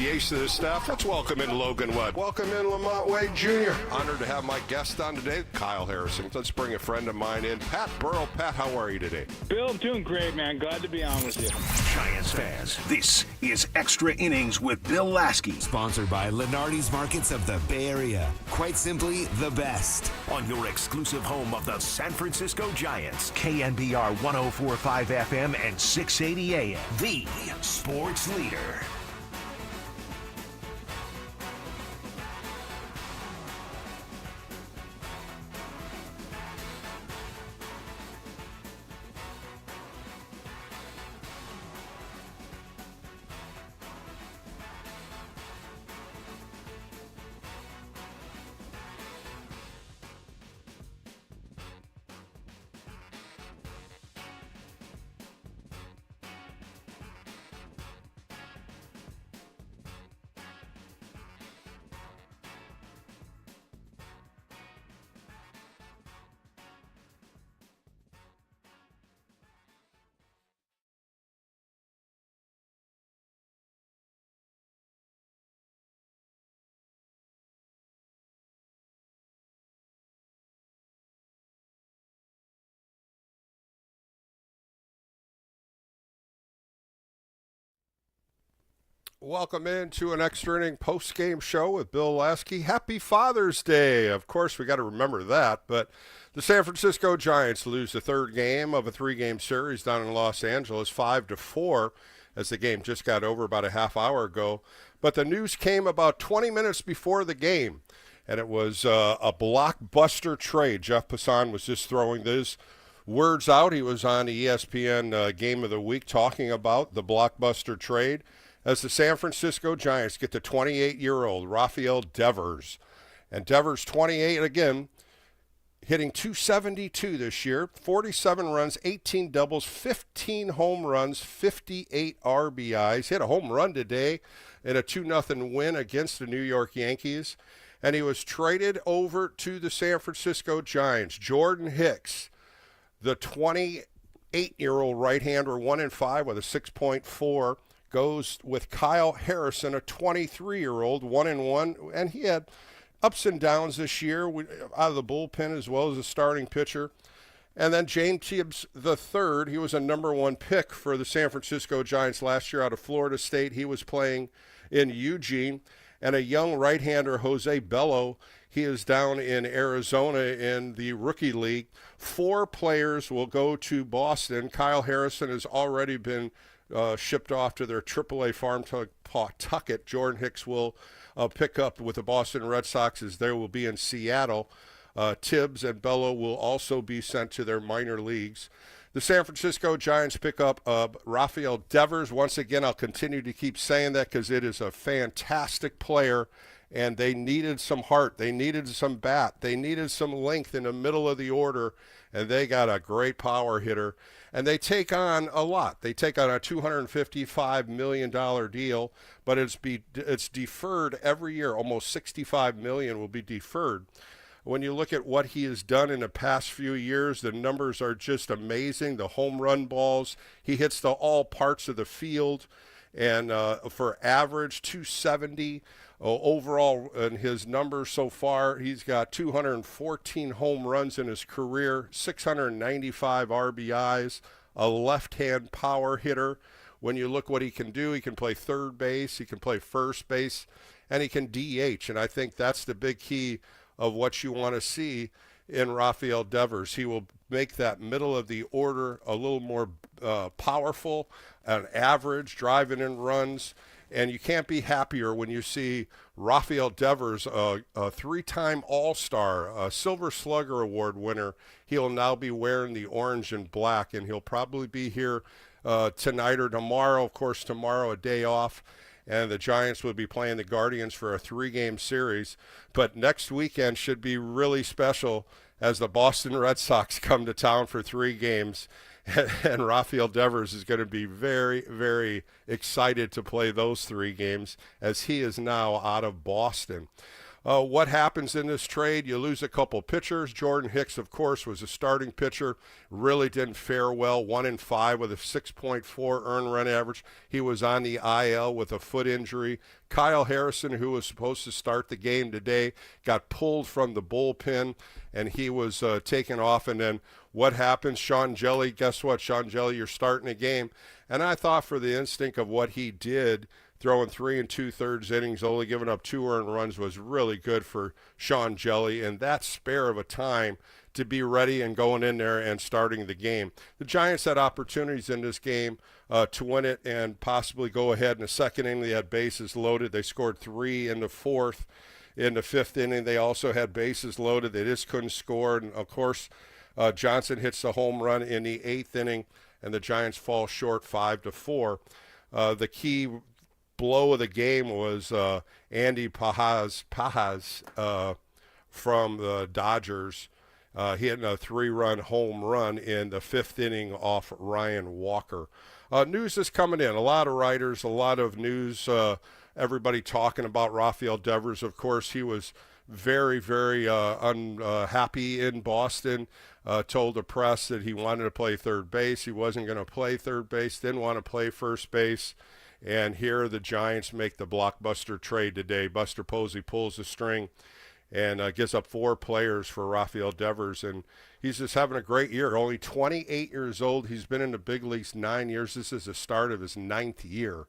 the ace of the staff. Let's welcome in Logan Wood. Welcome in Lamont Wade Jr. Honored to have my guest on today, Kyle Harrison. Let's bring a friend of mine in, Pat Burrow. Pat, how are you today? Bill, I'm doing great, man. Glad to be on with you. Giants fans, this is Extra Innings with Bill Laskey. Sponsored by Lenardi's Markets of the Bay Area. Quite simply, the best. On your exclusive home of the San Francisco Giants. KNBR 104.5 FM and 680 AM. The sports leader. Welcome into an extra inning post-game show with Bill Laskey. Happy Father's Day. Of course, we got to remember that, but the San Francisco Giants lose the third game of a three-game series down in Los Angeles, 5-4, as the game just got over about a half hour ago. But the news came about 20 minutes before the game, and it was a blockbuster trade. Jeff Passan was just throwing those words out. He was on the ESPN Game of the Week talking about the blockbuster trade, as the San Francisco Giants get the 28-year-old Rafael Devers. And Devers, 28 again, hitting .272 this year, 47 runs, 18 doubles, 15 home runs, 58 RBIs. Hit a home run today in a 2-0 win against the New York Yankees. And he was traded over to the San Francisco Giants. Jordan Hicks, the 28-year-old right-hander, 1-5 with a 6.4, goes with Kyle Harrison, a 23-year-old, 1-1, and he had ups and downs this year out of the bullpen as well as a starting pitcher. And then James Tibbs III, he was a number one pick for the San Francisco Giants last year out of Florida State. He was playing in Eugene. And a young right-hander, Jose Bello, he is down in Arizona in the rookie league. 4 players will go to Boston. Kyle Harrison has already been shipped off to their AAA farm to Pawtucket. Jordan Hicks will pick up with the Boston Red Sox as they will be in Seattle. Tibbs and Bello will also be sent to their minor leagues. The San Francisco Giants pick up Rafael Devers. Once again, I'll continue to keep saying that because it is a fantastic player, and they needed some heart. They needed some bat. They needed some length in the middle of the order, and they got a great power hitter. And they take on a lot. They take on a $255 million deal, but it's deferred every year. Almost $65 million will be deferred. When you look at what he has done in the past few years, the numbers are just amazing. The home run balls, he hits to all parts of the field. And for average, 270 overall in his numbers so far. He's got 214 home runs in his career, 695 RBIs, a left-hand power hitter. When you look what he can do, he can play third base, he can play first base, and he can DH. And I think that's the big key of what you want to see in Rafael Devers. He will make that middle of the order a little more powerful, an average, driving in runs. And you can't be happier when you see Rafael Devers, a 3-time All-Star, a Silver Slugger Award winner. He'll now be wearing the orange and black, and he'll probably be here tonight or tomorrow. Of course, tomorrow a day off, and the Giants will be playing the Guardians for a 3-game series. But next weekend should be really special as the Boston Red Sox come to town for 3 games. And Rafael Devers is going to be very, very excited to play those 3 games as he is now out of Boston. What happens in this trade? You lose a couple pitchers. Jordan Hicks, of course, was a starting pitcher. Really didn't fare well. 1-5 with a 6.4 earned run average. He was on the IL with a foot injury. Kyle Harrison, who was supposed to start the game today, got pulled from the bullpen, and he was taken off. And then what happens? Sean Jelly, guess what? Sean Jelly, you're starting a game. And I thought for the instinct of what he did, throwing 3 2/3 innings, only giving up 2 earned runs, was really good for Sean Jelly, and that spare of a time to be ready and going in there and starting the game. The Giants had opportunities in this game to win it and possibly go ahead. In the second inning, they had bases loaded. They scored 3 in the fourth. In the fifth inning, they also had bases loaded. They just couldn't score. And, of course, Johnson hits the home run in the 8th inning, and the Giants fall short 5-4. The key blow of the game was Andy Pajas from the Dodgers hitting a 3-run home run in the 5th inning off Ryan Walker. News is coming in. A lot of writers, a lot of news. Everybody talking about Rafael Devers. Of course, he was very, very unhappy in Boston. Told the press that he wanted to play third base. He wasn't going to play third base. Didn't want to play first base. And here the Giants make the Blockbuster trade today. Buster Posey pulls the string and gives up 4 players for Rafael Devers. And he's just having a great year. Only 28 years old. He's been in the big leagues 9 years. This is the start of his 9th year.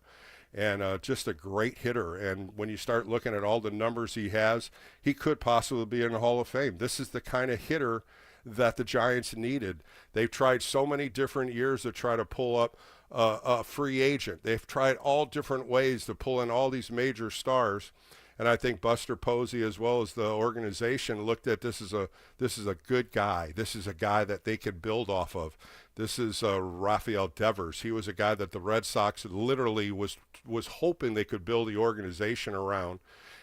And just a great hitter. And when you start looking at all the numbers he has, he could possibly be in the Hall of Fame. This is the kind of hitter that the Giants needed. They've tried so many different years to try to pull up a free agent. They've tried all different ways to pull in all these major stars. And I think Buster Posey, as well as the organization, looked at this as a good guy. This is a guy that they could build off of. This is Rafael Devers. He was a guy that the Red Sox literally was hoping they could build the organization around,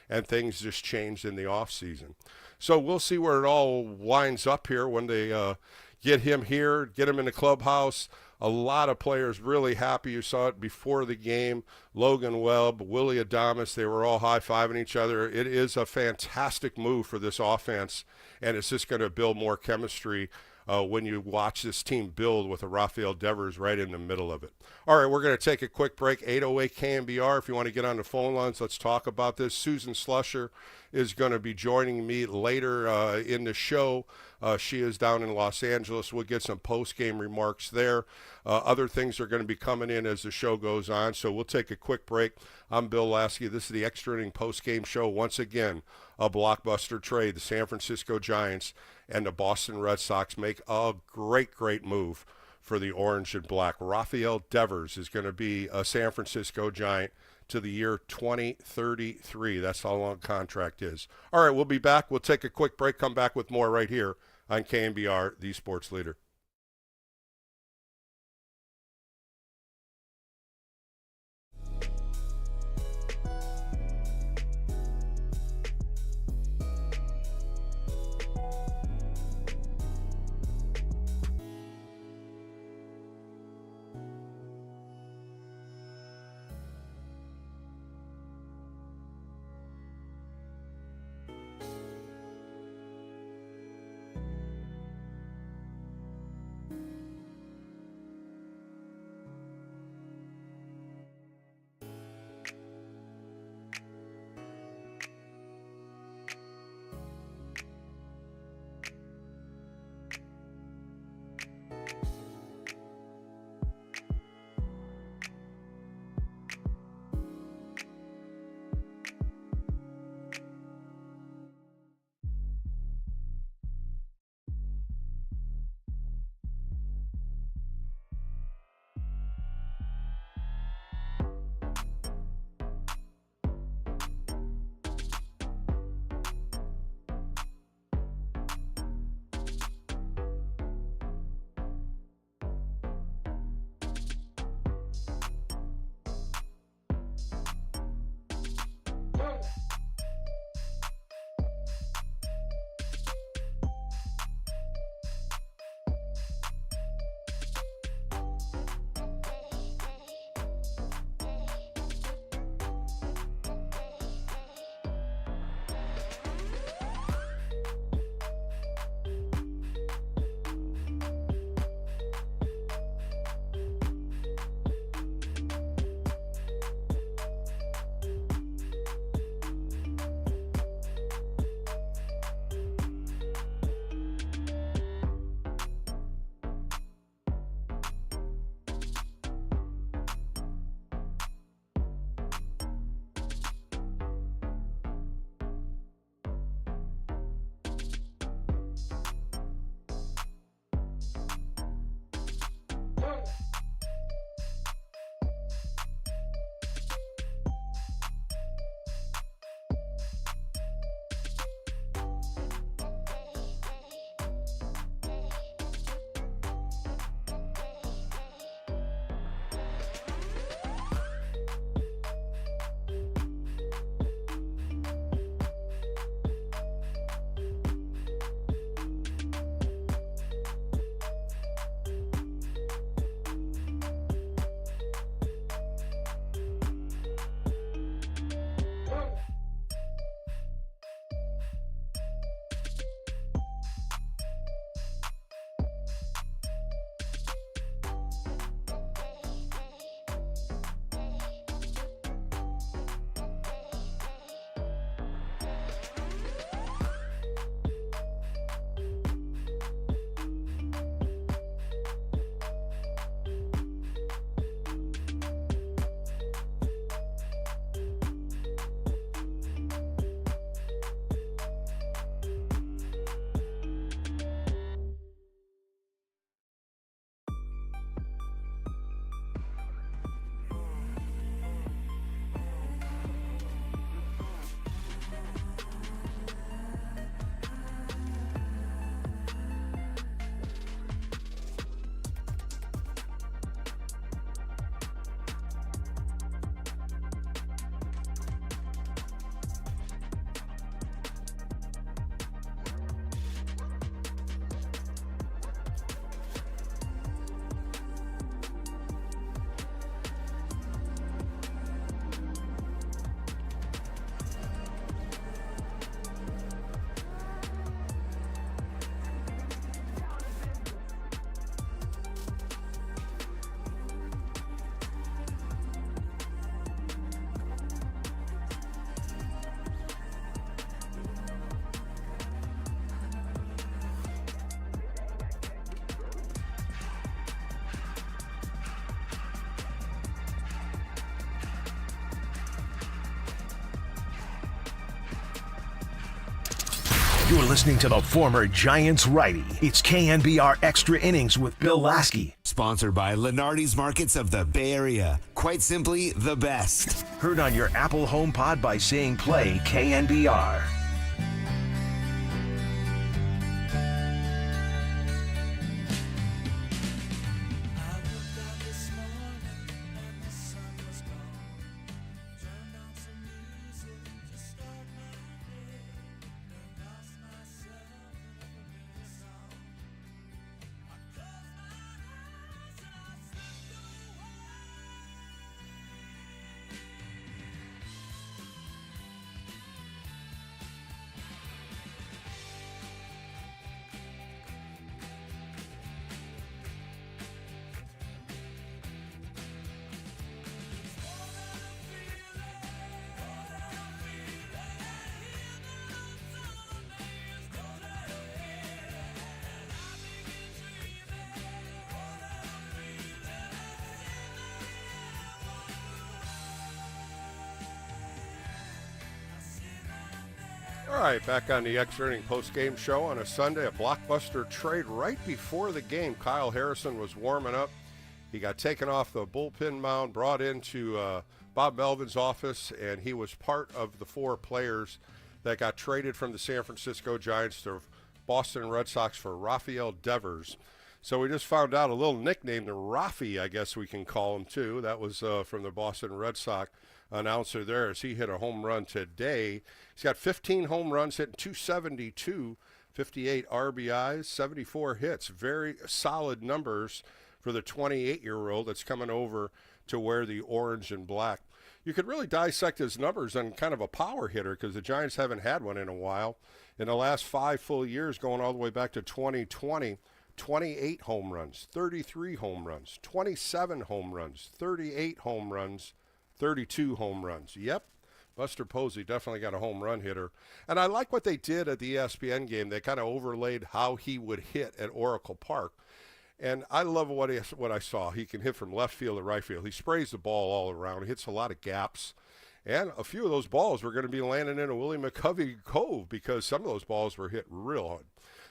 and things just changed in the offseason. So we'll see where it all winds up here when they get him here, get him in the clubhouse. A lot of players really happy. You saw it before the game. Logan Webb, Willie Adames, they were all high-fiving each other. It is a fantastic move for this offense, and it's just going to build more chemistry when you watch this team build with a Rafael Devers right in the middle of it. All right, we're going to take a quick break. 808 KNBR, if you want to get on the phone lines, let's talk about this. Susan Slusher is going to be joining me later in the show. She is down in Los Angeles. We'll get some post-game remarks there. Other things are going to be coming in as the show goes on, so we'll take a quick break. I'm Bill Laskey. This is the Extra Inning post-game show. Once again, a blockbuster trade. The San Francisco Giants and the Boston Red Sox make a great, great move for the orange and black. Rafael Devers is going to be a San Francisco Giant to the year 2033. That's how long the contract is. All right, we'll be back. We'll take a quick break, come back with more right here on KNBR, the sports leader. You're listening to the former Giants righty. It's KNBR Extra Innings with Bill Laskey. Sponsored by Lenardi's Markets of the Bay Area. Quite simply, the best. Heard on your Apple HomePod by saying play KNBR. All right, back on the Extra Inning post-game show on a Sunday, a Blockbuster trade right before the game. Kyle Harrison was warming up. He got taken off the bullpen mound, brought into Bob Melvin's office, and he was part of the 4 players that got traded from the San Francisco Giants to Boston Red Sox for Rafael Devers. So we just found out a little nickname, the Rafi, I guess we can call him too. That was from the Boston Red Sox announcer there as he hit a home run today. He's got 15 home runs, hitting 272, 58 RBIs, 74 hits. Very solid numbers for the 28-year-old that's coming over to wear the orange and black. You could really dissect his numbers on kind of a power hitter because the Giants haven't had one in a while. In the last 5 full years, going all the way back to 2020, 28 home runs, 33 home runs, 27 home runs, 38 home runs, 32 home runs. Yep, Buster Posey definitely got a home run hitter. And I like what they did at the ESPN game. They kind of overlaid how he would hit at Oracle Park. And I love what I saw. He can hit from left field to right field. He sprays the ball all around. He hits a lot of gaps. And a few of those balls were going to be landing in a Willie McCovey Cove because some of those balls were hit real hard.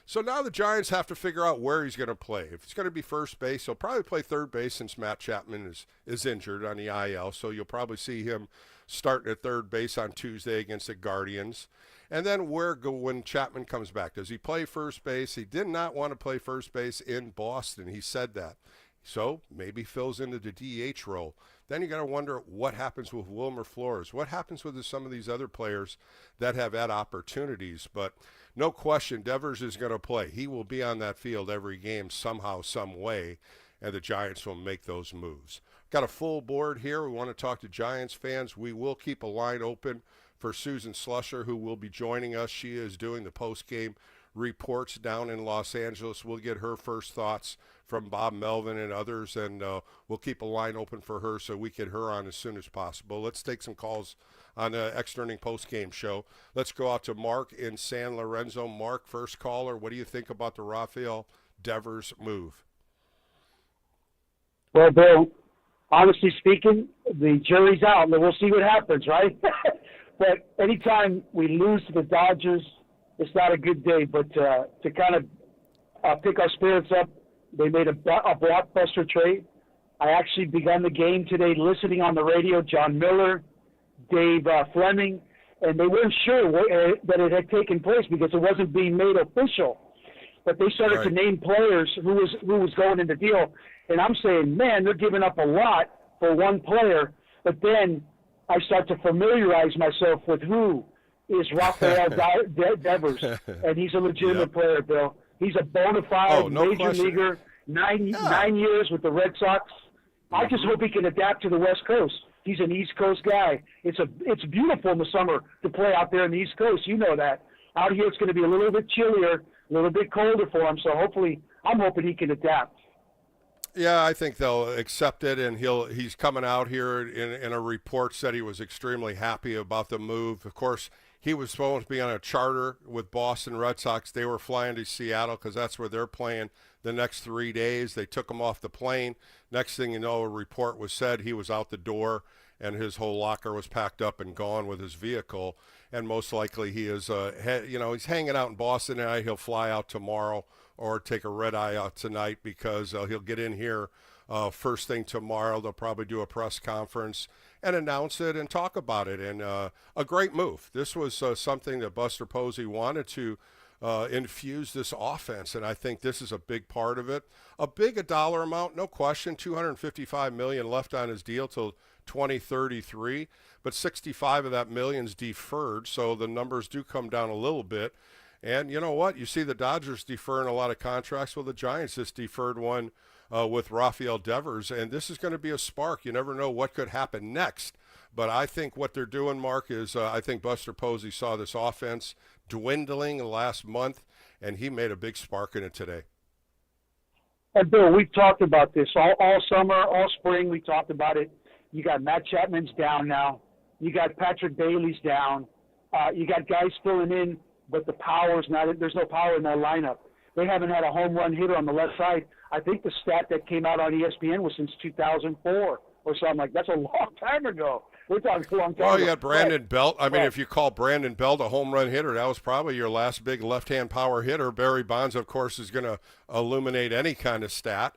So now the Giants have to figure out where he's going to play. If it's going to be first base, he'll probably play third base since Matt Chapman is injured on the IL. So you'll probably see him starting at third base on Tuesday against the Guardians. And then when Chapman comes back? Does he play first base? He did not want to play first base in Boston. He said that. So maybe fills into the DH role. Then you got to wonder what happens with Wilmer Flores. What happens with some of these other players that have had opportunities? But no question, Devers is going to play. He will be on that field every game somehow, some way, and the Giants will make those moves. Got a full board here. We want to talk to Giants fans. We will keep a line open for Susan Slusher, who will be joining us. She is doing the post-game reports down in Los Angeles. We'll get her first thoughts from Bob Melvin and others, and we'll keep a line open for her so we get her on as soon as possible. Let's take some calls on the Extra Inning post-game show. Let's go out to Mark in San Lorenzo. Mark, first caller, what do you think about the Rafael Devers move? Well, Bill, honestly speaking, the jury's out, and we'll see what happens, right? But anytime we lose to the Dodgers, it's not a good day. But to kind of pick our spirits up, they made a blockbuster trade. I actually began the game today listening on the radio, John Miller, Dave Fleming, and they weren't sure that it had taken place because it wasn't being made official. But they started to name players who was going in the deal. And I'm saying, man, they're giving up a lot for one player. But then I start to familiarize myself with who is Rafael Devers. And he's a legitimate player, Bill. He's a bona fide major leaguer, nine years with the Red Sox. I just hope he can adapt to the West Coast. He's an East Coast guy. It's beautiful in the summer to play out there in the East Coast. You know that. Out here it's going to be a little bit chillier, a little bit colder for him. So I'm hoping he can adapt. Yeah, I think they'll accept it, and he's coming out here in a report said he was extremely happy about the move. Of course, he was supposed to be on a charter with Boston Red Sox. They were flying to Seattle because that's where they're playing the next 3 days. They took him off the plane. Next thing you know, a report was said he was out the door, and his whole locker was packed up and gone with his vehicle. And most likely he is, he's hanging out in Boston tonight. He'll fly out tomorrow or take a red eye out tonight because he'll get in here first thing tomorrow. They'll probably do a press conference and announce it and talk about it. And a great move. This was something that Buster Posey wanted to infuse this offense, and I think this is a big part of it. A dollar amount, no question. $255 million left on his deal till 2033, but 65 of that million's deferred, so the numbers do come down a little bit. And you know what? You see the Dodgers deferring a lot of contracts. Well, the Giants just deferred one with Rafael Devers, and this is going to be a spark. You never know what could happen next. But I think what they're doing, Mark, is I think Buster Posey saw this offense dwindling last month, and he made a big spark in it today. And Bill, we've talked about this all summer, all spring. We talked about it. You got Matt Chapman's down now. You got Patrick Bailey's down. You got guys filling in, but the power's not. There's no power in their lineup. They haven't had a home run hitter on the left side. I think the stat that came out on ESPN was since 2004 or something like that. That's a long time ago. We're talking a long time ago. Well, you had Brandon Belt. I mean, Right. if you call Brandon Belt a home run hitter, that was probably your last big left-hand power hitter. Barry Bonds, of course, is going to illuminate any kind of stat.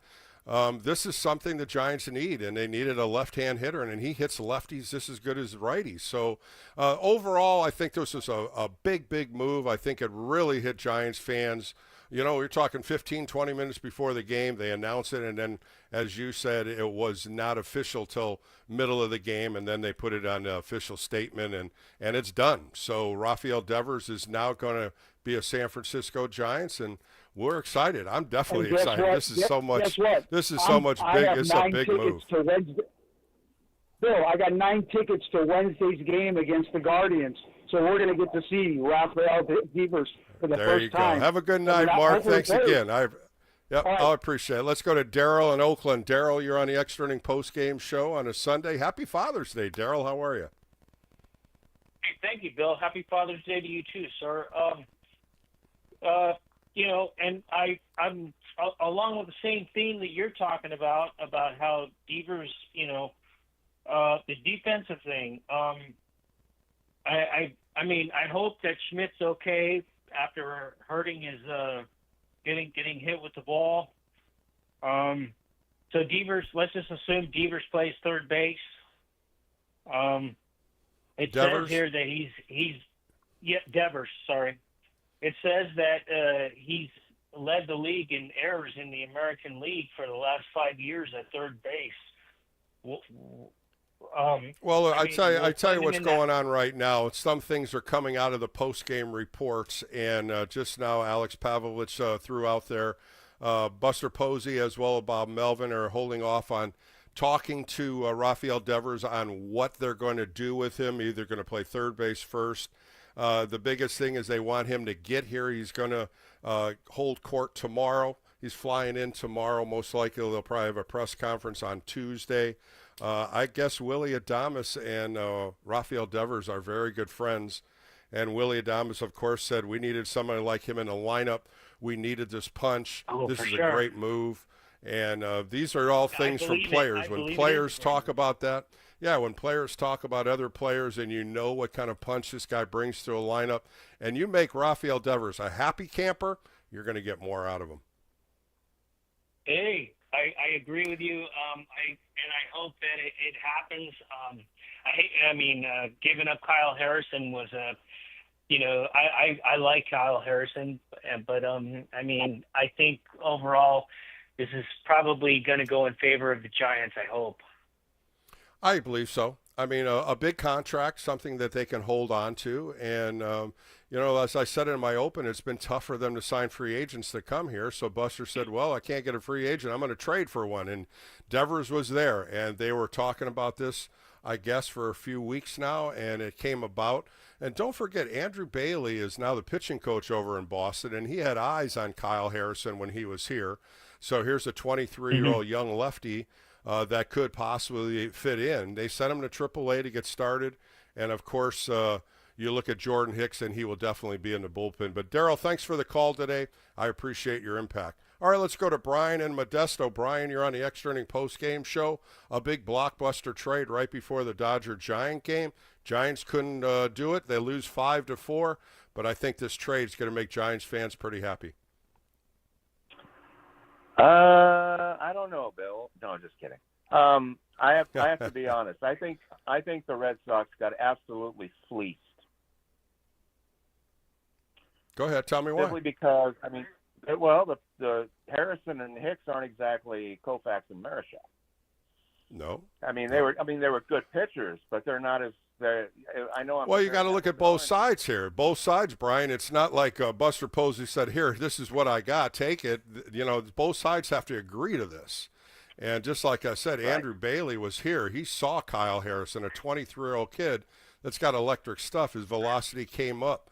This is something the Giants need, and they needed a left-hand hitter, and he hits lefties just as good as righties. So overall, I think this was a big, big move. I think it really hit Giants fans. You know, you're talking 15, 20 minutes before the game. They announced it, and then, as you said, it was not official till middle of the game, and then they put it on the official statement, and it's done. So Rafael Devers is now going to be a San Francisco Giants, and we're excited. I'm definitely And guess excited. what? This is so much. Guess what? This is so much I big. have It's a 9 big tickets move. to Wednesday. Bill, I got 9 tickets to Wednesday's game against the Guardians, so we're going to get to see Rafael Devers for the There you first go. time. Have a good night, I mean, Mark. hopefully Thanks play. again. All right. I appreciate it. Let's go to Daryl in Oakland. Daryl, you're on the Extra Inning post-game show on a Sunday. Happy Father's Day, Daryl. How are you? Thank you, Bill. Happy Father's Day to you too, sir. And I'm along with the same theme that you're talking about how Devers, the defensive thing. I mean, I hope that Schmidt's okay after hurting his getting hit with the ball. So Devers, let's just assume Devers plays third base. It Devers? says here that Devers, sorry. It says that he's led the league in errors in the American League for the last 5 years at third base. Well, I tell you put him what's in going on right now. Some things are coming out of the post-game reports, and just now Alex Pavlovich threw out there. Buster Posey as well as Bob Melvin are holding off on talking to Rafael Devers on what they're going to do with him. Either going to play third base first. The biggest thing is they want him to get here. He's going to hold court tomorrow. He's flying in tomorrow. Most likely they'll probably have a press conference on Tuesday. I guess Willie Adames and Rafael Devers are very good friends. And Willie Adames, of course, said we needed somebody like him in the lineup. We needed this punch. This is sure. a great move. And these are all things from players. When players talk about that, when players talk about other players and you know what kind of punch this guy brings to a lineup, and you make Rafael Devers a happy camper, you're going to get more out of him. Hey, I agree with you. I hope that it happens. Giving up Kyle Harrison was I like Kyle Harrison, but I think overall this is probably going to go in favor of the Giants. I hope. I believe so. I mean, a big contract, something that they can hold on to. And, as I said in my open, it's been tough for them to sign free agents that come here. So Buster said, well, I can't get a free agent. I'm going to trade for one. And Devers was there. And they were talking about this, I guess, for a few weeks now. And it came about. And don't forget, Andrew Bailey is now the pitching coach over in Boston. And he had eyes on Kyle Harrison when he was here. So here's a 23-year-old young lefty that could possibly fit in. They sent him to AAA to get started. And, of course, you look at Jordan Hicks, and he will definitely be in the bullpen. But, Daryl, thanks for the call today. I appreciate your impact. All right, let's go to Brian in Modesto. Brian, you're on the Extra Inning post-game show. A big blockbuster trade right before the Dodger-Giant game. Giants couldn't do it. They lose 5-4, but I think this trade is going to make Giants fans pretty happy. I don't know, Bill. No, just kidding. I have to be honest. I think the Red Sox got absolutely fleeced. Go ahead, tell me why. Simply because, the Harrison and Hicks aren't exactly Koufax and Marichal. No. I mean, they were good pitchers, but they're not as. I know. Well, you got to look at both sides here. Both sides, Brian. It's not like Buster Posey said, "Here, this is what I got. Take it." You know, both sides have to agree to this. And just like I said, Andrew Bailey was here. He saw Kyle Harrison, a 23-year-old kid that's got electric stuff. His velocity came up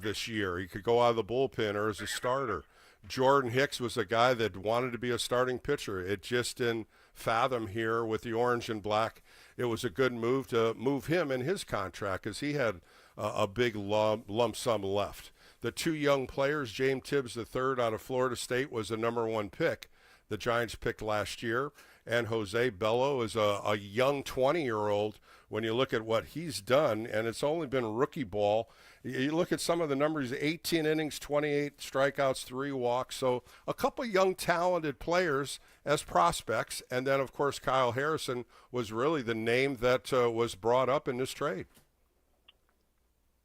this year. He could go out of the bullpen or as a starter. Jordan Hicks was a guy that wanted to be a starting pitcher. It just didn't fathom here with the orange and black. It was a good move to move him in his contract because he had a big lump sum left. The two young players, James Tibbs III out of Florida State was the #1 pick the Giants picked last year, and Jose Bello is a young 20-year-old. When you look at what he's done, and it's only been rookie ball, you look at some of the numbers, 18 innings, 28 strikeouts, 3 walks. So a couple young, talented players as prospects. And then, of course, Kyle Harrison was really the name that was brought up in this trade.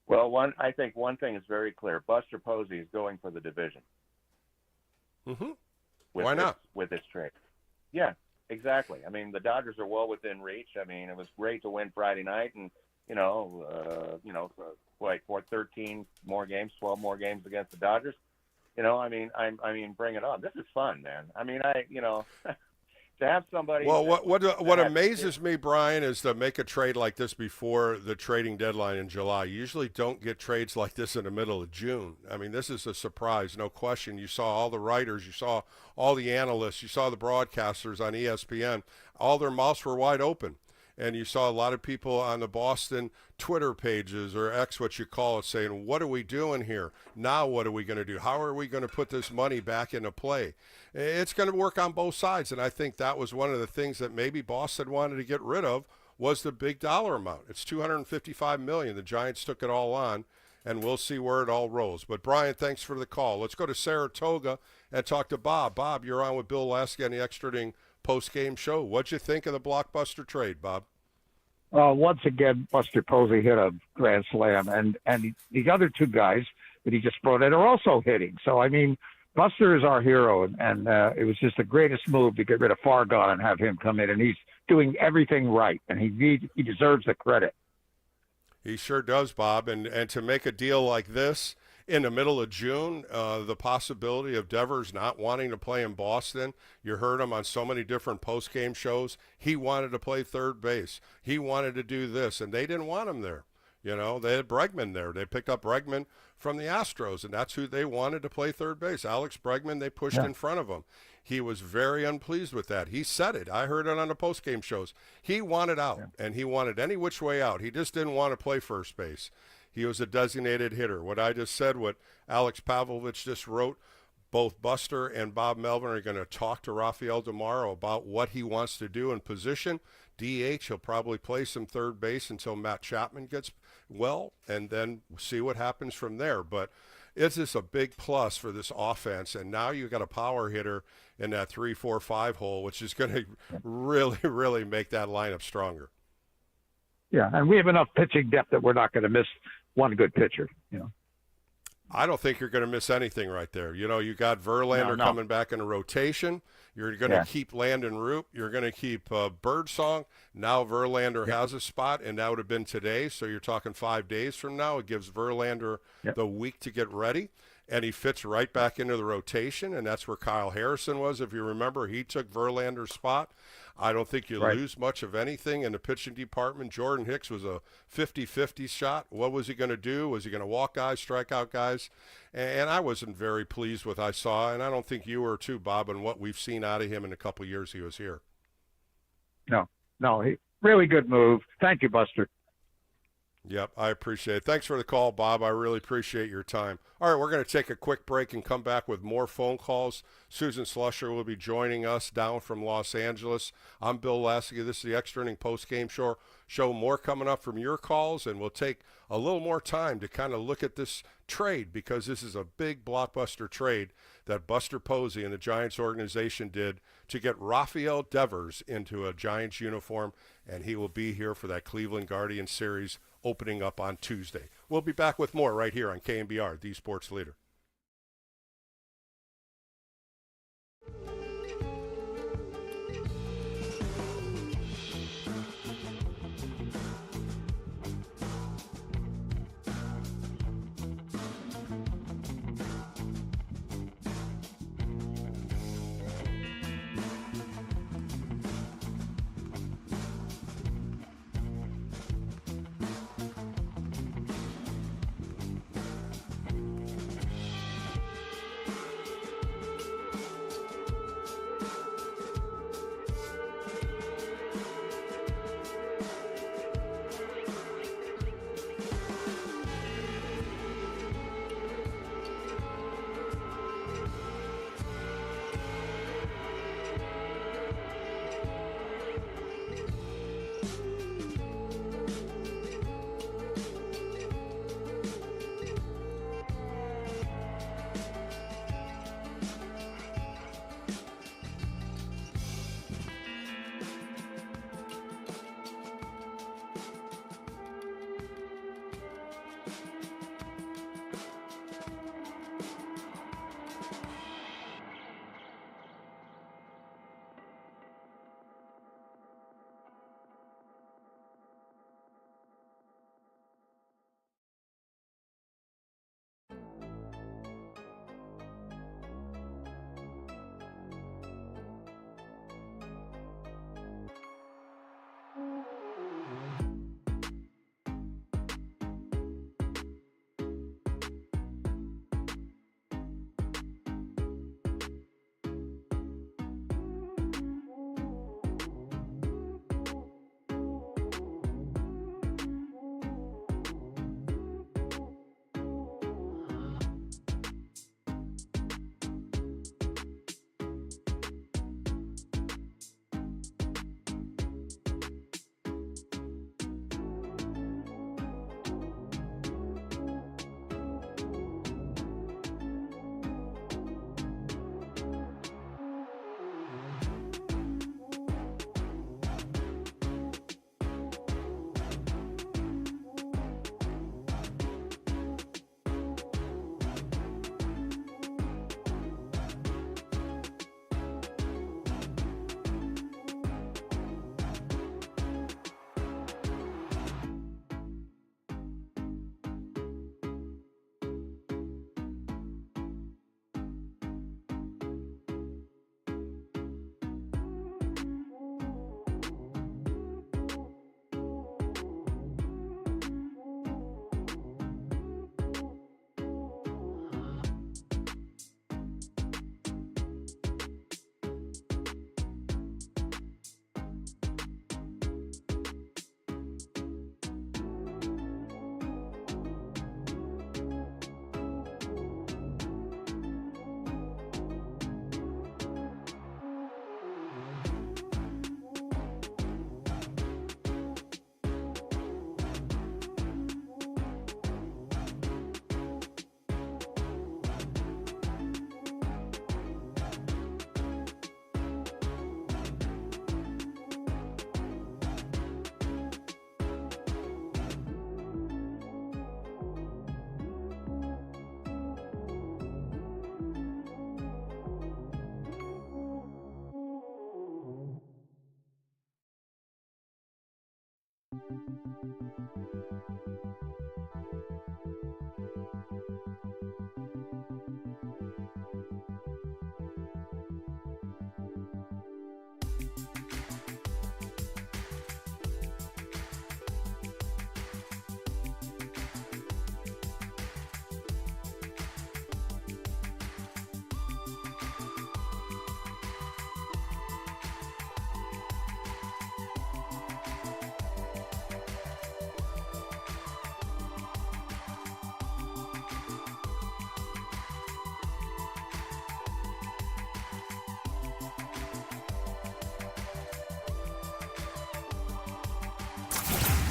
Well, I think one thing is very clear. Buster Posey is going for the division. Mm-hmm. Why not? With this trade. Yeah, exactly. I mean, the Dodgers are well within reach. I mean, it was great to win Friday night and, for 13 more games, 12 more games against the Dodgers. Bring it on. This is fun, man. I mean, to have somebody. Well, what amazes me, Brian, is to make a trade like this before the trading deadline in July. You usually don't get trades like this in the middle of June. I mean, this is a surprise, no question. You saw all the writers, you saw all the analysts, you saw the broadcasters on ESPN. All their mouths were wide open. And you saw a lot of people on the Boston Twitter pages, or X, what you call it, saying, what are we doing here? Now what are we going to do? How are we going to put this money back into play? It's going to work on both sides, and I think that was one of the things that maybe Boston wanted to get rid of was the big dollar amount. It's $255 million. The Giants took it all on, and we'll see where it all rolls. But, Brian, thanks for the call. Let's go to Saratoga and talk to Bob. Bob, you're on with Bill Laskey on the Extra Inning post-game show. What'd you think of the Blockbuster trade, Bob? Once again, Buster Posey hit a grand slam, and the other two guys that he just brought in are also hitting. So, I mean, Buster is our hero, and it was just the greatest move to get rid of Fargon and have him come in, and he's doing everything right, and he deserves the credit. He sure does, Bob, and to make a deal like this in the middle of June, the possibility of Devers not wanting to play in Boston. You heard him on so many different post-game shows. He wanted to play third base. He wanted to do this, and they didn't want him there. You know, they had Bregman there. They picked up Bregman from the Astros, and that's who they wanted to play third base. Alex Bregman, they pushed in front of him. He was very unpleased with that. He said it. I heard it on the post-game shows. He wanted out, and he wanted any which way out. He just didn't want to play first base. He was a designated hitter. What I just said, what Alex Pavlovich just wrote, both Buster and Bob Melvin are going to talk to Rafael tomorrow about what he wants to do in position. DH, he'll probably play some third base until Matt Chapman gets well, and then see what happens from there. But it's just a big plus for this offense, and now you've got a power hitter in that 3, 4, 5 hole, which is going to really, really make that lineup stronger. Yeah, and we have enough pitching depth that we're not going to miss one good pitcher, I don't think you're going to miss anything right there. You know, you got Verlander coming back in a rotation. You're going to keep Landon Root. You're going to keep Birdsong. Now Verlander has a spot, and that would have been today. So you're talking 5 days from now. It gives Verlander the week to get ready, and he fits right back into the rotation, and that's where Kyle Harrison was. If you remember, he took Verlander's spot. I don't think you lose much of anything in the pitching department. Jordan Hicks was a 50-50 shot. What was he going to do? Was he going to walk guys, strike out guys? And I wasn't very pleased with what I saw, and I don't think you were too, Bob, and what we've seen out of him in a couple of years he was here. No, really good move. Thank you, Buster. Yep, I appreciate it. Thanks for the call, Bob. I really appreciate your time. All right, we're going to take a quick break and come back with more phone calls. Susan Slusher will be joining us down from Los Angeles. I'm Bill Laskey. This is the Extra Inning Post-Game Show. More coming up from your calls, and we'll take a little more time to kind of look at this trade, because this is a big blockbuster trade that Buster Posey and the Giants organization did to get Rafael Devers into a Giants uniform, and he will be here for that Cleveland Guardians series opening up on Tuesday. We'll be back with more right here on KNBR, the Sports Leader.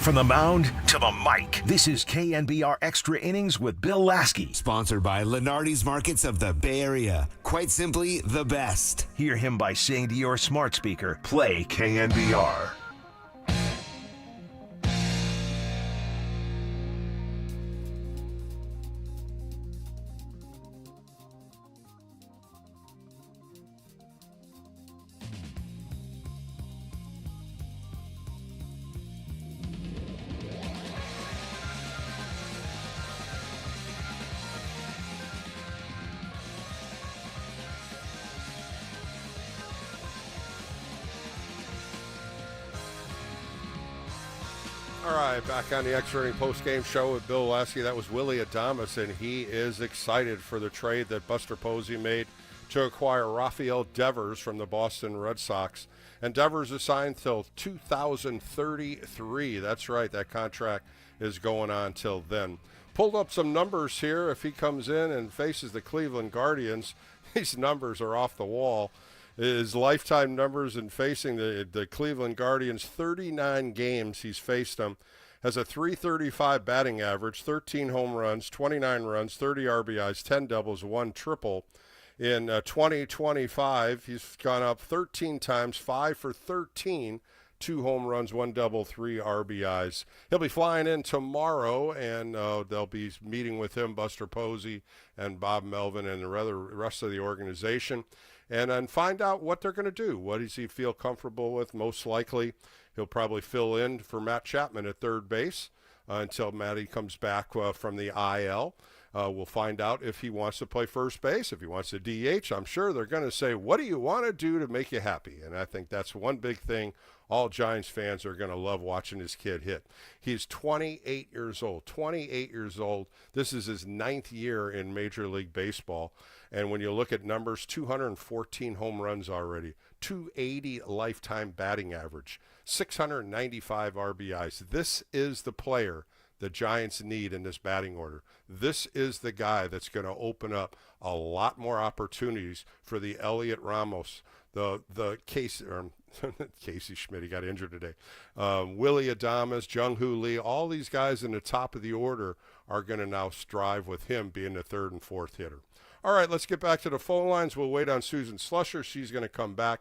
From the mound to the mic, this is KNBR Extra Innings with Bill Laskey. Sponsored by Lenardi's Markets of the Bay Area. Quite simply, the best. Hear him by saying to your smart speaker, play KNBR. All right, back on the Extra Inning post-game show with Bill Laskey. That was Willie Adames, and he is excited for the trade that Buster Posey made to acquire Rafael Devers from the Boston Red Sox. And Devers is signed till 2033. That's right, that contract is going on till then. Pulled up some numbers here. If he comes in and faces the Cleveland Guardians, these numbers are off the wall. His lifetime numbers in facing the Cleveland Guardians, 39 games he's faced them, has a .335 batting average, 13 home runs, 29 runs, 30 RBIs, 10 doubles, 1 triple. In 2025, he's gone up 13 times, 5 for 13, 2 home runs, 1 double, 3 RBIs. He'll be flying in tomorrow, and they'll be meeting with him, Buster Posey and Bob Melvin and the rest of the organization, and then find out what they're going to do. What does he feel comfortable with? Most likely, he'll probably fill in for Matt Chapman at third base until Matty comes back from the IL. We'll find out if he wants to play first base, if he wants to DH. I'm sure they're going to say, what do you want to do to make you happy? And I think that's one big thing all Giants fans are going to love watching this kid hit. He's 28 years old. 28 years old. This is his 9th year in Major League Baseball. And when you look at numbers, 214 home runs already, 280 lifetime batting average, 695 RBIs. This is the player the Giants need in this batting order. This is the guy that's going to open up a lot more opportunities for the Elliot Ramos, the Casey Schmidt, he got injured today, Willie Adames, Jung-Hoo Lee, all these guys in the top of the order are going to now strive with him being the third and fourth hitter. All right, let's get back to the phone lines. We'll wait on Susan Slusher. She's going to come back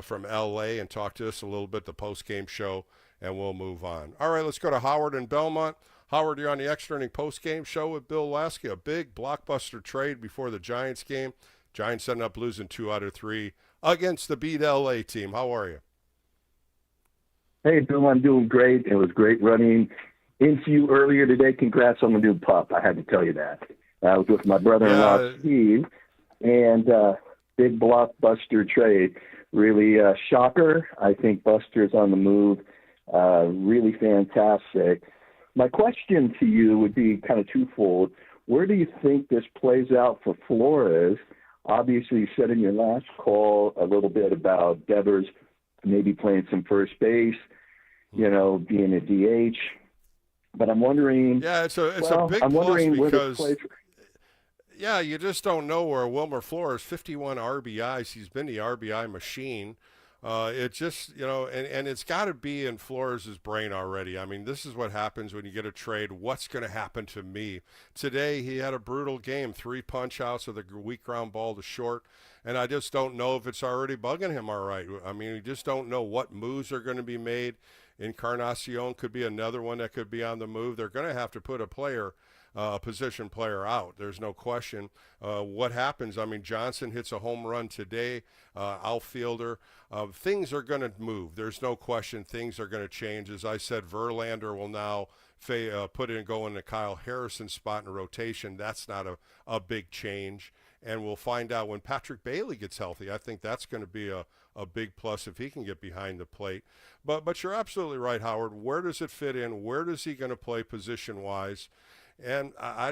from L.A. and talk to us a little bit, the post-game show, and we'll move on. All right, let's go to Howard in Belmont. Howard, you're on the Extra Inning post-game show with Bill Laskey. A big blockbuster trade before the Giants game. Giants ended up losing 2 out of 3 against the beat L.A. team. How are you? Hey, Bill, I'm doing great. It was great running into you earlier today. Congrats on the new pup. I had to tell you that. I was with my brother-in-law, Steve, and big blockbuster trade. Really shocker. I think Buster's on the move. Really fantastic. My question to you would be kind of twofold. Where do you think this plays out for Flores? Obviously, you said in your last call a little bit about Devers maybe playing some first base, being a DH. But I'm wondering. Yeah, it's a big plus because. Yeah, you just don't know where Wilmer Flores, 51 RBIs, he's been the RBI machine. It just, and it's got to be in Flores' brain already. I mean, this is what happens when you get a trade. What's going to happen to me? Today, he had a brutal game, 3 punch-outs with a weak ground ball to short, and I just don't know if it's already bugging him all right. I mean, you just don't know what moves are going to be made. Encarnacion could be another one that could be on the move. They're going to have to put a position player out. There's no question. What happens? I mean, Johnson hits a home run today, outfielder. Things are going to move. There's no question. Things are going to change. As I said, Verlander will now go in the Kyle Harrison spot in a rotation. That's not a big change. And we'll find out when Patrick Bailey gets healthy. I think that's going to be a big plus if he can get behind the plate. But you're absolutely right, Howard. Where does it fit in? Where is he going to play position-wise? And I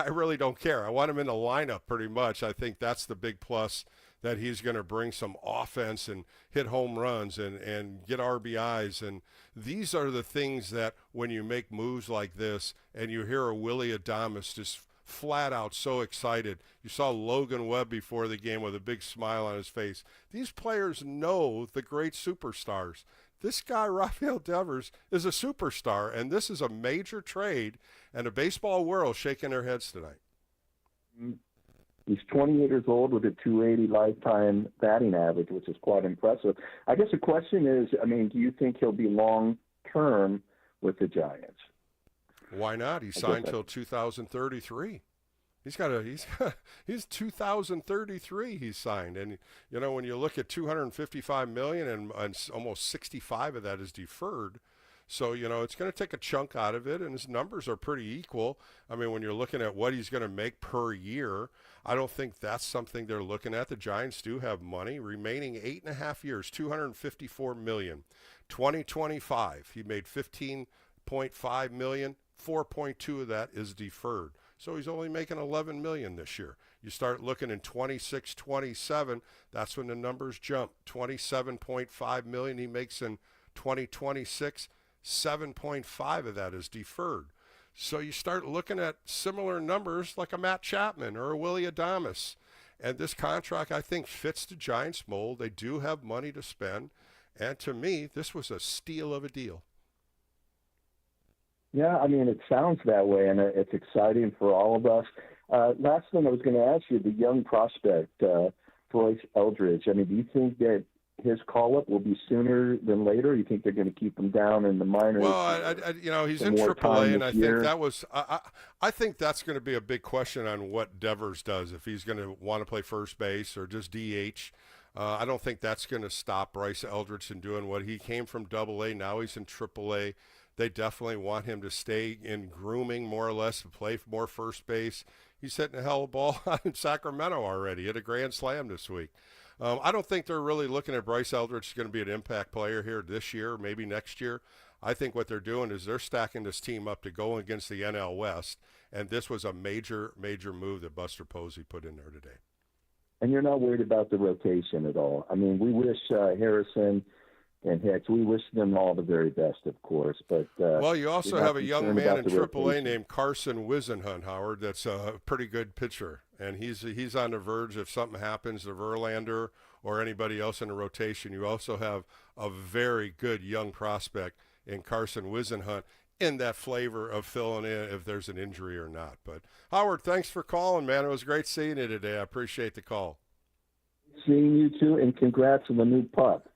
really don't care. I want him in the lineup pretty much. I think that's the big plus, that he's going to bring some offense and hit home runs and get RBIs. And these are the things that when you make moves like this and you hear a Willie Adames just flat out so excited. You saw Logan Webb before the game with a big smile on his face. These players know the great superstars. This guy, Rafael Devers, is a superstar, and this is a major trade, and the baseball world shaking their heads tonight. He's 28 years old with a 280 lifetime batting average, which is quite impressive. I guess the question is, I mean, do you think he'll be long-term with the Giants? Why not? He signed till 2033. He's 2033 he's signed. And, you know, when you look at $255 million and almost 65 of that is deferred, so, you know, it's going to take a chunk out of it, and his numbers are pretty equal. I mean, when you're looking at what he's going to make per year, I don't think that's something they're looking at. The Giants do have money. Remaining 8.5 years, $254 million. 2025, he made $15.5 million. 4.2 of that is deferred. So he's only making $11 million this year. You start looking in 26, 27, that's when the numbers jump. $27.5 million he makes in 2026. 7.5 of that is deferred. So you start looking at similar numbers like a Matt Chapman or a Willie Adames. And this contract, I think, fits the Giants' mold. They do have money to spend. And to me, this was a steal of a deal. Yeah, I mean, it sounds that way, and it's exciting for all of us. Last thing I was going to ask you, the young prospect, Bryce Eldridge, I mean, do you think that his call-up will be sooner than later? Or you think they're going to keep him down in the minors? Well, you know, he's in AAA, and I think that was I think that's going to be a big question on what Devers does, if he's going to want to play first base or just DH. I don't think that's going to stop Bryce Eldridge from doing what he came from AA. Now he's in AAA. They definitely want him to stay in grooming more or less, to play more first base. He's hitting a hell of a ball in Sacramento already. He had a grand slam this week. I don't think they're really looking at Bryce Eldridge is going to be an impact player here this year, maybe next year. I think what they're doing is they're stacking this team up to go against the NL West, and this was a major, major move that Buster Posey put in there today. And you're not worried about the rotation at all? I mean, we wish Harrison and Hicks, we wish them all the very best, of course. But well, you also have a young man in AAA named Carson Whisenhunt, Howard, that's a pretty good pitcher. And he's on the verge if something happens to Verlander or anybody else in the rotation. You also have a very good young prospect in Carson Whisenhunt in that flavor of filling in if there's an injury or not. But, Howard, thanks for calling, man. It was great seeing you today. I appreciate the call. Seeing you, too, and congrats on the new pup.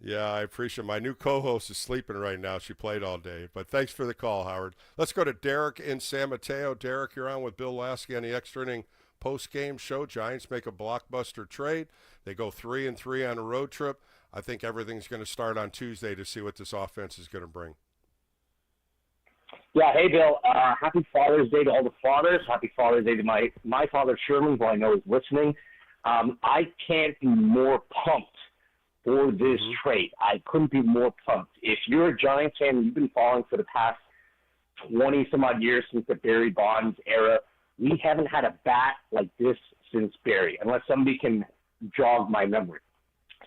Yeah, I appreciate it. My new co-host is sleeping right now. She played all day. But thanks for the call, Howard. Let's go to Derek in San Mateo. Derek, you're on with Bill Laskey on the extra inning post-game show. Giants make a blockbuster trade. They go 3-3 on a road trip. I think everything's going to start on Tuesday to see what this offense is going to bring. Yeah, hey, Bill. Happy Father's Day to all the fathers. Happy Father's Day to my father, Sherman, who I know is listening. I can't be more pumped for this trade. I couldn't be more pumped. If you're a Giants fan and you've been following for the past 20-some-odd years since the Barry Bonds era, we haven't had a bat like this since Barry, unless somebody can jog my memory.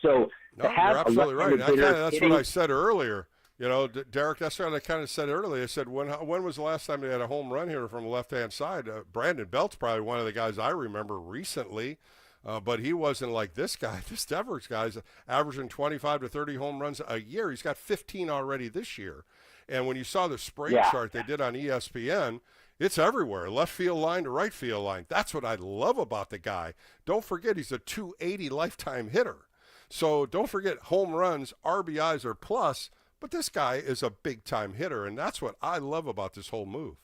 So no, you're absolutely right. That's what I said earlier. You know, Derek, that's what I kind of said earlier. I said, when was the last time they had a home run here from the left-hand side? Brandon Belt's probably one of the guys I remember recently. But he wasn't like this guy. This Devers guy's averaging 25 to 30 home runs a year. He's got 15 already this year. And when you saw the spray chart they did on ESPN, it's everywhere, left field line to right field line. That's what I love about the guy. Don't forget he's a 280 lifetime hitter. So don't forget home runs, RBIs are plus, but this guy is a big-time hitter, and that's what I love about this whole move.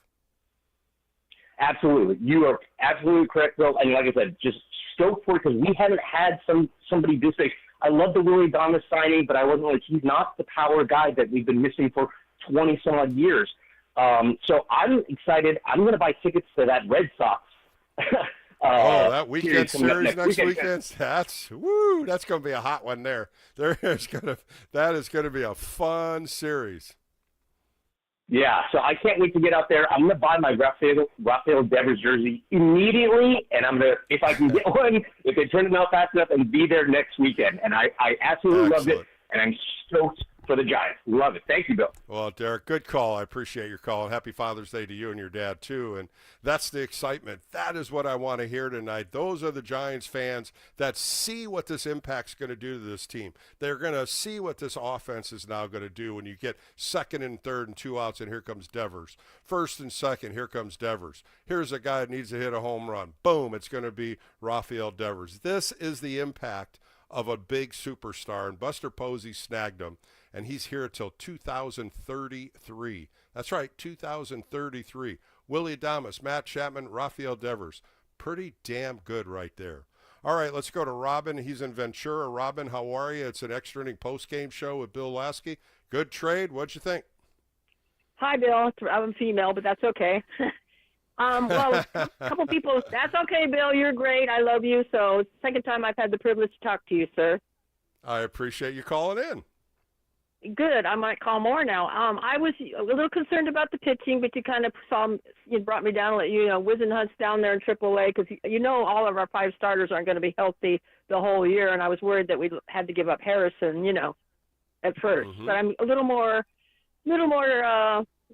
Absolutely. You are absolutely correct, Bill. And like I said, just stoked for it because we haven't had somebody this big. I love the Willie Adames signing, but I wasn't like, he's not the power guy that we've been missing for 20-some-odd years. So I'm excited. I'm going to buy tickets to that Red Sox. That weekend series next weekend. That's going to be a hot one there. That is going to be a fun series. Yeah, so I can't wait to get out there. I'm going to buy my Rafael Devers jersey immediately, and I'm going to, if I can get one, if they turn it out fast enough, and be there next weekend. And I absolutely loved it, and I'm stoked for the Giants. Love it. Thank you, Bill. Well, Derek, good call. I appreciate your call. And happy Father's Day to you and your dad, too. And that's the excitement. That is what I want to hear tonight. Those are the Giants fans that see what this impact's going to do to this team. They're going to see what this offense is now going to do when you get second and third and 2 outs, and here comes Devers. First and second, here comes Devers. Here's a guy that needs to hit a home run. Boom, it's going to be Rafael Devers. This is the impact of a big superstar, and Buster Posey snagged him. And he's here till 2033. That's right, 2033. Willie Adames, Matt Chapman, Rafael Devers. Pretty damn good right there. All right, let's go to Robin. He's in Ventura. Robin, how are you? It's an extra inning post-game show with Bill Laskey. Good trade. What'd you think? Hi, Bill. I'm female, but that's okay. Well, a couple people, that's okay, Bill. You're great. I love you. So it's the second time I've had the privilege to talk to you, sir. I appreciate you calling in. Good. I might call more now. I was a little concerned about the pitching, but you kind of you brought me down, Wizen Hunt's down there in AAA because, all of our 5 starters aren't going to be healthy the whole year, and I was worried that we had to give up Harrison, at first. Mm-hmm. But I'm a little more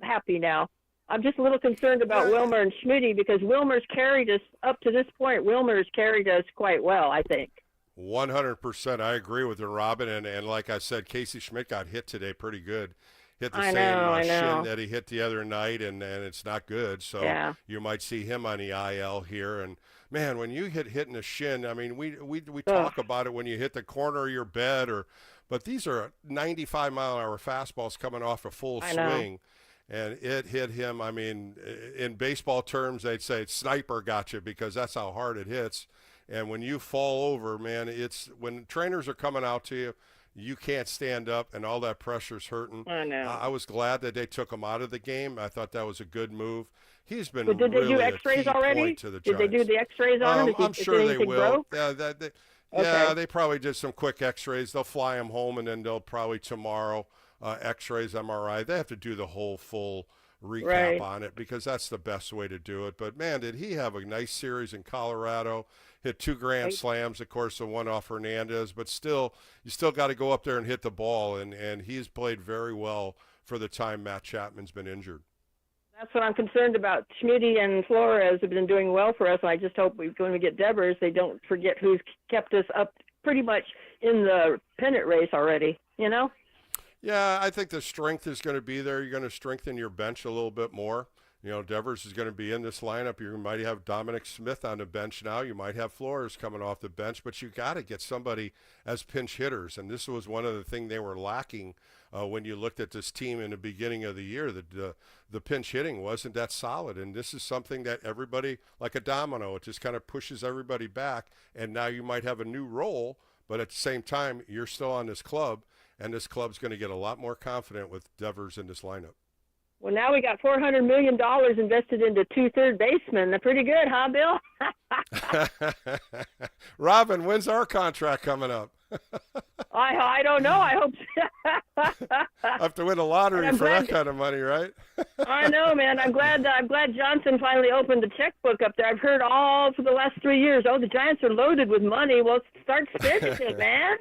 happy now. I'm just a little concerned about Wilmer and Schmitty because Wilmer's carried us up to this point. Wilmer's carried us quite well, I think. 100%. I agree with you, Robin. And like I said, Casey Schmidt got hit today pretty good. Hit the I same know. shin that he hit the other night, and it's not good. So you might see him on the IL here. And, man, when you hitting the shin, I mean, we talk about it when you hit the corner of your bed. But these are 95-mile-an-hour fastballs coming off a full swing. And it hit him. I mean, in baseball terms, they'd say sniper got you because that's how hard it hits. And when you fall over, man, when trainers are coming out to you, you can't stand up, and all that pressure's hurting. I know. I was glad that they took him out of the game. I thought that was a good move. He's been but did really they do X-rays already? To the did they do the X-rays on him? I'm sure they will. Broke? Yeah, they probably did some quick X-rays. They'll fly him home, and then they'll probably tomorrow X-rays, MRI. They have to do the whole full recap on it because that's the best way to do it. But, man, did he have a nice series in Colorado. Hit 2 grand slams, of course, the one off Hernandez. But still, you still got to go up there and hit the ball, and he's played very well for the time Matt Chapman's been injured. That's what I'm concerned about. Schmitty and Flores have been doing well for us, and I just hope when we get Devers, they don't forget who's kept us up pretty much in the pennant race already, Yeah, I think the strength is going to be there. You're going to strengthen your bench a little bit more. Devers is going to be in this lineup. You might have Dominic Smith on the bench now. You might have Flores coming off the bench, but you got to get somebody as pinch hitters. And this was one of the things they were lacking when you looked at this team in the beginning of the year. The pinch hitting wasn't that solid. And this is something that everybody, like a domino, it just kind of pushes everybody back. And now you might have a new role, but at the same time, you're still on this club, and this club's going to get a lot more confident with Devers in this lineup. Well, now we got $400 million invested into 2 third basemen. They're pretty good, huh, Bill? Robin, when's our contract coming up? I don't know. I hope so. I have to win a lottery for that kind of money, right? I know, man. I'm glad Johnson finally opened the checkbook up there. I've heard all for the last 3 years, the Giants are loaded with money. Well, start spending it, man.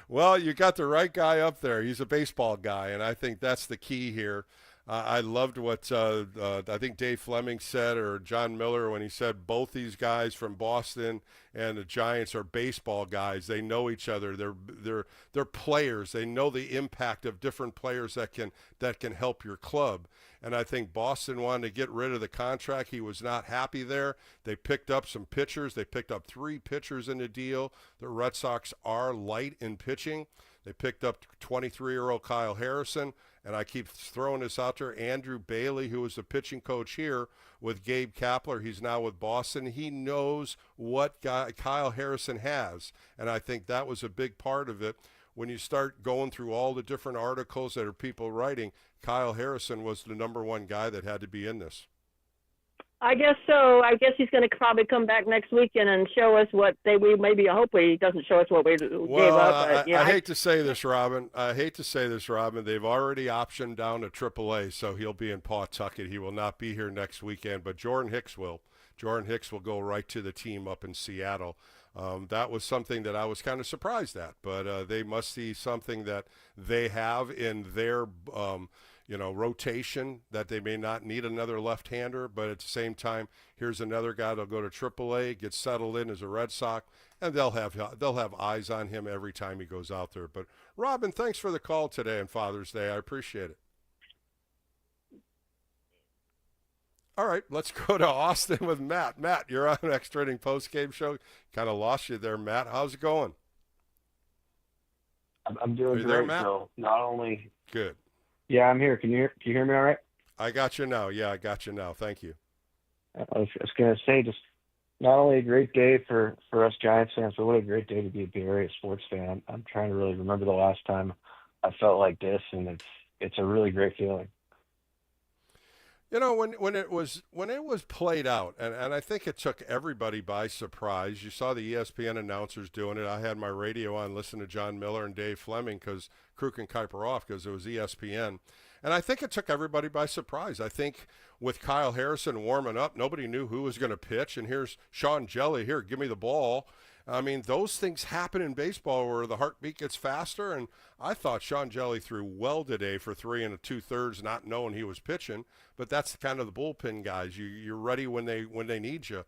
Well, you got the right guy up there. He's a baseball guy, and I think that's the key here. I loved what I think Dave Fleming said, or John Miller, when he said both these guys from Boston and the Giants are baseball guys. They know each other. They're players. They know the impact of different players that can help your club. And I think Boston wanted to get rid of the contract. He was not happy there. They picked up some pitchers. They picked up 3 pitchers in the deal. The Red Sox are light in pitching. They picked up 23-year-old Kyle Harrison. And I keep throwing this out there. Andrew Bailey, who was the pitching coach here with Gabe Kapler, he's now with Boston. He knows what Kyle Harrison has. And I think that was a big part of it. When you start going through all the different articles that are people writing, Kyle Harrison was the number 1 guy that had to be in this. I guess so. I guess he's going to probably come back next weekend and show us what hopefully he doesn't show us what we gave up. I hate to say this, Robin. They've already optioned down to AAA, so he'll be in Pawtucket. He will not be here next weekend, but Jordan Hicks will. Jordan Hicks will go right to the team up in Seattle. That was something that I was kind of surprised at, but they must see something that they have in their rotation that they may not need another left-hander, but at the same time, here's another guy that'll go to AAA, get settled in as a Red Sox, and they'll have eyes on him every time he goes out there. But Robin, thanks for the call today on Father's Day. I appreciate it. All right, let's go to Austin with Matt. Matt, you're on an Extra Inning post-game show. Kind of lost you there, Matt. How's it going? I'm doing great. There, Matt? so not only good. Yeah, I'm here. Can you hear me all right? I got you now. Yeah, I got you now. Thank you. I was going to say, just not only a great day for us Giants fans, but what a great day to be a Bay Area sports fan. I'm trying to really remember the last time I felt like this, and it's a really great feeling. You know, when it was played out, and I think it took everybody by surprise. You saw the ESPN announcers doing it. I had my radio on, listening to John Miller and Dave Fleming because Kruk and Kuiper off because it was ESPN. And I think it took everybody by surprise. I think with Kyle Harrison warming up, nobody knew who was going to pitch. And here's Sean Jelly, here, give me the ball. I mean, those things happen in baseball where the heartbeat gets faster. And I thought Sean Jelly threw well today for 3 2/3, not knowing he was pitching. But that's kind of the bullpen guys. You're ready when they need you.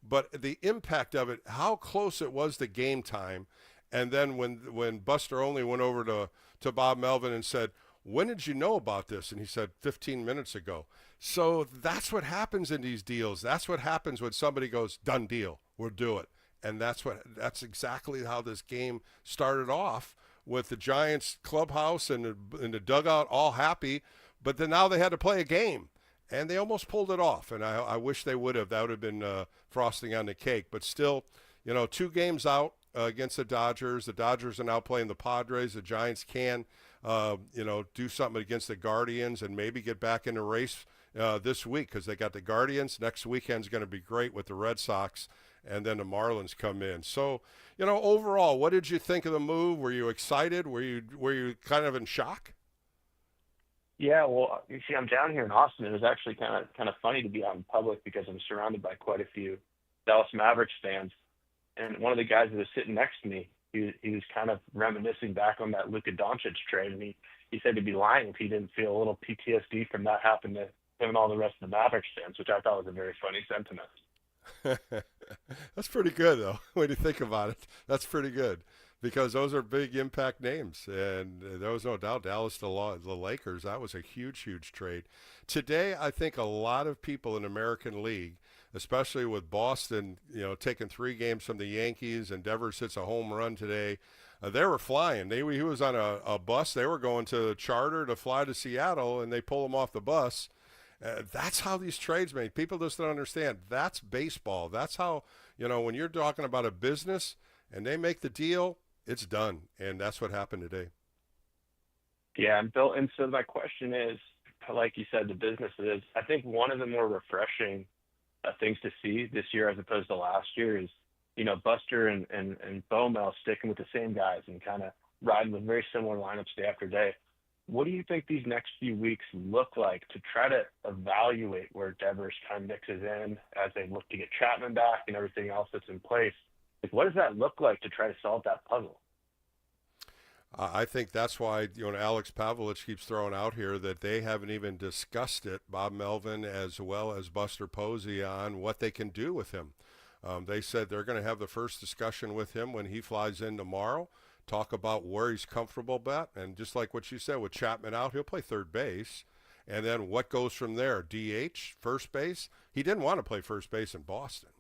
But the impact of it, how close it was to game time. And then when Buster Olney went over to Bob Melvin and said, when did you know about this? And he said 15 minutes ago. So that's what happens in these deals. That's what happens when somebody goes, done deal, we'll do it. And that's exactly how this game started off, with the Giants clubhouse and the dugout all happy. But then now they had to play a game, and they almost pulled it off. And I wish they would have. That would have been frosting on the cake. But still, 2 games out against the Dodgers. The Dodgers are now playing the Padres. The Giants can do something against the Guardians and maybe get back in the race this week, because they got the Guardians. Next weekend's going to be great with the Red Sox, and then the Marlins come in. So, overall, what did you think of the move? Were you excited? Were you kind of in shock? Yeah, well, you see, I'm down here in Austin. It was actually kind of funny to be out in public because I'm surrounded by quite a few Dallas Mavericks fans. And one of the guys that was sitting next to me, he was kind of reminiscing back on that Luka Doncic trade, and he said he'd be lying if he didn't feel a little PTSD from that happening to him and all the rest of the Mavericks fans, which I thought was a very funny sentiment. That's pretty good, though, when you think about it. That's pretty good, because those are big impact names, and there was no doubt Dallas, the Lakers, that was a huge, huge trade. Today, I think a lot of people in the American League, especially with Boston, taking 3 games from the Yankees, and Devers hits a home run today, they were flying. He was on a bus. They were going to a charter to fly to Seattle, and they pull him off the bus. That's how these trades made. People just don't understand. That's baseball. That's how, when you're talking about a business and they make the deal, it's done. And that's what happened today. Yeah, and Bill, and so my question is, like you said, the business is, I think one of the more refreshing things to see this year as opposed to last year is, Buster and Bomel sticking with the same guys and kind of riding with very similar lineups day after day. What do you think these next few weeks look like to try to evaluate where Devers kind of mixes in as they look to get Chapman back and everything else that's in place? Like, what does that look like to try to solve that puzzle? I think that's why Alex Pavlich keeps throwing out here that they haven't even discussed it, Bob Melvin as well as Buster Posey, on what they can do with him. They said they're going to have the first discussion with him when he flies in tomorrow, talk about where he's comfortable at, and just like what you said, with Chapman out, he'll play third base, and then what goes from there? DH, first base? He didn't want to play first base in Boston.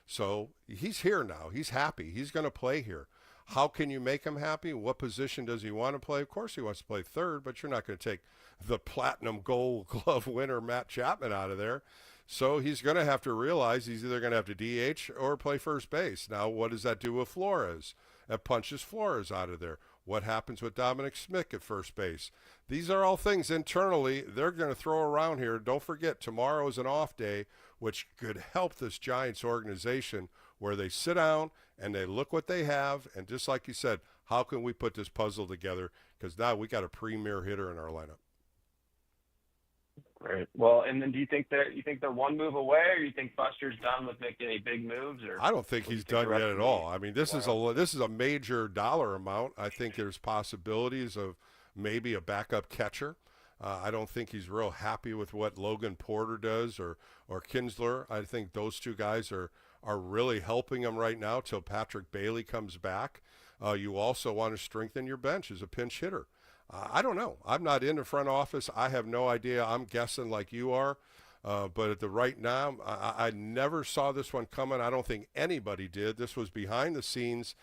So he's here now. He's happy. He's going to play here. How can you make him happy? What position does he want to play? Of course he wants to play third, but you're not going to take the platinum gold glove winner Matt Chapman out of there. So he's going to have to realize he's either going to have to DH or play first base. Now, what does that do with Flores? That punches Flores out of there. What happens with Dominic Smith at first base? These are all things internally they're going to throw around here. Don't forget, tomorrow is an off day, which could help this Giants organization, where they sit down and they look what they have. And just like you said, how can we put this puzzle together? Because now we got a premier hitter in our lineup. Great. Well, and then do you think they're one move away, or you think Buster's done with making any big moves? Or I don't think he's done yet at all. I mean, this is a major dollar amount. I think there's possibilities of maybe a backup catcher. I don't think he's real happy with what Logan Porter does or Kinsler. I think those two guys are really helping him right now till Patrick Bailey comes back. You also want to strengthen your bench as a pinch hitter. I don't know. I'm not in the front office. I have no idea. I'm guessing like you are. But at the right now, I never saw this one coming. I don't think anybody did. This was behind the scenes.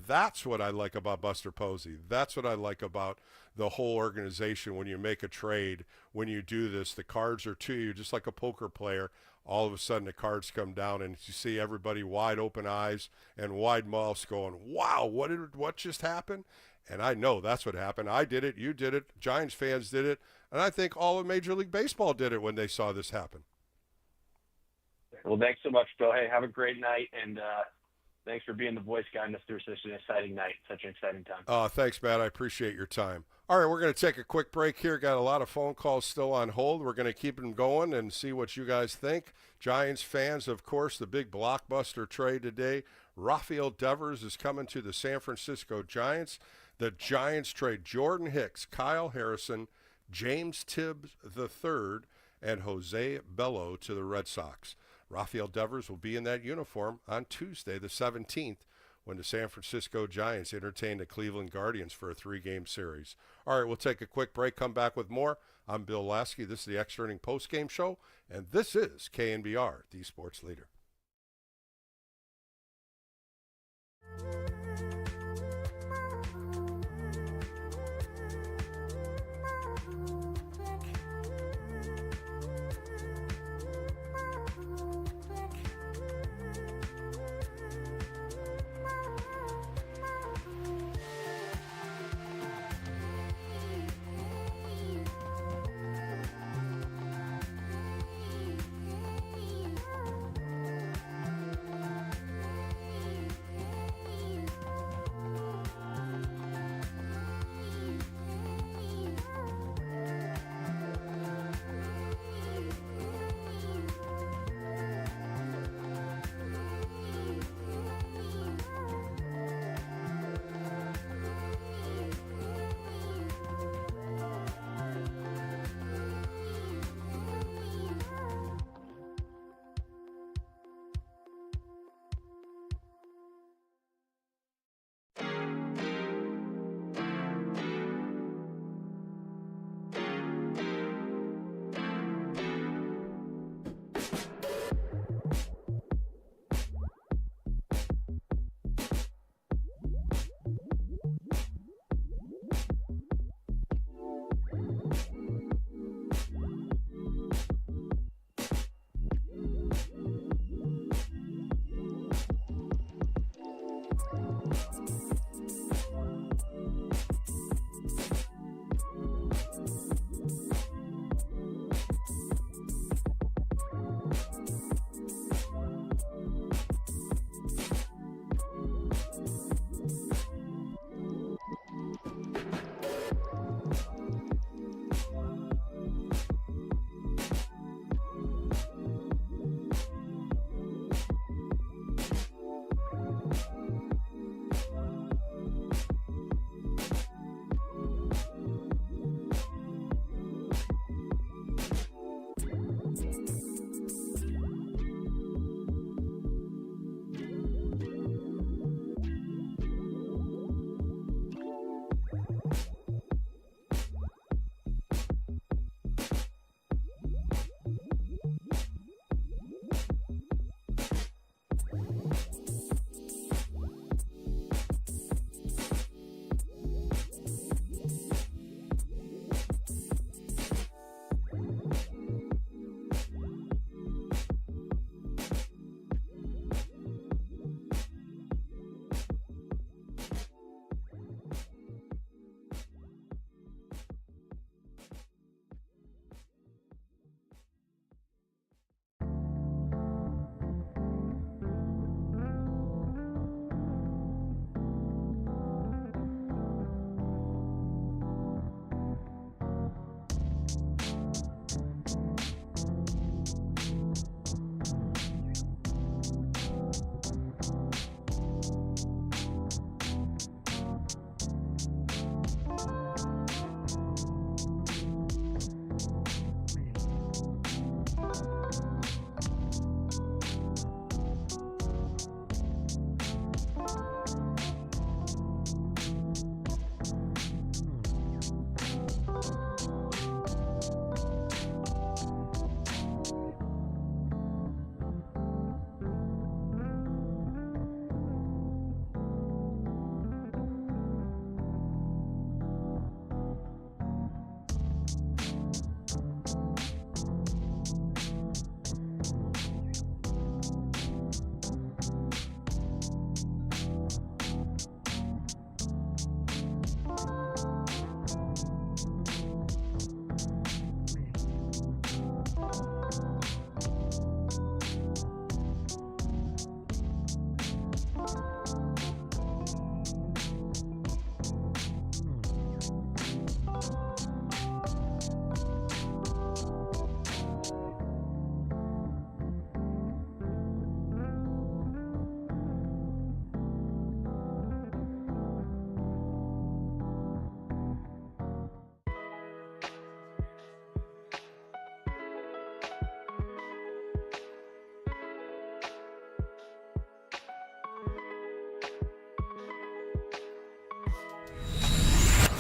That's what I like about Buster Posey. That's what I like about the whole organization. When you make a trade, when you do this, the cards are to you, just like a poker player. All of a sudden, the cards come down, and you see everybody wide open eyes and wide mouths going, wow, what just happened? And I know that's what happened. I did it. You did it. Giants fans did it. And I think all of Major League Baseball did it when they saw this happen. Well, thanks so much, Bill. Hey, have a great night, and thanks for being the voice guiding us through such an exciting night, such an exciting time. Thanks, Matt. I appreciate your time. All right, we're going to take a quick break here. Got a lot of phone calls still on hold. We're going to keep them going and see what you guys think. Giants fans, of course, the big blockbuster trade today. Rafael Devers is coming to the San Francisco Giants. The Giants trade Jordan Hicks, Kyle Harrison, James Tibbs III, and Jose Bello to the Red Sox. Rafael Devers will be in that uniform on Tuesday, the 17th, when the San Francisco Giants entertain the Cleveland Guardians for a 3-game series. All right, we'll take a quick break, come back with more. I'm Bill Laskey. This is the Extra Inning Postgame Show, and this is KNBR, the sports leader.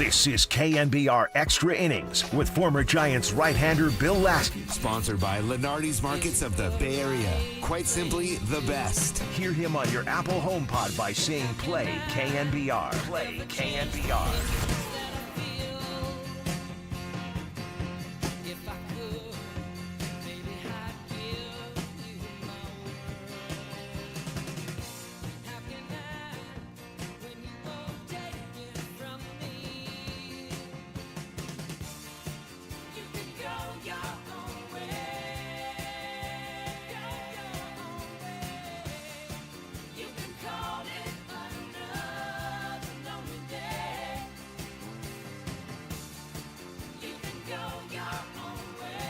This is KNBR Extra Innings with former Giants right-hander Bill Laskey. Sponsored by Lenardi's Markets of the Bay Area. Quite simply, the best. Hear him on your Apple HomePod by saying play KNBR. Play KNBR.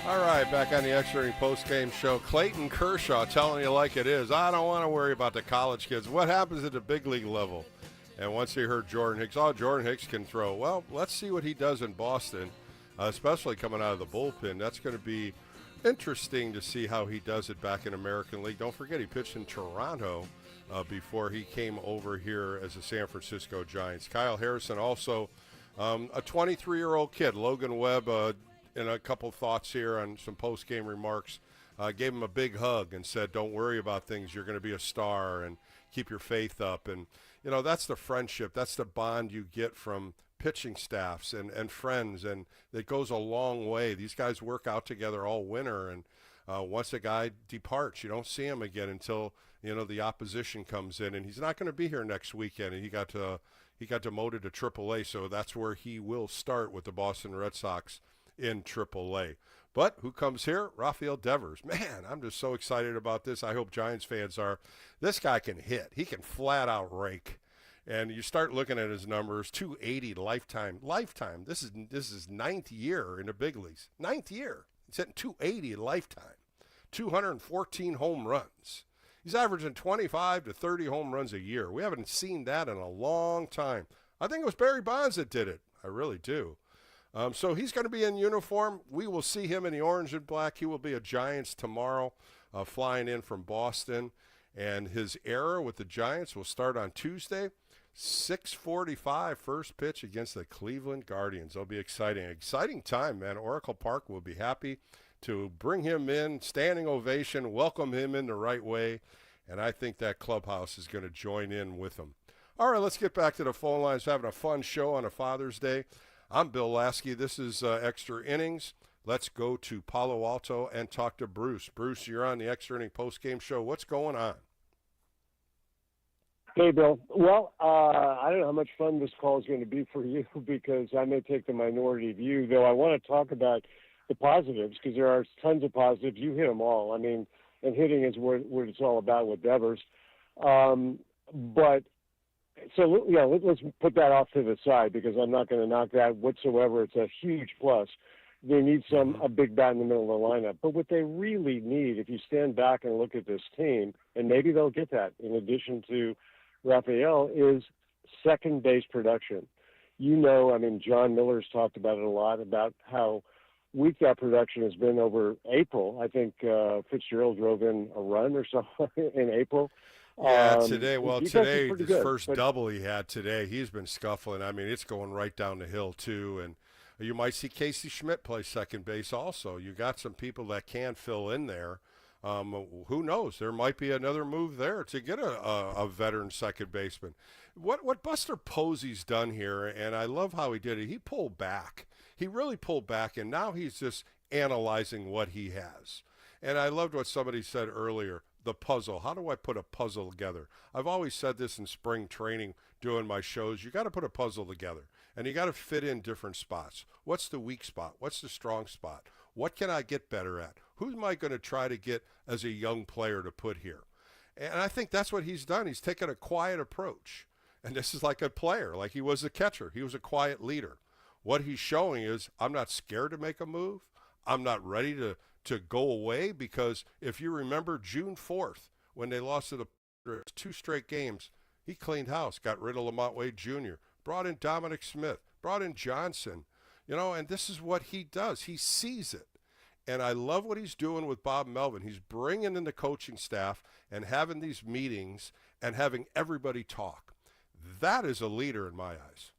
All right, back on the Extra Inning post-game show. Clayton Kershaw telling you like it is. I don't want to worry about the college kids. What happens at the big league level? And once he heard Jordan Hicks, Jordan Hicks can throw. Well, let's see what he does in Boston, especially coming out of the bullpen. That's going to be interesting to see how he does it back in American League. Don't forget, he pitched in Toronto before he came over here as a San Francisco Giants. Kyle Harrison also a 23-year-old kid. Logan Webb, in a couple thoughts here on some post-game remarks, gave him a big hug and said, don't worry about things. You're going to be a star and keep your faith up. And, you know, that's the friendship. That's the bond you get from pitching staffs and friends, and it goes a long way. These guys work out together all winter, and once a guy departs, you don't see him again until, you know, the opposition comes in, and he's not going to be here next weekend. And he got demoted to AAA, so that's where he will start with the Boston Red Sox in AAA. But who comes here? Rafael Devers. Man, I'm just so excited about this. I hope Giants fans are. This guy can hit. He can flat out rake. And you start looking at his numbers, 280 lifetime. This is ninth year in the big leagues. Ninth year. He's hitting 280 lifetime. 214 home runs. He's averaging 25 to 30 home runs a year. We haven't seen that in a long time. I think it was Barry Bonds that did it. I really do. So he's going to be in uniform. We will see him in the orange and black. He will be a Giants tomorrow, flying in from Boston. And his era with the Giants will start on Tuesday, 6:45 first pitch against the Cleveland Guardians. It'll be exciting. Exciting time, man. Oracle Park will be happy to bring him in, standing ovation, welcome him in the right way. And I think that clubhouse is going to join in with him. All right, let's get back to the phone lines. Having a fun show on a Father's Day. I'm Bill Laskey. This is Extra Innings. Let's go to Palo Alto and talk to Bruce. Bruce, you're on the Extra Inning postgame show. What's going on? Hey, Bill. Well, I don't know how much fun this call is going to be for you because I may take the minority view, though I want to talk about the positives because there are tons of positives. You hit them all. I mean, and hitting is what it's all about with Devers. But so, yeah, let's put that off to the side because I'm not going to knock that whatsoever. It's a huge plus. They need a big bat in the middle of the lineup. But what they really need, if you stand back and look at this team, and maybe they'll get that in addition to Rafael, is second base production. You know, I mean, John Miller's talked about it a lot, about how weak that production has been over April. I think Fitzgerald drove in a run or something in April. Yeah, today. Well, today, his good, first double he had today, he's been scuffling. I mean, it's going right down the hill, too. And you might see Casey Schmidt play second base also. You got some people that can fill in there. Who knows? There might be another move there to get a veteran second baseman. What Buster Posey's done here, and I love how he did it, he pulled back. He really pulled back, and now he's just analyzing what he has. And I loved what somebody said earlier, the puzzle. How do I put a puzzle together? I've always said this in spring training doing my shows. You got to put a puzzle together, and you got to fit in different spots. What's the weak spot? What's the strong spot? What can I get better at? Who am I going to try to get as a young player to put here? And I think that's what he's done. He's taken a quiet approach. And this is like a player, like he was a catcher. He was a quiet leader. What he's showing is, I'm not scared to make a move. I'm not ready to go away, because if you remember June 4th, when they lost to the 2 straight games, he cleaned house, got rid of Lamont Wade Jr., brought in Dominic Smith, brought in Johnson, you know, and this is what he does. He sees it. And I love what he's doing with Bob Melvin. He's bringing in the coaching staff and having these meetings and having everybody talk. That is a leader in my eyes.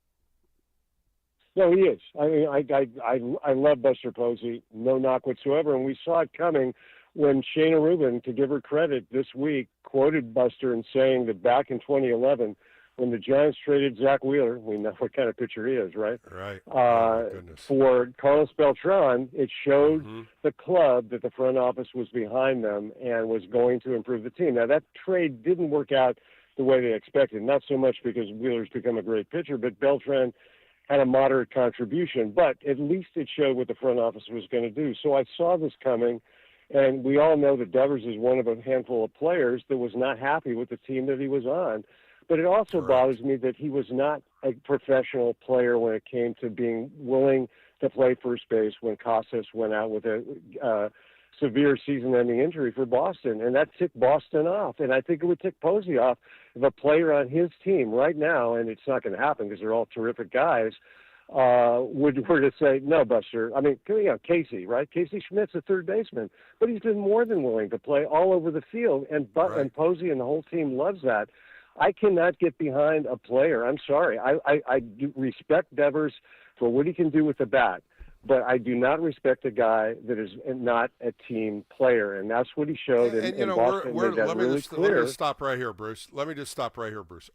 No, he is. I mean, I love Buster Posey, no knock whatsoever, and we saw it coming when Shayna Rubin, to give her credit this week, quoted Buster in saying that back in 2011, when the Giants traded Zach Wheeler, we know what kind of pitcher he is, right? Right. For Carlos Beltran, it showed the club that the front office was behind them and was going to improve the team. Now, that trade didn't work out the way they expected, not so much because Wheeler's become a great pitcher, but Beltran had a moderate contribution. But at least it showed what the front office was going to do. So I saw this coming, and we all know that Devers is one of a handful of players that was not happy with the team that he was on. But it also bothers me that he was not a professional player when it came to being willing to play first base when Casas went out with a severe season-ending injury for Boston, and that ticked Boston off. And I think it would tick Posey off if a player on his team right now, and it's not going to happen because they're all terrific guys, were to say, no, Buster. I mean, Casey, right? Casey Schmidt's a third baseman, but he's been more than willing to play all over the field, and and Posey and the whole team loves that. I cannot get behind a player. I'm sorry. I do respect Devers for what he can do with the bat, but I do not respect a guy that is not a team player, and that's what he showed. And you know, Boston made that really clear. Let me stop right here, Bruce.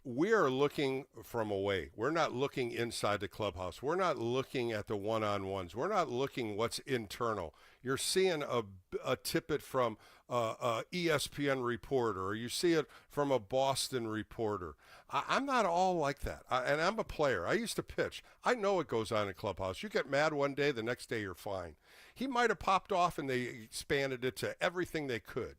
We are looking from away. We're not looking inside the clubhouse. We're not looking at the one-on-ones. We're not looking what's internal. You're seeing a tippet from a ESPN reporter, or you see it from a Boston reporter. I'm not all like that, and I'm a player. I used to pitch. I know what goes on in a clubhouse. You get mad one day, the next day you're fine. He might have popped off, and they expanded it to everything they could.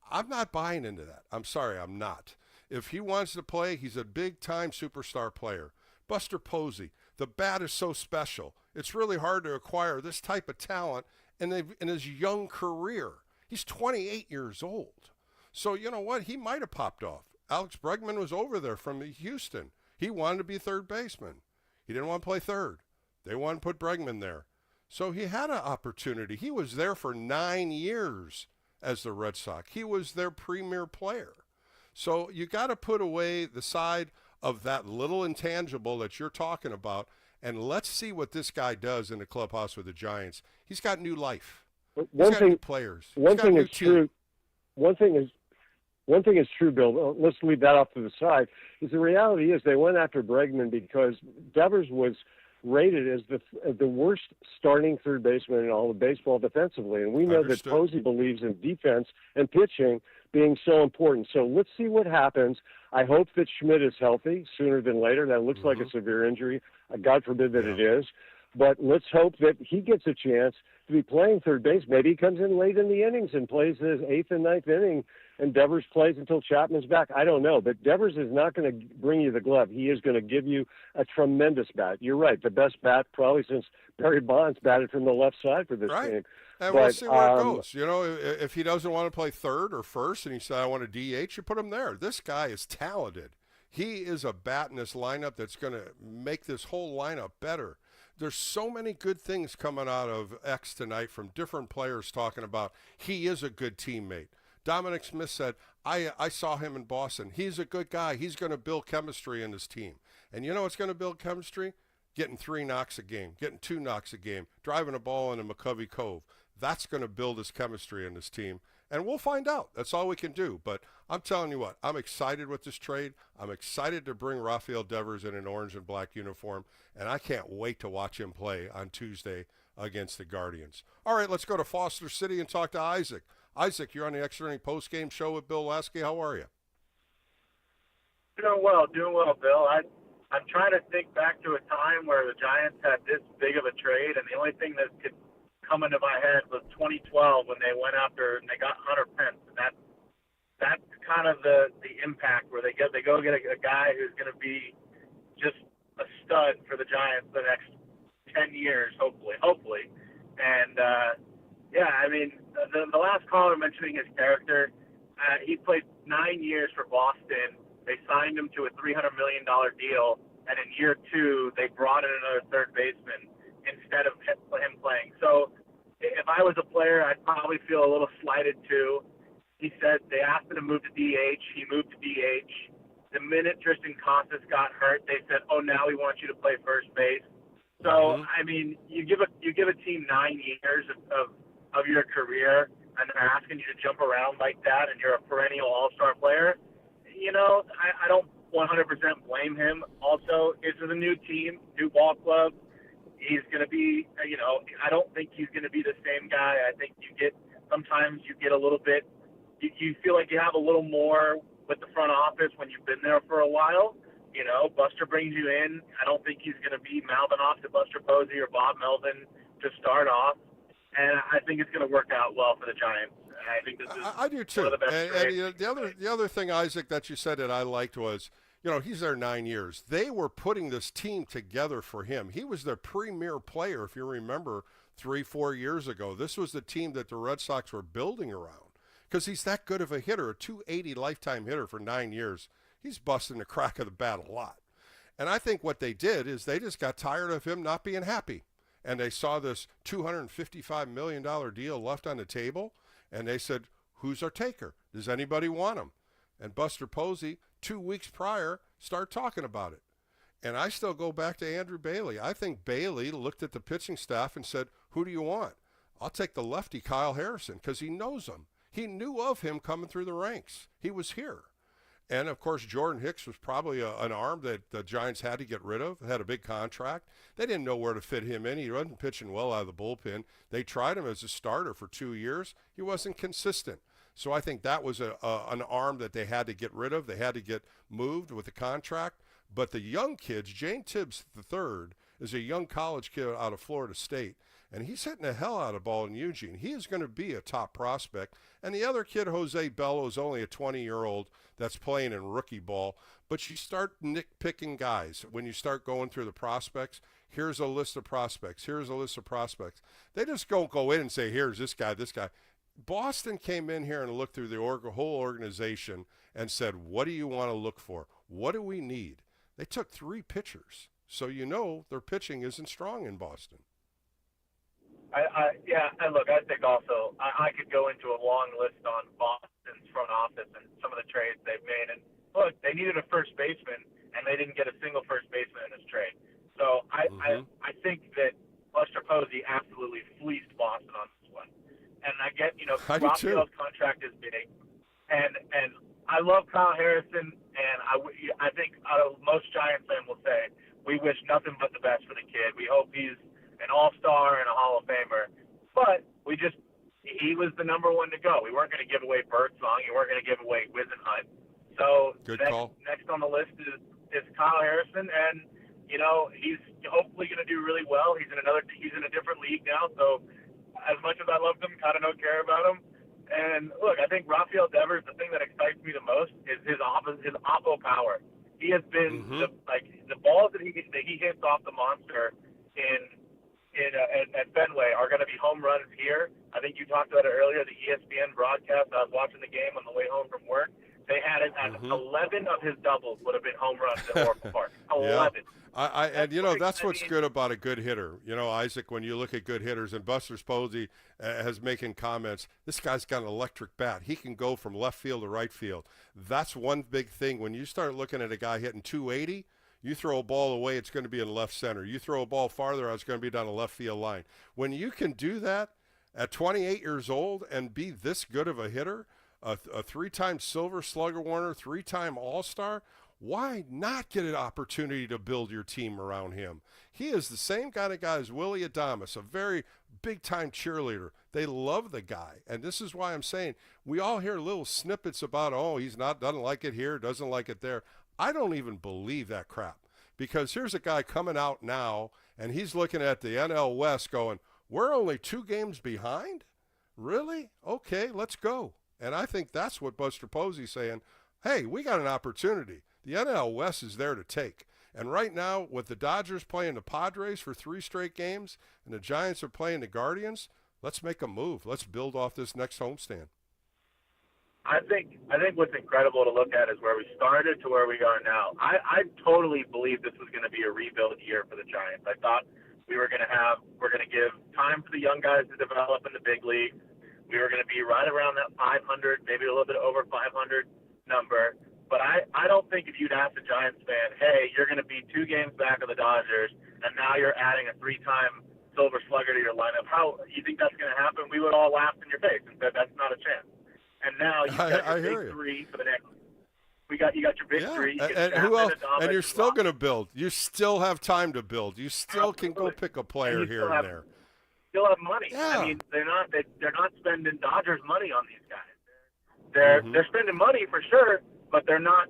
I'm not buying into that. I'm sorry, I'm not. If he wants to play, he's a big-time superstar player. Buster Posey, the bat is so special. It's really hard to acquire this type of talent in his young career. He's 28 years old. So you know what? He might have popped off. Alex Bregman was over there from Houston. He wanted to be third baseman. He didn't want to play third. They wanted to put Bregman there. So he had an opportunity. He was there for 9 years as the Red Sox. He was their premier player. So you got to put away the side of that little intangible that you're talking about, and let's see what this guy does in the clubhouse with the Giants. He's got new life. He's got new players. One thing is true. One thing is true, Bill. Let's leave that off to the side. Is the reality is they went after Bregman because Devers was rated as the worst starting third baseman in all of baseball defensively, and we know that Posey believes in defense and pitching being so important. So let's see what happens. I hope that Schmidt is healthy sooner than later. That looks like a severe injury. God forbid that it is. But let's hope that he gets a chance to be playing third base. Maybe he comes in late in the innings and plays his 8th and 9th inning, and Devers plays until Chapman's back. I don't know. But Devers is not going to bring you the glove. He is going to give you a tremendous bat. You're right. The best bat probably since Barry Bonds batted from the left side for this team. And we'll see where it goes. You know, if he doesn't want to play third or first and he said, I want a DH, you put him there. This guy is talented. He is a bat in this lineup that's going to make this whole lineup better. There's so many good things coming out of X tonight from different players talking about he is a good teammate. Dominic Smith said, I saw him in Boston. He's a good guy. He's going to build chemistry in this team. And you know what's going to build chemistry? Getting 3 knocks a game, getting 2 knocks a game, driving a ball into McCovey Cove. That's going to build his chemistry in this team. And we'll find out. That's all we can do. But I'm telling you what, I'm excited with this trade. I'm excited to bring Rafael Devers in an orange and black uniform, and I can't wait to watch him play on Tuesday against the Guardians. All right, let's go to Foster City and talk to Isaac. Isaac, you're on the Extra Inning Postgame Show with Bill Laskey. How are you? Doing well, Bill. I'm trying to think back to a time where the Giants had this big of a trade, and the only thing that could come into my head was 2012 when they went after and they got Hunter Pence, and that's kind of the impact where they go get a guy who's going to be just a stud for the Giants the next 10 years, hopefully. And I mean, the last caller mentioning his character, he played 9 years for Boston. They signed him to a $300 million deal, and in year 2 they brought in another third baseman instead of him playing. So if I was a player, I'd probably feel a little slighted too. He said they asked him to move to DH. He moved to DH. The minute Tristan Casas got hurt, they said, oh, now we want you to play first base. So I mean, you give a team 9 years of your career, and they're asking you to jump around like that, and you're a perennial all-star player. You know, I don't 100% blame him. Also, this is a new team, new ball club. He's going to be, you know, I don't think he's going to be the same guy. I think sometimes you get a little bit, you feel like you have a little more with the front office when you've been there for a while. You know, Buster brings you in. I don't think he's going to be mouthing off to Buster Posey or Bob Melvin to start off. And I think it's going to work out well for the Giants. And I think this is I do too. one of the best trades. And the other thing, Isaac, that you said that I liked was, you know, he's there 9 years. They were putting this team together for him. He was their premier player, if you remember, 3-4 years ago. This was the team that the Red Sox were building around because he's that good of a hitter, a .280 lifetime hitter for 9 years. He's busting the crack of the bat a lot. And I think what they did is they just got tired of him not being happy. And they saw this $255 million deal left on the table, and they said, who's our taker? Does anybody want him? And Buster Posey, 2 weeks prior, started talking about it. And I still go back to Andrew Bailey. I think Bailey looked at the pitching staff and said, who do you want? I'll take the lefty, Kyle Harrison, because he knows him. He knew of him coming through the ranks. He was here. And, of course, Jordan Hicks was probably an arm that the Giants had to get rid of, had a big contract. They didn't know where to fit him in. He wasn't pitching well out of the bullpen. They tried him as a starter for 2 years. He wasn't consistent. So I think that was an arm that they had to get rid of. They had to get moved with the contract. But the young kids, Jane Tibbs III is a young college kid out of Florida State, and he's hitting the hell out of ball in Eugene. He is going to be a top prospect. And the other kid, Jose Bello, is only a 20-year-old that's playing in rookie ball. But you start nitpicking guys. When you start going through the prospects, here's a list of prospects. Here's a list of prospects. They just don't go in and say, here's this guy, this guy. Boston came in here and looked through the whole organization and said, what do you want to look for? What do we need? They took 3 pitchers. So you know their pitching isn't strong in Boston. And look, I think also I could go into a long list on Boston's front office and some of the trades they've made. And look, they needed a first baseman, and they didn't get a single first baseman in this trade. So I think that Buster Posey absolutely fleeced Boston on this one. And I get, you know, Rafael's contract is big, and I love Kyle Harrison, and I think out of most Giants fans will say we wish nothing but the best for the kid. We hope he's an all-star and a Hall of Famer. But he was the number one to go. We weren't going to give away Birdsong. You weren't going to give away Wizenhunt. So next on the list is Kyle Harrison, and you know he's hopefully going to do really well. He's in a different league now. So as much as I loved him, kind of don't care about him. And look, I think Rafael Devers, the thing that excites me the most is his oppo power. He has been the balls that he hits off the monster at Fenway are going to be home runs here. I think you talked about it earlier, the ESPN broadcast. I was watching the game on the way home from work. They had it as 11 of his doubles would have been home runs at Oracle Park. 11. Yeah. And you know, that's what's good about a good hitter. You know, Isaac, when you look at good hitters, and Buster Posey has making comments, this guy's got an electric bat. He can go from left field to right field. That's one big thing. When you start looking at a guy hitting 280, you throw a ball away, it's going to be in left center. You throw a ball farther, it's going to be down the left field line. When you can do that at 28 years old and be this good of a hitter, a 3-time Silver Slugger winner, 3-time All-Star, why not get an opportunity to build your team around him? He is the same kind of guy as Willie Adames, a very big-time cheerleader. They love the guy, and this is why I'm saying we all hear little snippets about, oh, he's doesn't like it here, doesn't like it there. I don't even believe that crap, because here's a guy coming out now, and he's looking at the NL West going, we're only 2 games behind? Really? Okay, let's go. And I think that's what Buster Posey's saying. Hey, we got an opportunity. The NL West is there to take. And right now, with the Dodgers playing the Padres for 3 straight games and the Giants are playing the Guardians, let's make a move. Let's build off this next homestand. I think what's incredible to look at is where we started to where we are now. I totally believe this was going to be a rebuild year for the Giants. I thought we're going to give time for the young guys to develop in the big league. We were going to be right around that 500, maybe a little bit over 500 number. But I don't think if you'd asked a Giants fan, hey, you're going to be 2 games back of the Dodgers, and now you're adding a 3-time Silver Slugger to your lineup, how you think that's going to happen? We would all laugh in your face and said that's not a chance. And now you've got your big 3 for the next. You got your big 3. You and who else? And you're still going to build. You still have time to build. You still can go pick a player here and there. Still have money. Yeah. I mean, they're not spending Dodgers money on these guys. They're spending money for sure, but they're not,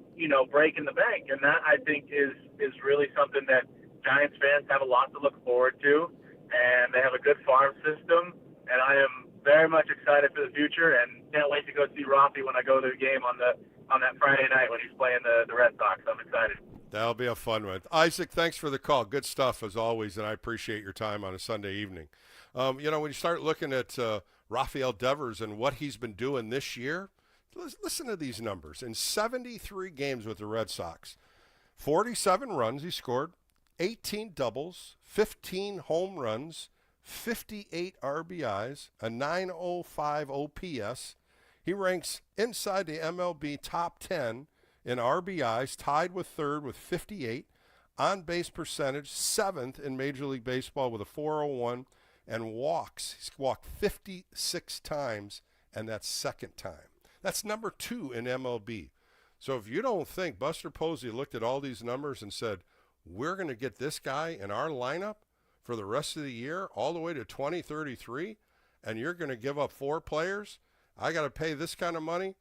breaking the bank. And that, I think, is really something that Giants fans have a lot to look forward to. And they have a good farm system. And I am very much excited for the future and can't wait to go see Rafi when I go to the game on that Friday night when he's playing the Red Sox. I'm excited. That'll be a fun one. Isaac, thanks for the call. Good stuff as always, and I appreciate your time on a Sunday evening. When you start looking at Rafael Devers and what he's been doing this year, listen to these numbers. In 73 games with the Red Sox, 47 runs he scored, 18 doubles, 15 home runs, 58 RBIs, a 905 OPS. He ranks inside the MLB top 10 in RBIs, tied with third with 58. On-base percentage, 7th in Major League Baseball with a 401. And walks. He's walked 56 times, and that's second time. That's number 2 in MLB. So if you don't think Buster Posey looked at all these numbers and said, we're going to get this guy in our lineup for the rest of the year all the way to 2033, and you're going to give up 4 players, I got to pay this kind of money,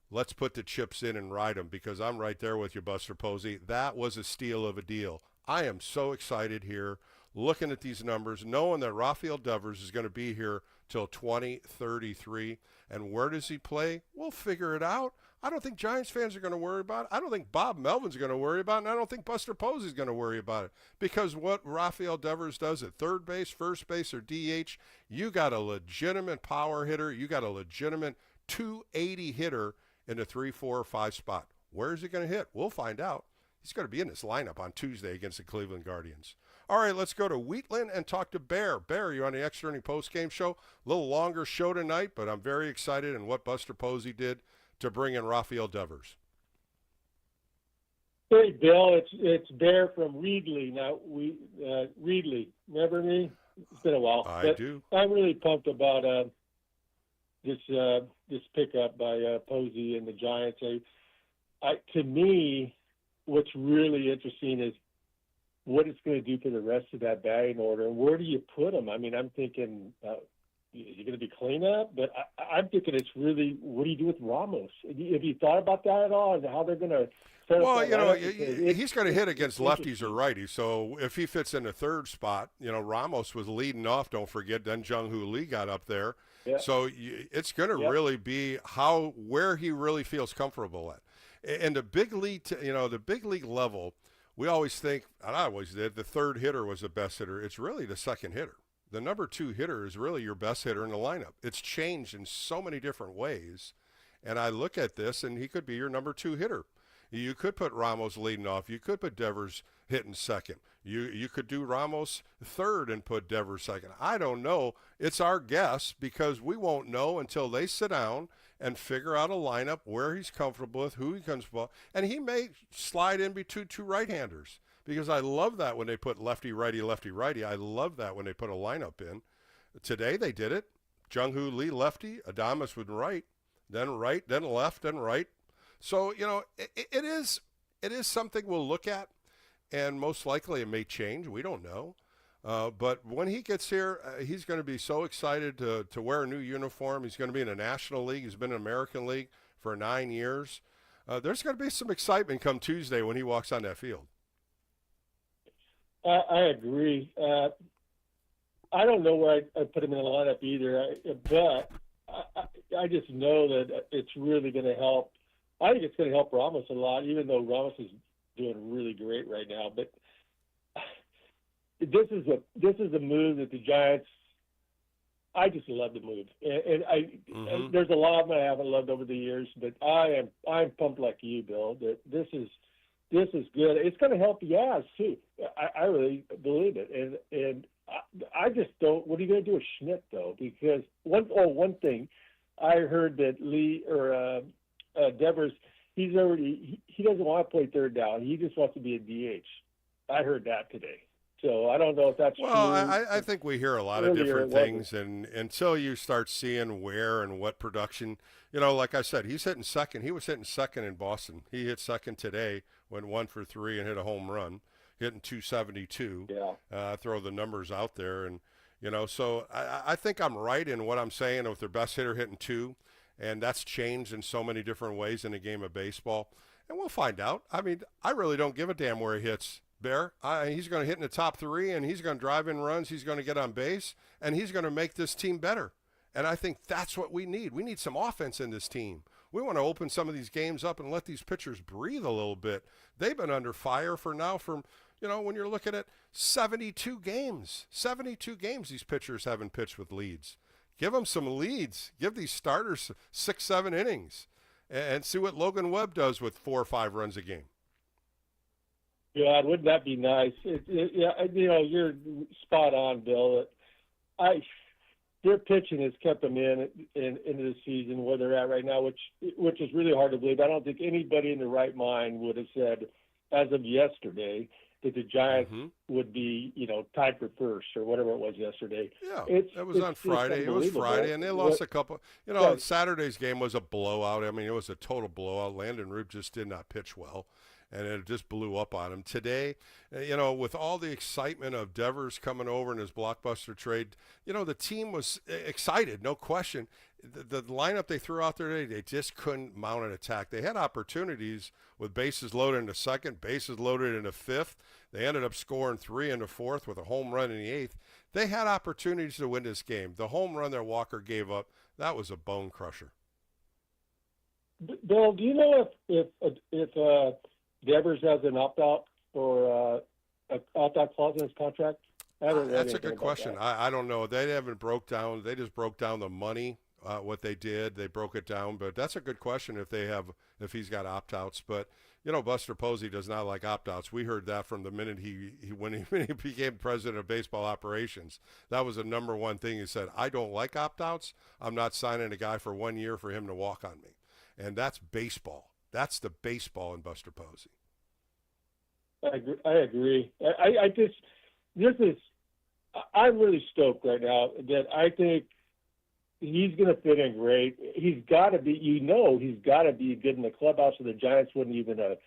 let's put the chips in and ride them, because I'm right there with you, Buster Posey. That was a steal of a deal. I am so excited here looking at these numbers, knowing that Rafael Devers is going to be here till 2033. And where does he play? We'll figure it out. I don't think Giants fans are going to worry about it. I don't think Bob Melvin's going to worry about it, and I don't think Buster Posey's going to worry about it. Because what Rafael Devers does at third base, first base, or DH, you got a legitimate power hitter. You got a legitimate 280 hitter in the 3, 4, or 5 spot. Where is he going to hit? We'll find out. He's going to be in this lineup on Tuesday against the Cleveland Guardians. All right, let's go to Wheatland and talk to Bear. Bear, you're on the Extra Inning Post-Game Show. A little longer show tonight, but I'm very excited in what Buster Posey did to bring in Rafael Devers. Hey, Bill, it's Bear from Reedley. Now, Reedley, remember me? It's been a while. I do. I'm really pumped about this pickup by Posey and the Giants. To me, what's really interesting is what it's going to do for the rest of that batting order, and where do you put them? I mean, I'm thinking, is it going to be cleanup? But I'm thinking it's really, what do you do with Ramos? Have you thought about that at all, and how they're going to set up that lineup? He's going to hit against lefties or righties, so if he fits in the third spot, Ramos was leading off, don't forget, then Jung-Hoo Lee got up there. Yeah. So it's going to really be where he really feels comfortable at. And the big league, the big league level, we always think, and I always did, the third hitter was the best hitter. It's really the second hitter. The number 2 hitter is really your best hitter in the lineup. It's changed in so many different ways. And I look at this, and he could be your number 2 hitter. You could put Ramos leading off. You could put Devers hitting second. You could do Ramos third and put Devers second. I don't know. It's our guess, because we won't know until they sit down and figure out a lineup where he's comfortable with, who he comes with. And he may slide in between 2 right-handers, because I love that when they put lefty-righty, lefty-righty. I love that when they put a lineup in. Today they did it. Jung-Hoo Lee lefty, Adames with right, then left, then right. So, it is something we'll look at, and most likely it may change. We don't know. But when he gets here, he's going to be so excited to wear a new uniform. He's going to be in the National League. He's been in the American League for 9 years. There's going to be some excitement come Tuesday when he walks on that field. I agree. I don't know where I'd put him in the lineup either, but I just know that it's really going to help. I think it's going to help Ramos a lot, even though Ramos is doing really great right now. But this is a move that the Giants. I just love the move, and there's a lot of them I haven't loved over the years, but I'm pumped like you, Bill. That this is good. It's going to help Yaz too. I really believe it, and I just don't. What are you going to do with Schmidt though? Because one thing, I heard that Devers he doesn't want to play third down. He just wants to be a DH. I heard that today. So I don't know if that's well, true. I think we hear a lot of different things, and until you start seeing where and what production, like I said, he's hitting second. He was hitting second in Boston. He hit second today, went 1 for 3 and hit a home run, hitting 272. Yeah. Throw the numbers out there, and so I think I'm right in what I'm saying with their best hitter hitting 2, and that's changed in so many different ways in the game of baseball, and we'll find out. I mean, I really don't give a damn where he hits. Bear, he's going to hit in the top 3, and he's going to drive in runs. He's going to get on base, and he's going to make this team better. And I think that's what we need. We need some offense in this team. We want to open some of these games up and let these pitchers breathe a little bit. They've been under fire from when you're looking at 72 games. 72 games these pitchers haven't pitched with leads. Give them some leads. Give these starters 6-7 innings and see what Logan Webb does with 4 or 5 runs a game. God, wouldn't that be nice? You're spot on, Bill. Their pitching has kept them into the season where they're at right now, which is really hard to believe. I don't think anybody in their right mind would have said, as of yesterday, that the Giants would be, tied for first or whatever it was yesterday. Yeah, it was on Friday. It was Friday, and they lost a couple. Saturday's game was a blowout. I mean, it was a total blowout. Landon Roop just did not pitch well, and it just blew up on him. Today, with all the excitement of Devers coming over in his Blockbuster trade, the team was excited, no question. The lineup they threw out there today, they just couldn't mount an attack. They had opportunities with bases loaded in the second, bases loaded in the fifth. They ended up scoring 3 in the fourth with a home run in the eighth. They had opportunities to win this game. The home run that Walker gave up, that was a bone crusher. Bill, do you know if Devers has an opt-out or an opt-out clause in his contract? That's a good question. I don't know. They haven't broke down. They just broke down the money, what they did. They broke it down. But that's a good question if he's got opt-outs. But, Buster Posey does not like opt-outs. We heard that from the minute when he became president of baseball operations. That was the number one thing he said. I don't like opt-outs. I'm not signing a guy for 1 year for him to walk on me. And that's baseball. That's the baseball in Buster Posey. I agree. I'm really stoked right now that I think he's going to fit in great. He's got to be, he's got to be good in the clubhouse, so the Giants wouldn't even have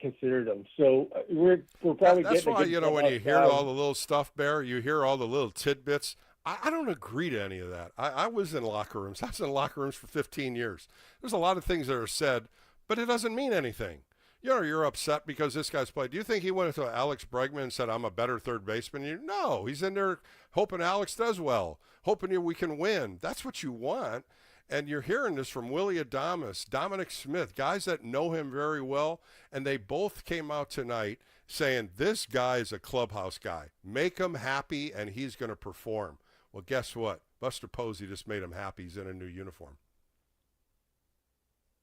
considered him. So we're probably that's getting. That's why when you hear all the little stuff, Bear, you hear all the little tidbits. I don't agree to any of that. I was in locker rooms. I was in locker rooms for 15 years. There's a lot of things that are said, but it doesn't mean anything. You're upset because this guy's played. Do you think he went to Alex Bregman and said, I'm a better third baseman? No, he's in there hoping Alex does well, hoping we can win. That's what you want. And you're hearing this from Willie Adames, Dominic Smith, guys that know him very well, and they both came out tonight saying, this guy is a clubhouse guy. Make him happy, and he's going to perform. Well, guess what? Buster Posey just made him happy. He's in a new uniform.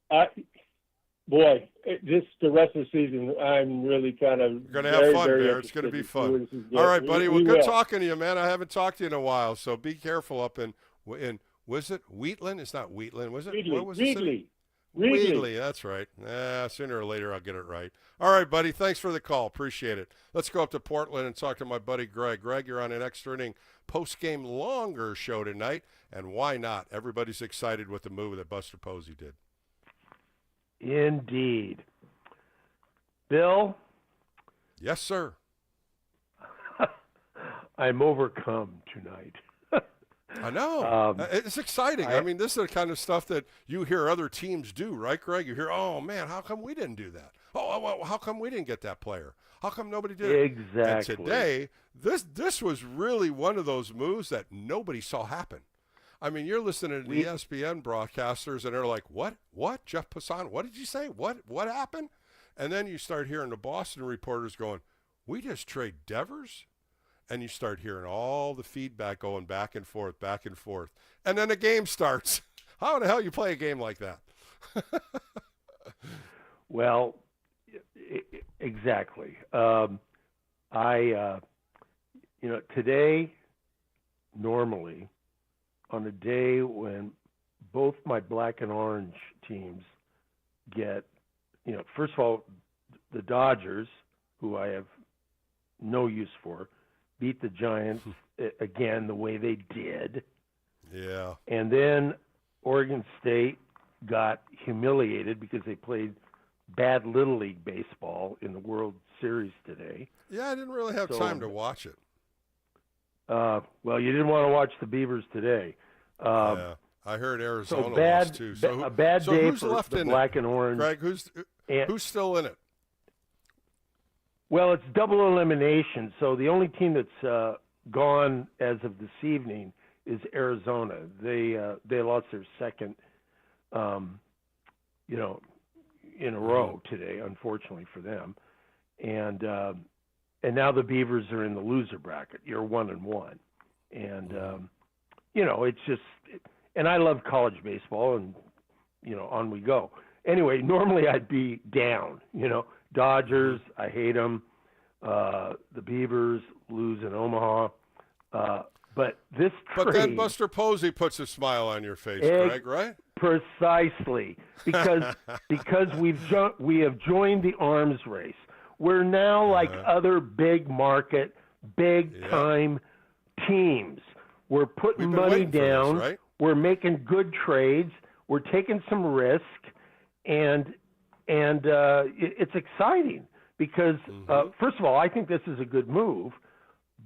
The rest of the season, I'm really kind of. You're going to have fun, Bear. It's going to be fun. All right, buddy. Well, good talking to you, man. I haven't talked to you in a while, so be careful up in was it Wheatland? It's not Wheatland, was it? Wheatley. What was it? Wheatley, that's right. Sooner or later I'll get it right. All right, buddy. Thanks for the call. Appreciate it. Let's go up to Portland and talk to my buddy Greg. Greg, you're on an extra inning post-game longer show tonight, and why not? Everybody's excited with the move that Buster Posey did. Indeed. Bill? Yes, sir. I'm overcome tonight. I know. It's exciting. I mean, this is the kind of stuff that you hear other teams do, right, Greg? You hear, oh, man, how come we didn't do that? Oh, how come we didn't get that player? How come nobody did it? Exactly. And today, this was really one of those moves that nobody saw happen. I mean, you're listening to the ESPN broadcasters, and they're like, what? Jeff Passan, what did you say? What happened? And then you start hearing the Boston reporters going, we just trade Devers? And you start hearing all the feedback going back and forth. And then the game starts. How in the hell you play a game like that? Well, exactly. Today, normally, on a day when both my black and orange teams get, first of all, the Dodgers, who I have no use for, beat the Giants again the way they did. Yeah. And then Oregon State got humiliated because they played bad Little League baseball in the World Series today. Yeah, I didn't really have time to watch it. Well, you didn't want to watch the Beavers today. Yeah, I heard Arizona lost too. A bad day who's for left the in black it? and orange. Greg, who's still in it? Well, it's double elimination, so the only team that's gone as of this evening is Arizona. They lost their second, in a row today, unfortunately for them, and now the Beavers are in the loser bracket. You're 1-1, and it's just. And I love college baseball, and on we go. Anyway, normally I'd be down. Dodgers, I hate them. The Beavers lose in Omaha. But this trade... But then Buster Posey puts a smile on your face, Greg, right? Precisely. Because we have joined the arms race. We're now like other big market, big-time teams. We're putting money down. Right? We're making good trades. We're taking some risk. And it's exciting because, first of all, I think this is a good move.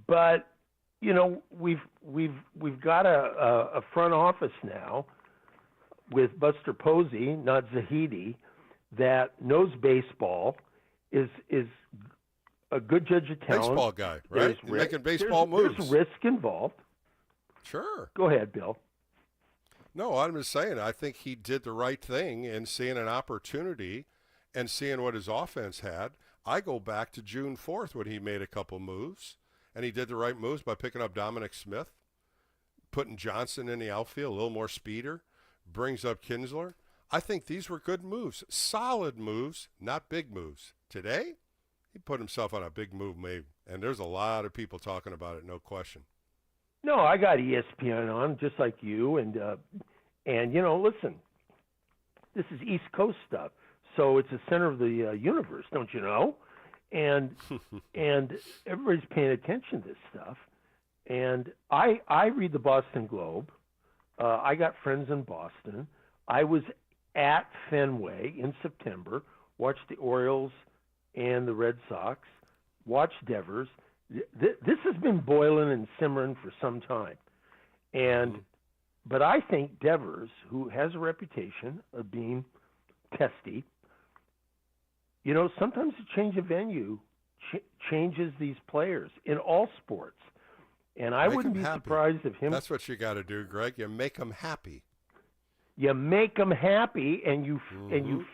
But we've got a front office now with Buster Posey, not Zahidi, that knows baseball, is a good judge of talent. Baseball guy, right? He's making baseball moves. There's risk involved. Sure. Go ahead, Bill. No, I'm just saying, I think he did the right thing in seeing an opportunity and seeing what his offense had. I go back to June 4th when he made a couple moves, and he did the right moves by picking up Dominic Smith, putting Johnson in the outfield, a little more speeder, brings up Kinsler. I think these were good moves, solid moves, not big moves. Today, he put himself on a big move, maybe, and there's a lot of people talking about it, no question. No, I got ESPN on just like you, and listen, this is East Coast stuff, so it's the center of the universe, don't you know? And everybody's paying attention to this stuff. And I read the Boston Globe. I got friends in Boston. I was at Fenway in September, watched the Orioles and the Red Sox, watched Devers. This has been boiling and simmering for some time. But I think Devers, who has a reputation of being testy, sometimes a change of venue changes these players in all sports. And I wouldn't be surprised if him... That's what you got to do, Greg. You make them happy. You make them happy, and you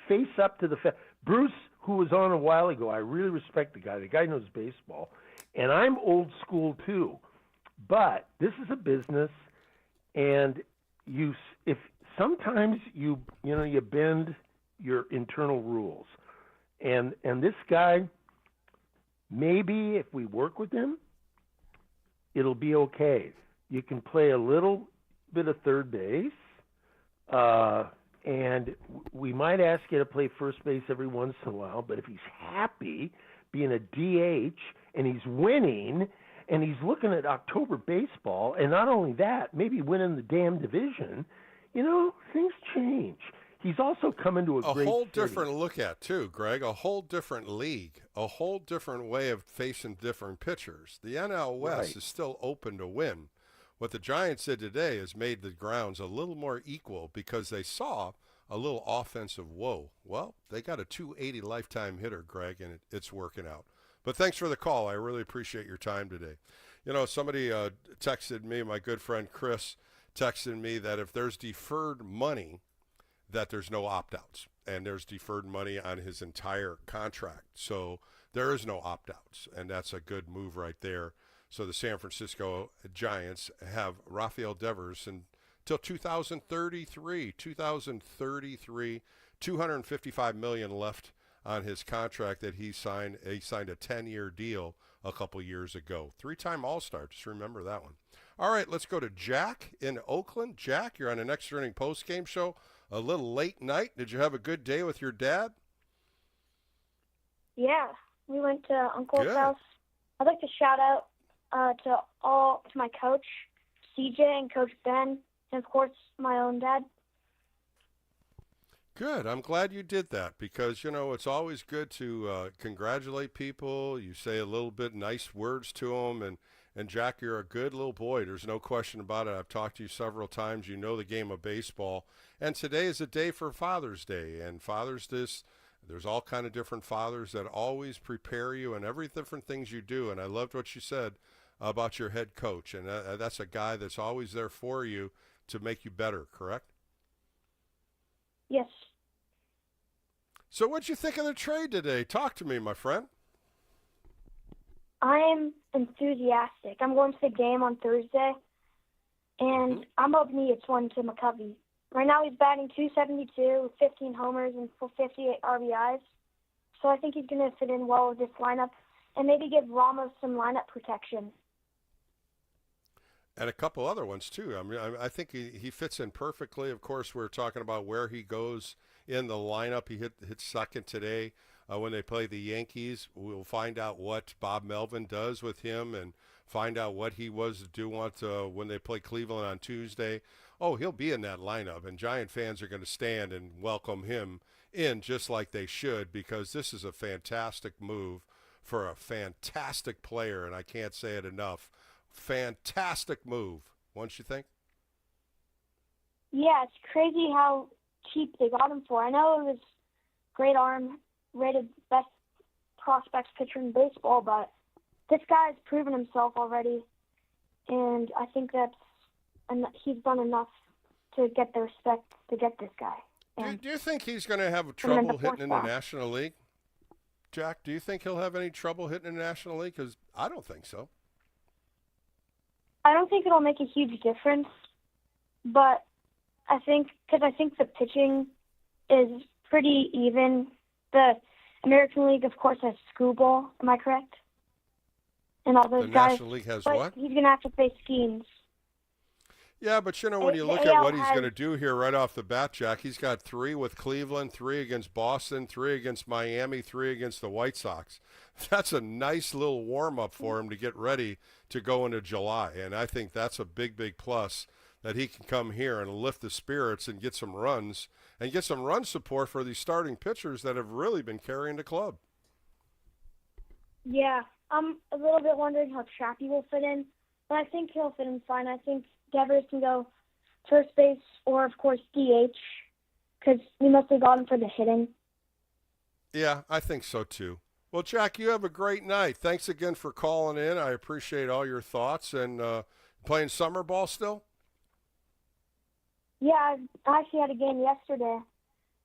face up to the fact. Bruce, who was on a while ago, I really respect the guy. The guy knows baseball. And I'm old school too, but this is a business, and if sometimes you bend your internal rules, and this guy, maybe if we work with him, it'll be okay. You can play a little bit of third base, and we might ask you to play first base every once in a while. But if he's happy being a DH, and he's winning, and he's looking at October baseball, and not only that, maybe winning the damn division, things change. He's also coming to a great whole city. Different look at, too, Greg, a whole different league, a whole different way of facing different pitchers. The NL West is still open to win. What the Giants did today has made the grounds a little more equal because they saw a little offensive woe. Well, they got a 280 lifetime hitter, Greg, and it's working out. But thanks for the call. I really appreciate your time today. Somebody texted me, my good friend Chris texted me that if there's deferred money, that there's no opt-outs. And there's deferred money on his entire contract. So there is no opt-outs. And that's a good move right there. So the San Francisco Giants have Rafael Devers until 2033. 255 million left on his contract that he signed. He signed a 10-year deal a couple years ago. 3-time All-Star. Just remember that one. All right, let's go to Jack in Oakland. Jack, you're on the Next Earning Post-Game Show a little late night. Did you have a good day with your dad? Yeah, we went to Uncle's Good. house. I'd like to shout out to my coach, CJ, and Coach Ben, and of course my own dad. Good. I'm glad you did that because, it's always good to congratulate people. You say a little bit nice words to them. And Jack, you're a good little boy. There's no question about it. I've talked to you several times. You know the game of baseball. And today is a day for Father's Day. And Father's Day, there's all kind of different fathers that always prepare you and every different things you do. And I loved what you said about your head coach. And that's a guy that's always there for you to make you better, correct? Yes. So what'd you think of the trade today? Talk to me, my friend. I'm enthusiastic. I'm going to the game on Thursday, and I'm hoping he gets one to McCovey. Right now he's batting .272 with 15 homers and 58 RBIs. So I think he's going to fit in well with this lineup and maybe give Ramos some lineup protection. And a couple other ones, too. I mean, I think he fits in perfectly. Of course, we're talking about where he goes in the lineup. He hit second today. When they play the Yankees, we'll find out what Bob Melvin does with him and find out what he was to do when they play Cleveland on Tuesday. Oh, he'll be in that lineup, and Giant fans are going to stand and welcome him in just like they should because this is a fantastic move for a fantastic player, and I can't say it enough. Fantastic move, won't you think? Yeah, it's crazy how cheap they got him for. I know it was great arm, rated best prospects pitcher in baseball, but this guy has proven himself already, and I think he's done enough to get the respect to get this guy. Do you think he's going to have trouble hitting in the National League? Jack, do you think he'll have any trouble hitting in the National League? Because I don't think so. I don't think it'll make a huge difference, but I think the pitching is pretty even. The American League, of course, has Screwball. Am I correct? And all those the guys. National League has but what? He's going to have to face Skeens. Yeah, but when you look at what he's going to do here right off the bat, Jack, he's got 3 with Cleveland, 3 against Boston, 3 against Miami, 3 against the White Sox. That's a nice little warm-up for him to get ready to go into July, and I think that's a big, big plus that he can come here and lift the spirits and get some runs and get some run support for these starting pitchers that have really been carrying the club. Yeah, I'm a little bit wondering how Chappie will fit in, but I think he'll fit in fine. I think Devers can go first base or, of course, DH because we mostly got him for the hitting. Yeah, I think so, too. Well, Jack, you have a great night. Thanks again for calling in. I appreciate all your thoughts. And playing summer ball still? Yeah, I actually had a game yesterday.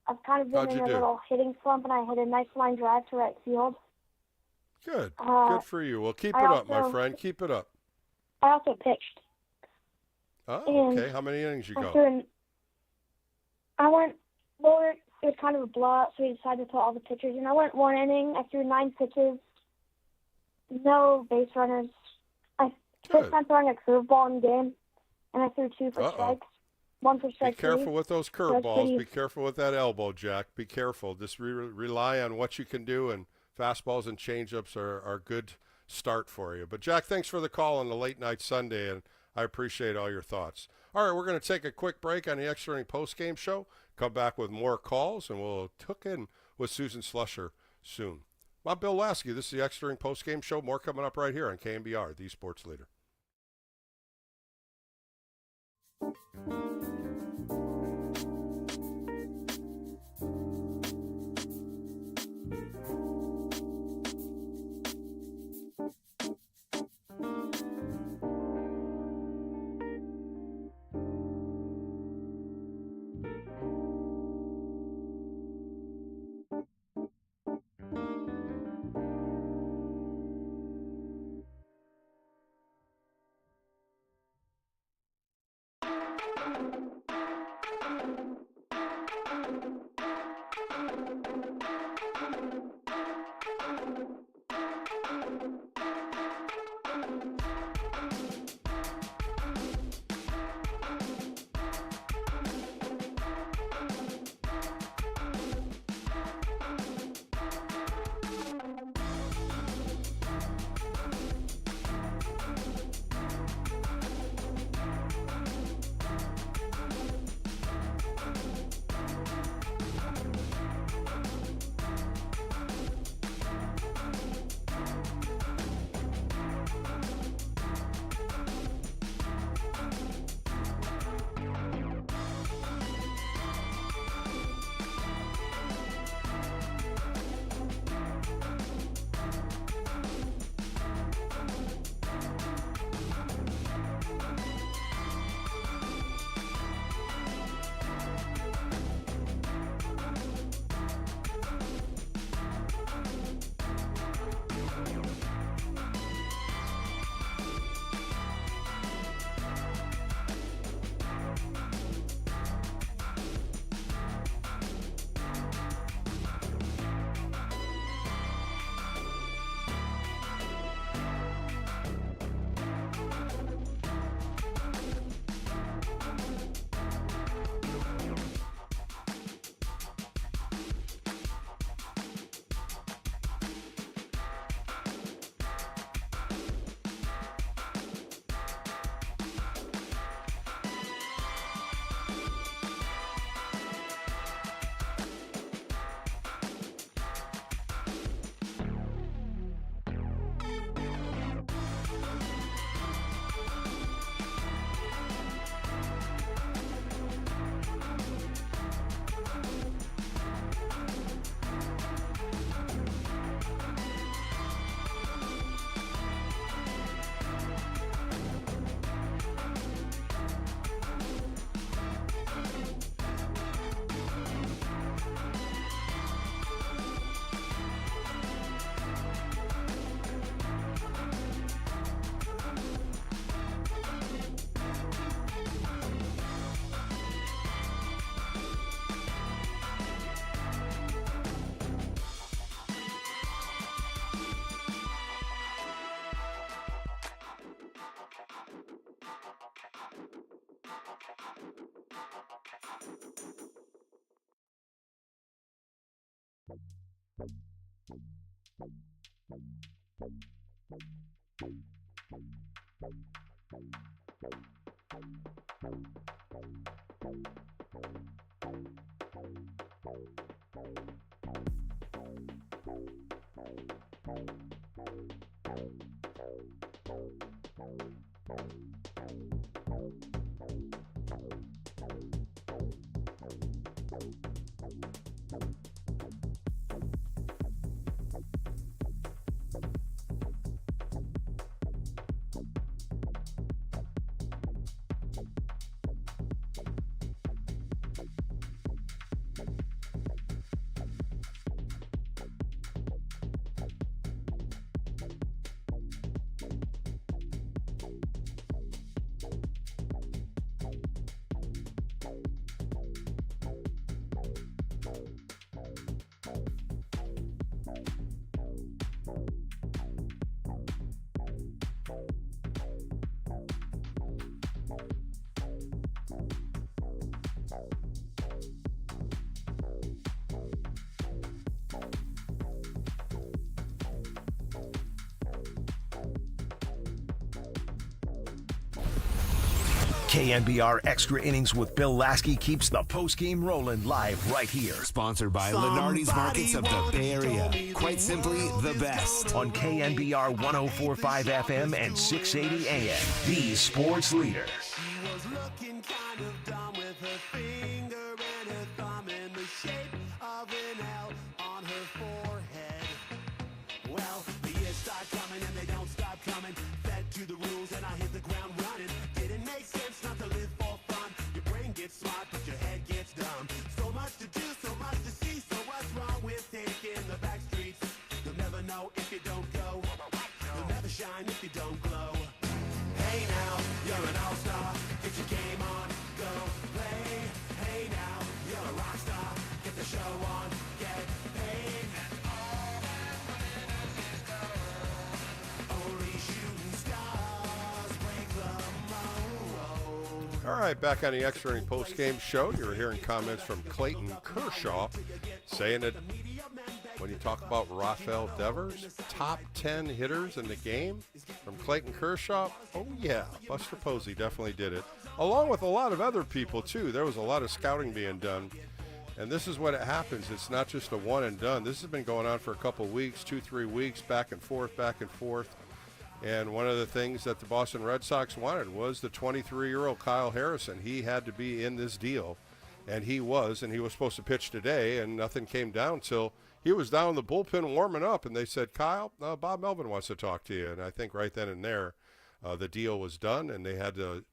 I've kind of been in a little hitting slump, and I hit a nice line drive to right field. Good. Good for you. Well, keep it up, my friend. Keep it up. I also pitched. Oh, okay. How many innings you go? I went, well, it was kind of a blowout, so we decided to put all the pitchers in. I went 1 inning. I threw 9 pitches, no base runners. First time throwing a curveball in the game, and I threw 2 for strikes. 1 for strike. Be careful with those curveballs. Pretty... Be careful with that elbow, Jack. Be careful. Just rely on what you can do, and fastballs and changeups are a good start for you. But, Jack, thanks for the call on the late night Sunday, and I appreciate all your thoughts. All right, we're going to take a quick break on the Extra Inning Post-Game Show, come back with more calls, and we'll hook in with Susan Slusher soon. I'm Bill Laskey. This is the Extra Inning Post-Game Show. More coming up right here on KNBR, the sports leader. KNBR Extra Innings with Bill Laskey keeps the postgame rolling live right here. Sponsored by Lenardi's Markets of the Bay Area. Quite simply, the best. On KNBR 104.5 FM and 680 AM. The sports leader. She was looking kind of dumb with her finger and her thumb in the shape of an L on her forehead. Well, the years start coming and they don't stop coming. Fed to the rules and I hit the ground running. Didn't make sense not to live for fun. Your brain gets smart but your head gets dumb. So much to do, so much to see. So what's wrong with taking the back streets? You'll never know if you don't go. You'll never shine if you don't glow. Hey now, you're an all-star. Get your game on, go play. Hey now, you're a rock star. Get the show on, get paid. And all that winning is gold. Only shooting stars break the mold. All right, back on the Extra Inning post-game show. You're hearing comments from Clayton Kershaw saying that when you talk about Rafael Devers, top 10 hitters in the game from Clayton Kershaw, oh yeah, Buster Posey definitely did it. Along with a lot of other people too. There was a lot of scouting being done. And this is when it happens. It's not just a one and done. This has been going on for a couple of weeks, 2-3 weeks, back and forth, back and forth. And one of the things that the Boston Red Sox wanted was the 23-year-old Kyle Harrison. He had to be in this deal. And he was supposed to pitch today, and nothing came down till he was down in the bullpen warming up, and they said, Kyle, Bob Melvin wants to talk to you. And I think right then and there, the deal was done, and they had to,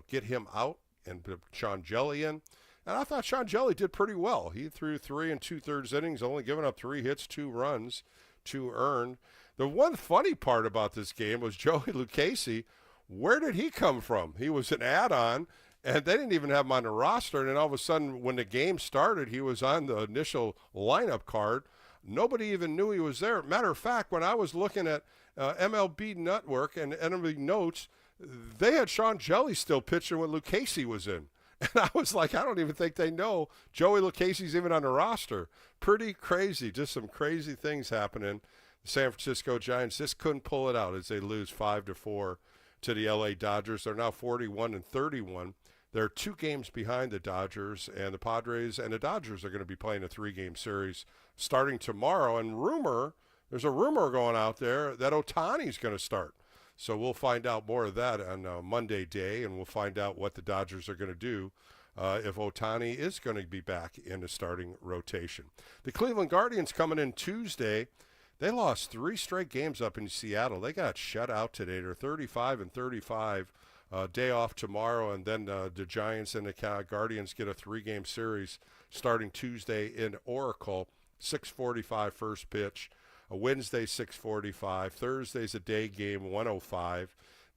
get him out and put Sean Jelly in. And I thought Sean Jelly did pretty well. He threw 3 2/3 innings, only giving up 3 hits, 2 runs, 2 earned. The one funny part about this game was Joey Lucchesi. Where did he come from? He was an add-on, and they didn't even have him on the roster. And then all of a sudden, when the game started, he was on the initial lineup card. Nobody even knew he was there. Matter of fact, when I was looking at MLB Network and MLB Notes, they had Sean Jelly still pitching when Lucchesi was in. And I was like, I don't even think they know Joey Lucchesi's even on the roster. Pretty crazy. Just some crazy things happening. The San Francisco Giants just couldn't pull it out as they lose 5-4 to the LA Dodgers. They're now 41-31. They're 2 games behind the Dodgers, and the Padres and the Dodgers are going to be playing a 3-game series starting tomorrow. And there's a rumor going out there that Ohtani's going to start. So we'll find out more of that on Monday day, and we'll find out what the Dodgers are going to do if Ohtani is going to be back in the starting rotation. The Cleveland Guardians coming in Tuesday. They lost 3 straight games up in Seattle. They got shut out today. They're 35-35. Day off tomorrow, and then the Giants and the Guardians get a 3-game series starting Tuesday in Oracle. 6:45 first pitch. Wednesday 6:45. Thursday's a day game, 1:05.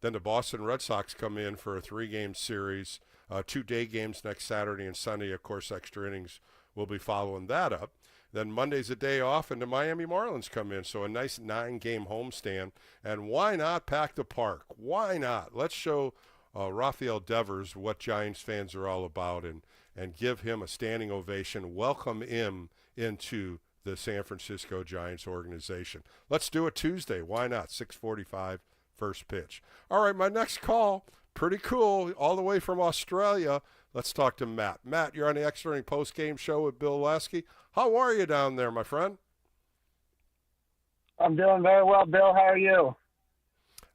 Then the Boston Red Sox come in for a 3-game series. 2 day games next Saturday and Sunday. Of course, Extra Innings will be following that up. Then Monday's a day off, and the Miami Marlins come in. So a nice 9-game homestand. And why not pack the park? Why not? Let's show Rafael Devers, what Giants fans are all about, and give him a standing ovation. Welcome him into the San Francisco Giants organization. Let's do it Tuesday. Why not? 6:45, first pitch. All right, my next call, pretty cool, all the way from Australia. Let's talk to Matt. Matt, you're on the Extra Inning post-game show with Bill Laskey. How are you down there, my friend? I'm doing very well, Bill. How are you?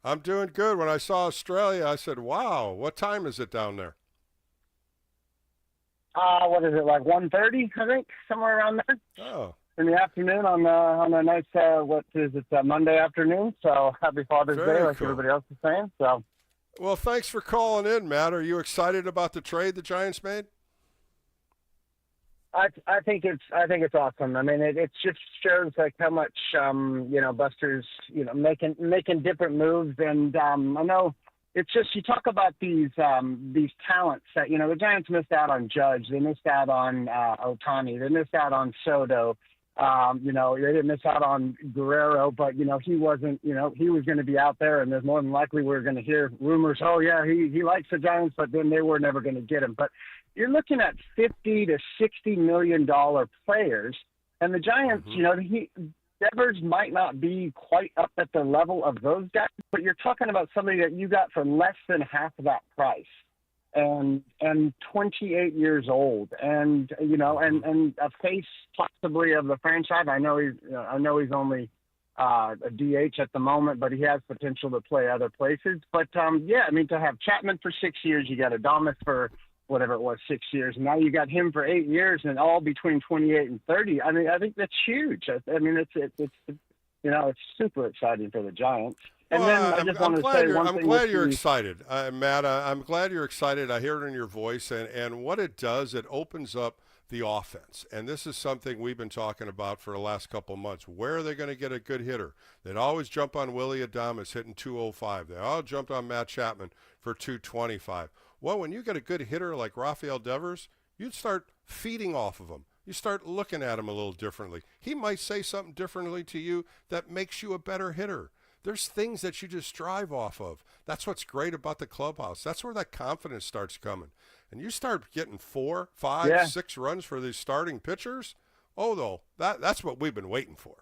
I'm doing good. When I saw Australia, I said, wow, what time is it down there? What is it, like 1:30, I think, somewhere around there? Oh. In the afternoon on a nice, Monday afternoon. So happy Father's Very Day, like cool. everybody else is saying. So. Well, thanks for calling in, Matt. Are you excited about the trade the Giants made? I think it's awesome. I mean, it just shows like how much Buster's making different moves, and I know it's just you talk about these talents that the Giants missed out on Judge, they missed out on Ohtani, they missed out on Soto. They didn't miss out on Guerrero, but he wasn't. He was going to be out there, and there's more than likely we're going to hear rumors. Oh yeah, he likes the Giants, but then they were never going to get him. But you're looking at $50 to $60 million players, and the Giants. Devers might not be quite up at the level of those guys, but you're talking about somebody that you got for less than half of that price. And 28 years old, and and a face possibly of the franchise. I know he's only a DH at the moment, but he has potential to play other places. But to have Chapman for 6 years, you got Adames for whatever it was 6 years, and now you got him for 8 years, and all between 28 and 30. I mean, I think that's huge. I mean, it's super exciting for the Giants. And well, then I just want to say one thing. I'm glad you're excited, Matt. I'm glad you're excited. I hear it in your voice, and what it does, it opens up the offense. And this is something we've been talking about for the last couple of months. Where are they going to get a good hitter? They'd always jump on Willie Adames hitting 205. They all jumped on Matt Chapman for 225. Well, when you get a good hitter like Rafael Devers, you'd start feeding off of him. You start looking at him a little differently. He might say something differently to you that makes you a better hitter. There's things that you just strive off of. That's what's great about the clubhouse. That's where that confidence starts coming. And you start getting 4, 5, 6 runs for these starting pitchers. That's what we've been waiting for.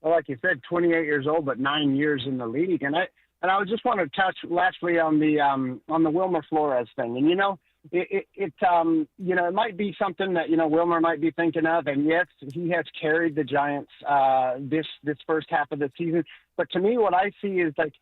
Well, like you said, 28 years old, but 9 years in the league. And I just want to touch lastly on the Wilmer Flores thing. And it might be something that Wilmer might be thinking of, and yes, he has carried the Giants this first half of the season. But to me, what I see is like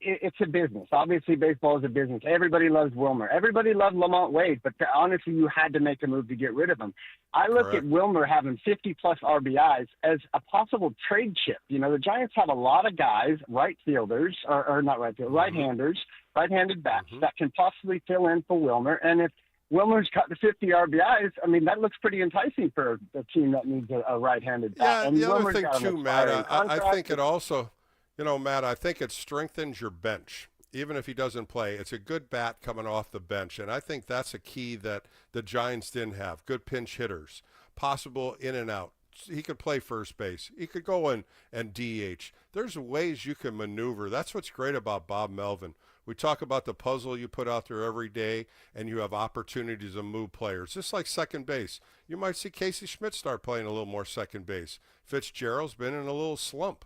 it's a business. Obviously, baseball is a business. Everybody loves Wilmer. Everybody loved Lamont Wade, but honestly, you had to make a move to get rid of him. I look at Wilmer having 50-plus RBIs as a possible trade chip. The Giants have a lot of guys, right fielders, or not right fielders, right-handers, right-handed bats that can possibly fill in for Wilmer. And if Wilmer's got the 50 RBIs, I mean, that looks pretty enticing for a team that needs a right-handed bat. Yeah, and the other Wilmer's thing, got an too, Matt, expiring I contract. think it also, Matt, I think it strengthens your bench. Even if he doesn't play, it's a good bat coming off the bench. And I think that's a key that the Giants didn't have. Good pinch hitters, possible in and out. He could play first base. He could go in and DH. There's ways you can maneuver. That's what's great about Bob Melvin. We talk about the puzzle you put out there every day, and you have opportunities to move players. Just like second base. You might see Casey Schmidt start playing a little more second base. Fitzgerald's been in a little slump.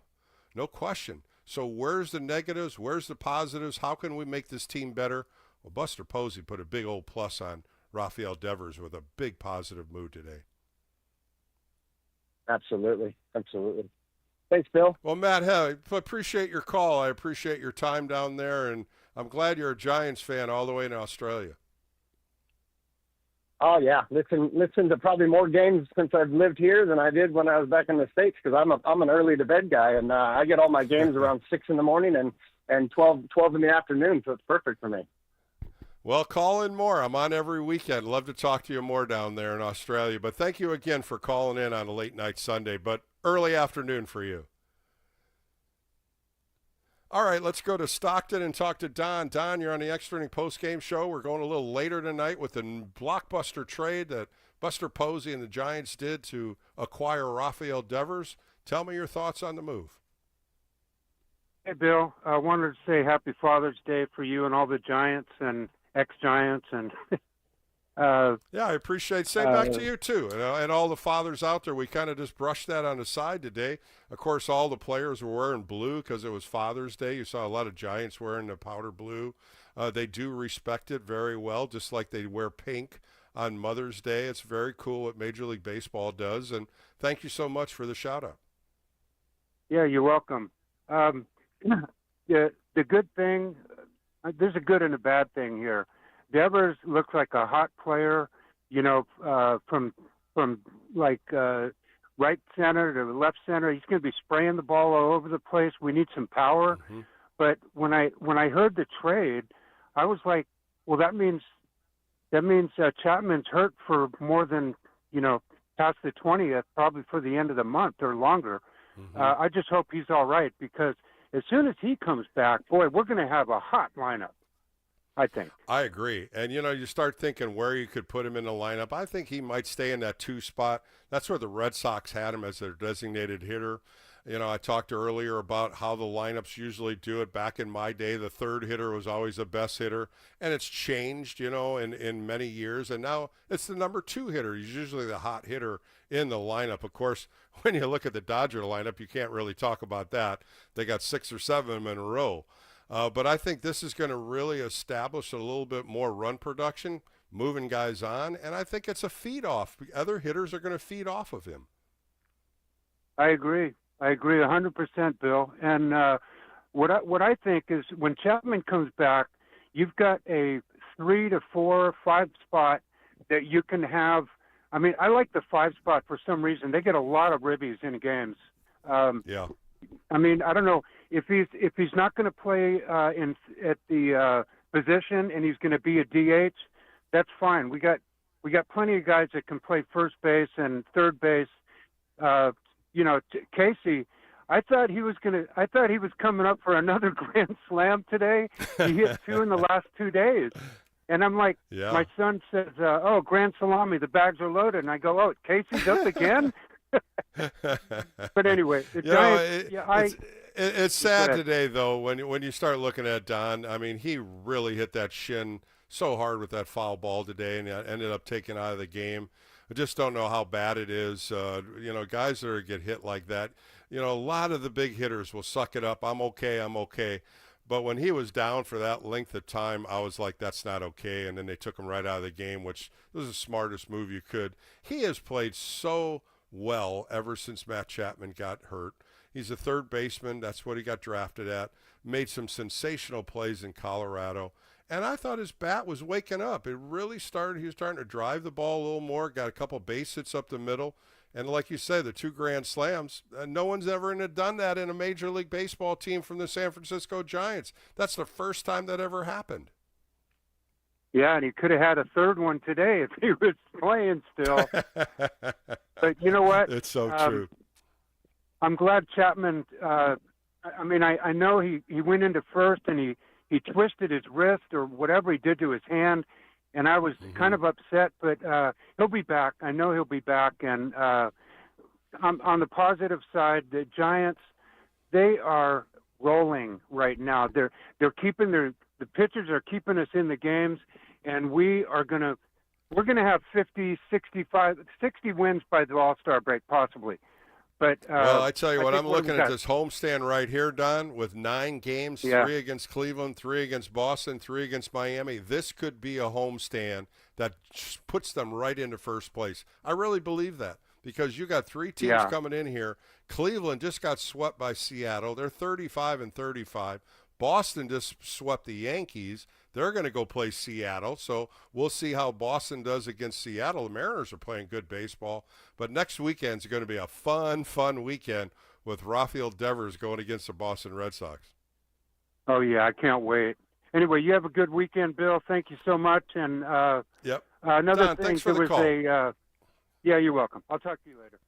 No question. So where's the negatives? Where's the positives? How can we make this team better? Well, Buster Posey put a big old plus on Rafael Devers with a big positive mood today. Absolutely. Thanks, Bill. Well, Matt, I appreciate your call. I appreciate your time down there, and I'm glad you're a Giants fan all the way in Australia. Oh yeah, listen to probably more games since I've lived here than I did when I was back in the States, because I'm an early to bed guy, and I get all my games around 6 in the morning and 12 in the afternoon, so it's perfect for me. Well, call in more. I'm on every weekend. Love to talk to you more down there in Australia. But thank you again for calling in on a late night Sunday, but early afternoon for you. All right, let's go to Stockton and talk to Don. Don, you're on the Extra Inning post-game show. We're going a little later tonight with the Blockbuster trade that Buster Posey and the Giants did to acquire Rafael Devers. Tell me your thoughts on the move. Hey, Bill. I wanted to say Happy Father's Day for you and all the Giants and ex-Giants. And yeah, I appreciate. Say back to you too, and all the fathers out there. We kind of just brushed that on the side today. Of course, all the players were wearing blue because it was Father's Day. You saw a lot of Giants wearing the powder blue. They do respect it very well, just like they wear pink on Mother's Day. It's very cool what Major League Baseball does, and thank you so much for the shout-out. Yeah, you're welcome. The good thing, there's a good and a bad thing here. Devers looks like a hot player, from like right center to left center. He's going to be spraying the ball all over the place. We need some power. Mm-hmm. But when I heard the trade, I was like, well, that means Chapman's hurt for more than past the 20th, probably for the end of the month or longer. Mm-hmm. I just hope he's all right, because as soon as he comes back, boy, we're going to have a hot lineup, I think. I agree. And, you start thinking where you could put him in the lineup. I think he might stay in that 2 spot. That's where the Red Sox had him as their designated hitter. I talked earlier about how the lineups usually do it. Back in my day, the third hitter was always the best hitter, and it's changed, in many years. And now it's the number 2 hitter. He's usually the hot hitter in the lineup. Of course, when you look at the Dodger lineup, you can't really talk about that. They got 6 or 7 of them in a row. But I think this is going to really establish a little bit more run production, moving guys on, and I think it's a feed off. Other hitters are going to feed off of him. I agree 100%, Bill. And what I think is when Chapman comes back, you've got a 3 to 4, 5 spot that you can have. I mean, I like the 5 spot for some reason. They get a lot of ribbies in games. Yeah. I mean, I don't know if he's not going to play at the position and he's going to be a DH. That's fine. We got plenty of guys that can play first base and third base. Casey, I thought he was coming up for another grand slam today. He hit 2 in the last 2 days. And I'm like, yeah. My son says, oh, grand salami, the bags are loaded. And I go, oh, Casey's up again? But anyway, it's sad today, though, when you start looking at Don. I mean, he really hit that shin so hard with that foul ball today, and ended up taking out of the game. I just don't know how bad it is. Guys that get hit like that, a lot of the big hitters will suck it up. I'm okay. But when he was down for that length of time, I was like, that's not okay. And then they took him right out of the game, which was the smartest move you could. He has played so well ever since Matt Chapman got hurt. He's a third baseman. That's what he got drafted at. Made some sensational plays in Colorado. And I thought his bat was waking up. It really started. He was starting to drive the ball a little more, got a couple base hits up the middle. And like you said, the 2 grand slams, no one's ever done that in a Major League Baseball team from the San Francisco Giants. That's the first time that ever happened. Yeah, and he could have had a third one today if he was playing still. But you know what? It's so true. I'm glad Chapman, I know he went into first and he twisted his wrist or whatever he did to his hand, and I was kind of upset, but he'll be back. I know he'll be back. And on the positive side, the Giants, they are rolling right now. They're keeping the pitchers are keeping us in the games, and we're gonna have 50, 65, 60 wins by the All-Star break, possibly. But well, I tell you what, I'm looking at this homestand right here, Don, with 9 games, 3 against Cleveland, 3 against Boston, 3 against Miami. This could be a homestand that puts them right into first place. I really believe that, because you got 3 teams coming in here. Cleveland just got swept by Seattle. They're 35-35. Boston just swept the Yankees. They're going to go play Seattle, so we'll see how Boston does against Seattle. The Mariners are playing good baseball, but next weekend's going to be a fun weekend with Rafael Devers going against the Boston Red Sox. Oh, yeah, I can't wait. Anyway, you have a good weekend, Bill. Thank you so much. And yep. Another Don, thing, thanks for there the was call. Yeah, you're welcome. I'll talk to you later.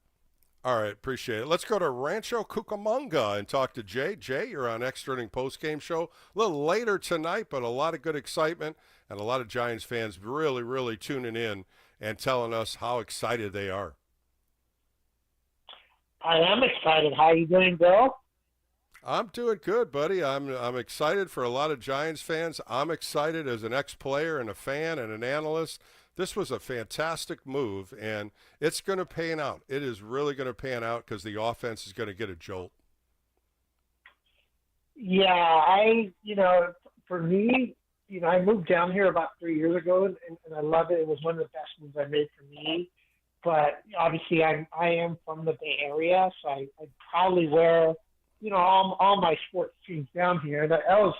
All right, appreciate it. Let's go to Rancho Cucamonga and talk to Jay. Jay, you're on Extra Inning Postgame Show. A little later tonight, but a lot of good excitement and a lot of Giants fans really tuning in and telling us how excited they are. I am excited. How are you doing, Bill? I'm doing good, buddy. I'm excited for a lot of Giants fans. I'm excited as an ex-player and a fan and an analyst. This was a fantastic move, and it's going to pan out. It is really going to pan out because the offense is going to get a jolt. Yeah, for me, I moved down here about 3 years ago, and I love it. It was one of the best moves I made for me. But obviously, I am from the Bay Area, so I probably wear, all my sports teams down here. And I was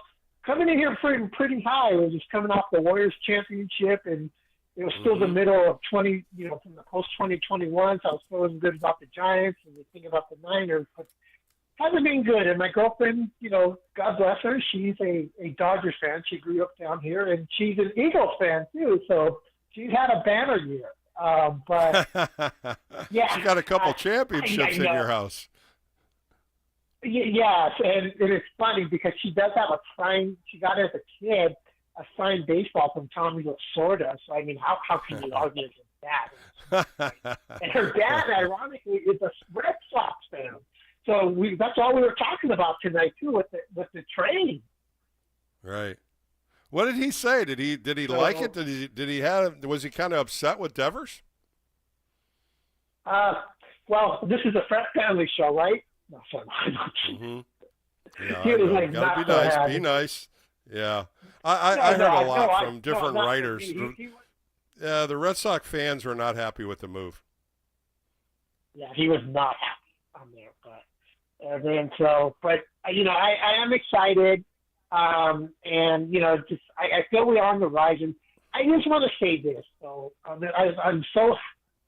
coming in here pretty high. I was just coming off the Warriors championship, and it was still the middle of from the post 2021. So I was feeling good about the Giants and thinking about the Niners, but hasn't been good. And my girlfriend, God bless her, she's a Dodgers fan. She grew up down here, and she's an Eagles fan too. So she's had a banner year. But yeah, you got a couple championships in your house. Yes, and it's funny because she does have a signed. She got as a kid a signed baseball from Tommy Lasorda. So I mean, how can you argue against that? And her dad, ironically, is a Red Sox fan. So that's all we were talking about tonight too with the trade. Right. What did he say? Did he like it? Was he kind of upset with Devers? Well, this is a family show, right? No, sorry. Yeah, He was like, gotta not be so nice. happy. Be nice. Yeah. I heard a lot from different writers. Yeah, the Red Sox fans were not happy with the move. Yeah, he was not happy on there, but I am excited. And I feel we are on the rise, and I just want to say this. So I'm so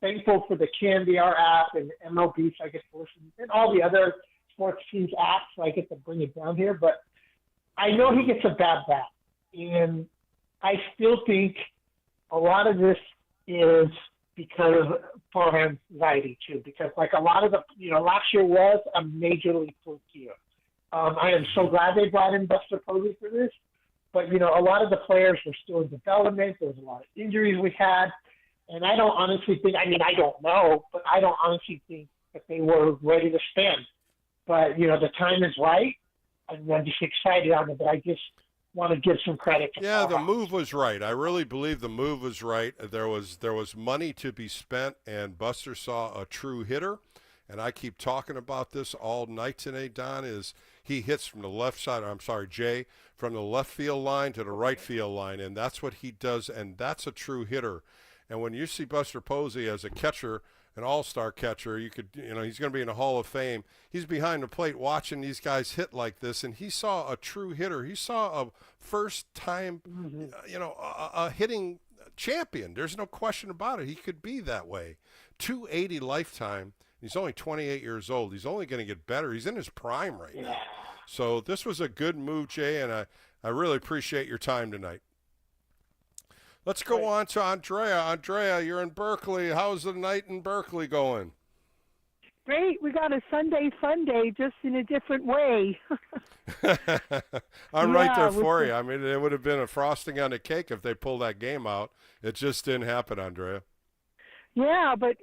thankful for the KNBR app and MLB, so I get to listen, and all the other sports teams apps, so I get to bring it down here. But I know he gets a bad rap, and I still think a lot of this is because of for anxiety too, because like a lot of last year was a majorly fluke year. I am so glad they brought in Buster Posey for this, but a lot of the players were still in development. There was a lot of injuries we had, and I don't honestly think. I mean, I don't know, but I don't honestly think that they were ready to spend. But the time is right, and I'm just excited on it. But I just want to give some credit to Yeah, the move was right. I really believe the move was right. There was money to be spent, and Buster saw a true hitter. And I keep talking about this all night today, Don, is he hits from the left side, Jay, from the left field line to the right field line, and that's what he does, and that's a true hitter. And when you see Buster Posey as a catcher, an all-star catcher, he's going to be in the Hall of Fame. He's behind the plate watching these guys hit like this, and he saw a true hitter. He saw a first-time, a hitting champion. There's no question about it. He could be that way. 280 lifetime. He's only 28 years old. He's only going to get better. He's in his prime right now. So this was a good move, Jay, and I really appreciate your time tonight. Let's go on to Andrea. Andrea, you're in Berkeley. How's the night in Berkeley going? Great. We got a Sunday fun day, just in a different way. I'm right there for you. I mean, it would have been a frosting on the cake if they pulled that game out. It just didn't happen, Andrea. Yeah, but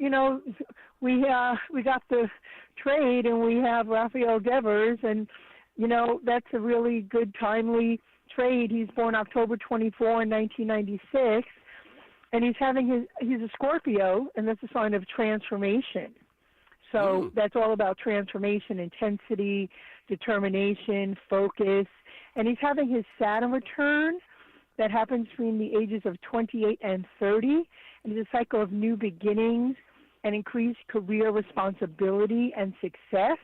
we got the trade, and we have Rafael Devers, and that's a really good, timely trade. He's born October 24 in 1996, and he's a Scorpio, and that's a sign of transformation. So that's all about transformation, intensity, determination, focus, and he's having his Saturn return that happens between the ages of 28 and 30. And it's a cycle of new beginnings and increased career responsibility and success.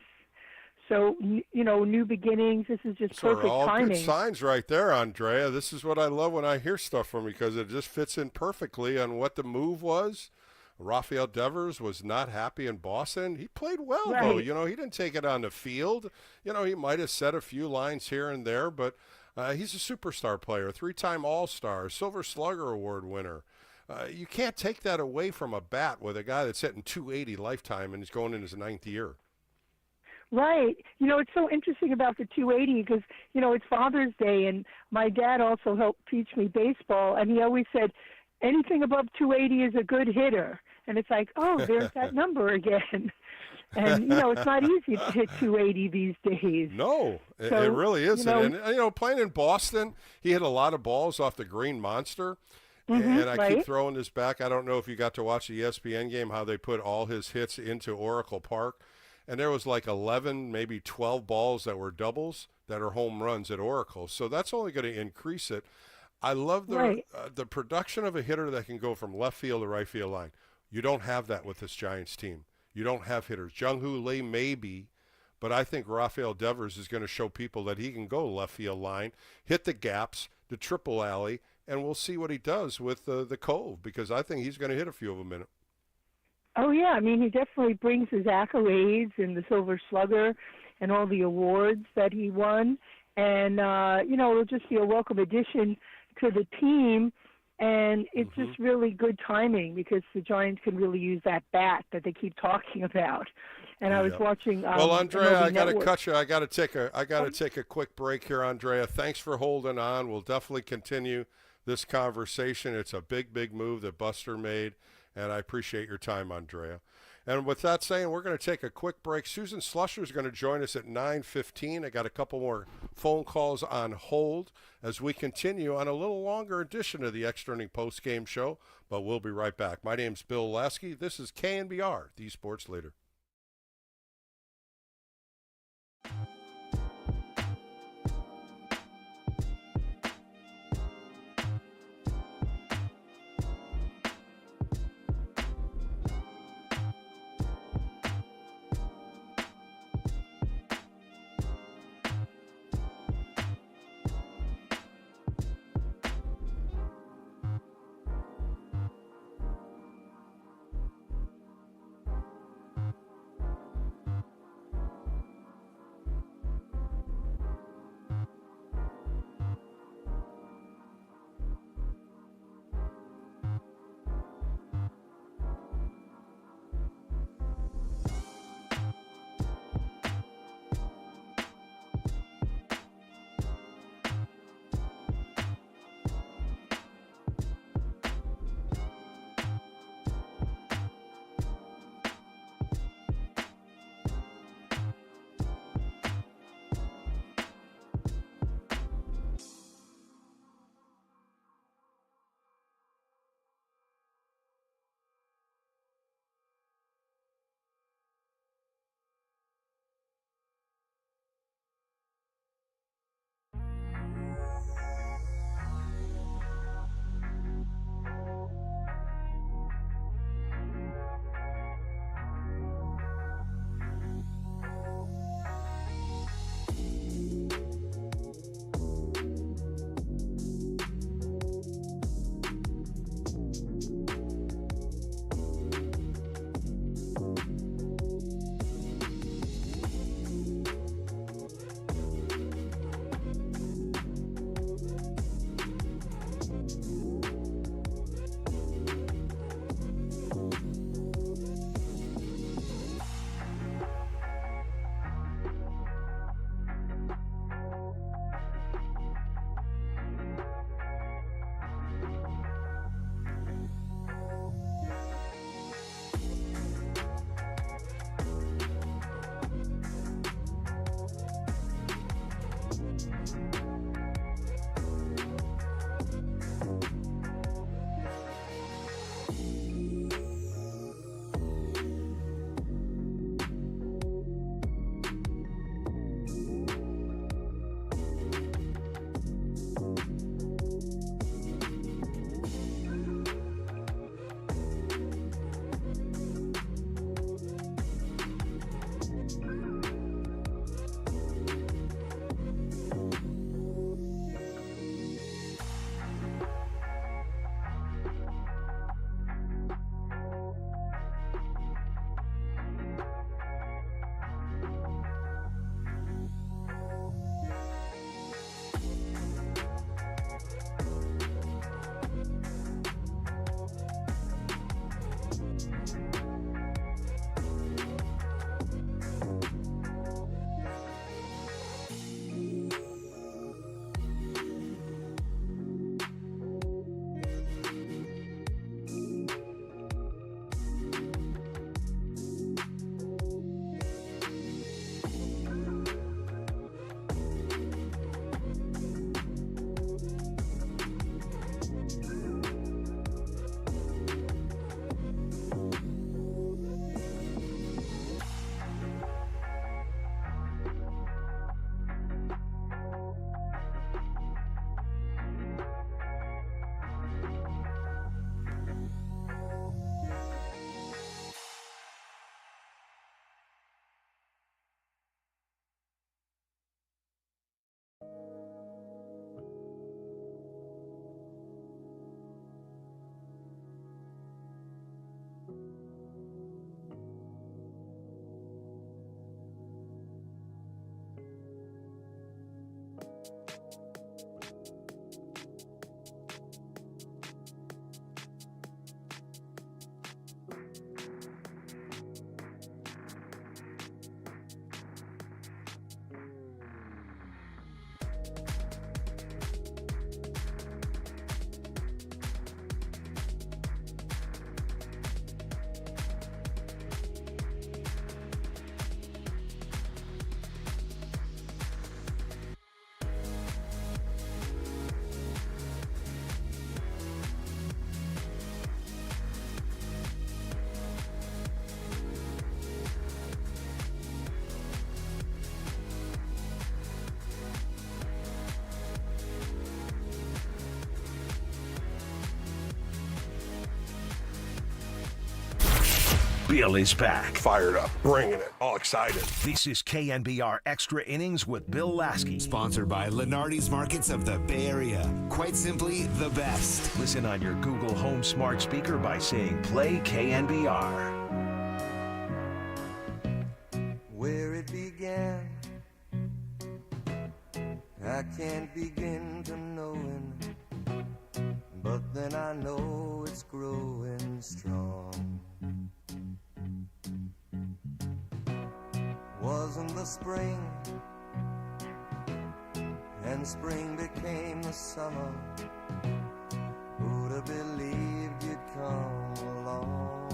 So, new beginnings, this is just perfect all timing. Good signs right there, Andrea. This is what I love when I hear stuff from you, because it just fits in perfectly on what the move was. Rafael Devers was not happy in Boston. He played well, though. He didn't take it on the field. He might have said a few lines here and there, but he's a superstar player, 3-time All-Star, Silver Slugger Award winner. You can't take that away from a bat with a guy that's hitting 280 lifetime and he's going in his 9th year. Right. It's so interesting about the 280 because, it's Father's Day, and my dad also helped teach me baseball, and he always said anything above 280 is a good hitter. And it's like, oh, there's that number again. And it's not easy to hit 280 these days. No, it So, really isn't. you know- And playing in Boston, he hit a lot of balls off the Green Monster. Mhm, And I right. keep throwing this back. I don't know if you got to watch the ESPN game, how they put all his hits into Oracle Park. And there was like 11, maybe 12 balls that were doubles that are home runs at Oracle. So that's only going to increase it. I love the production of a hitter that can go from left field to right field line. You don't have that with this Giants team. You don't have hitters. Jung-Hoo Lee maybe, but I think Rafael Devers is going to show people that he can go left field line, hit the gaps, the triple alley, and we'll see what he does with the Cove, because I think he's going to hit a few of them in it. Oh yeah, I mean he definitely brings his accolades and the Silver Slugger and all the awards that he won, and it'll just be a welcome addition to the team, and it's just really good timing because the Giants can really use that bat that they keep talking about. And I was watching. Well, Andrea, I got to Network. cut you. I got to take a quick break here, Andrea. Thanks for holding on. We'll definitely continue this conversation. It's a big, big move that Buster made, and I appreciate your time, Andrea. And with that saying, we're going to take a quick break. Susan Slusher is going to join us at 9:15. I got a couple more phone calls on hold as we continue on a little longer edition of the Extra Inning Post Game Show, but we'll be right back. My name's Bill Laskey. This is KNBR, the Sports Leader. Bill is back. Fired up, bringing it, all excited. This is KNBR Extra Innings with Bill Laskey. Sponsored by Lenardi's Markets of the Bay Area. Quite simply, the best. Listen on your Google Home smart speaker by saying play KNBR. Where it began, I can't begin to knowing, but then I know it's growing strong. Wasn't the spring, and spring became the summer. Who'd have believed you'd come along?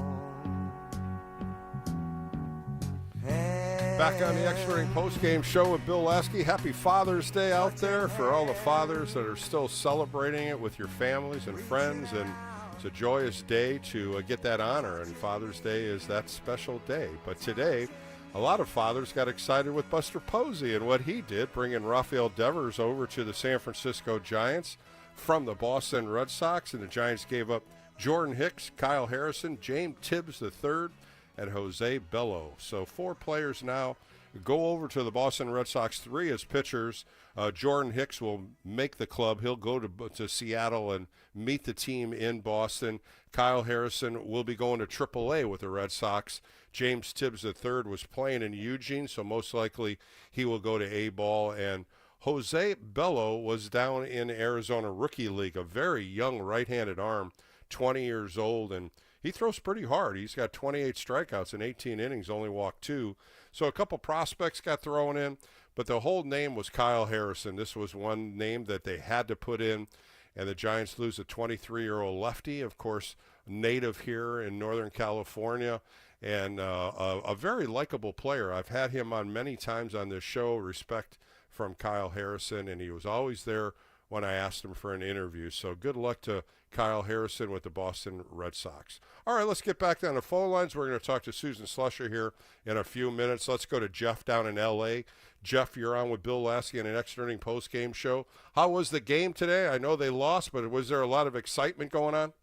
Back on the Extra Inning post-game show with Bill Laskey. Happy Father's Day out there for all the fathers that are still celebrating it with your families and friends. And it's a joyous day to get that honor, and Father's Day is that special day. But today, a lot of fathers got excited with Buster Posey and what he did, bringing Rafael Devers over to the San Francisco Giants from the Boston Red Sox. And the Giants gave up Jordan Hicks, Kyle Harrison, James Tibbs III, and Jose Bello. So 4 players now go over to the Boston Red Sox, 3 as pitchers. Jordan Hicks will make the club. He'll go to Seattle and meet the team in Boston. Kyle Harrison will be going to AAA with the Red Sox. James Tibbs III was playing in Eugene, so most likely he will go to A-ball. And Jose Bello was down in Arizona Rookie League, a very young right-handed arm, 20 years old, and he throws pretty hard. He's got 28 strikeouts in 18 innings, only walked 2. So a couple prospects got thrown in, but the whole name was Kyle Harrison. This was one name that they had to put in, and the Giants lose a 23-year-old lefty, of course, native here in Northern California, and a very likable player. I've had him on many times on this show, respect from Kyle Harrison, and he was always there when I asked him for an interview. So good luck to Kyle Harrison with the Boston Red Sox. All right, let's get back down the phone lines. We're going to talk to Susan Slusher here in a few minutes. Let's go to Jeff down in L.A. Jeff, you're on with Bill Laskey on an Extra Inning post-game show. How was the game today? I know they lost, but was there a lot of excitement going on?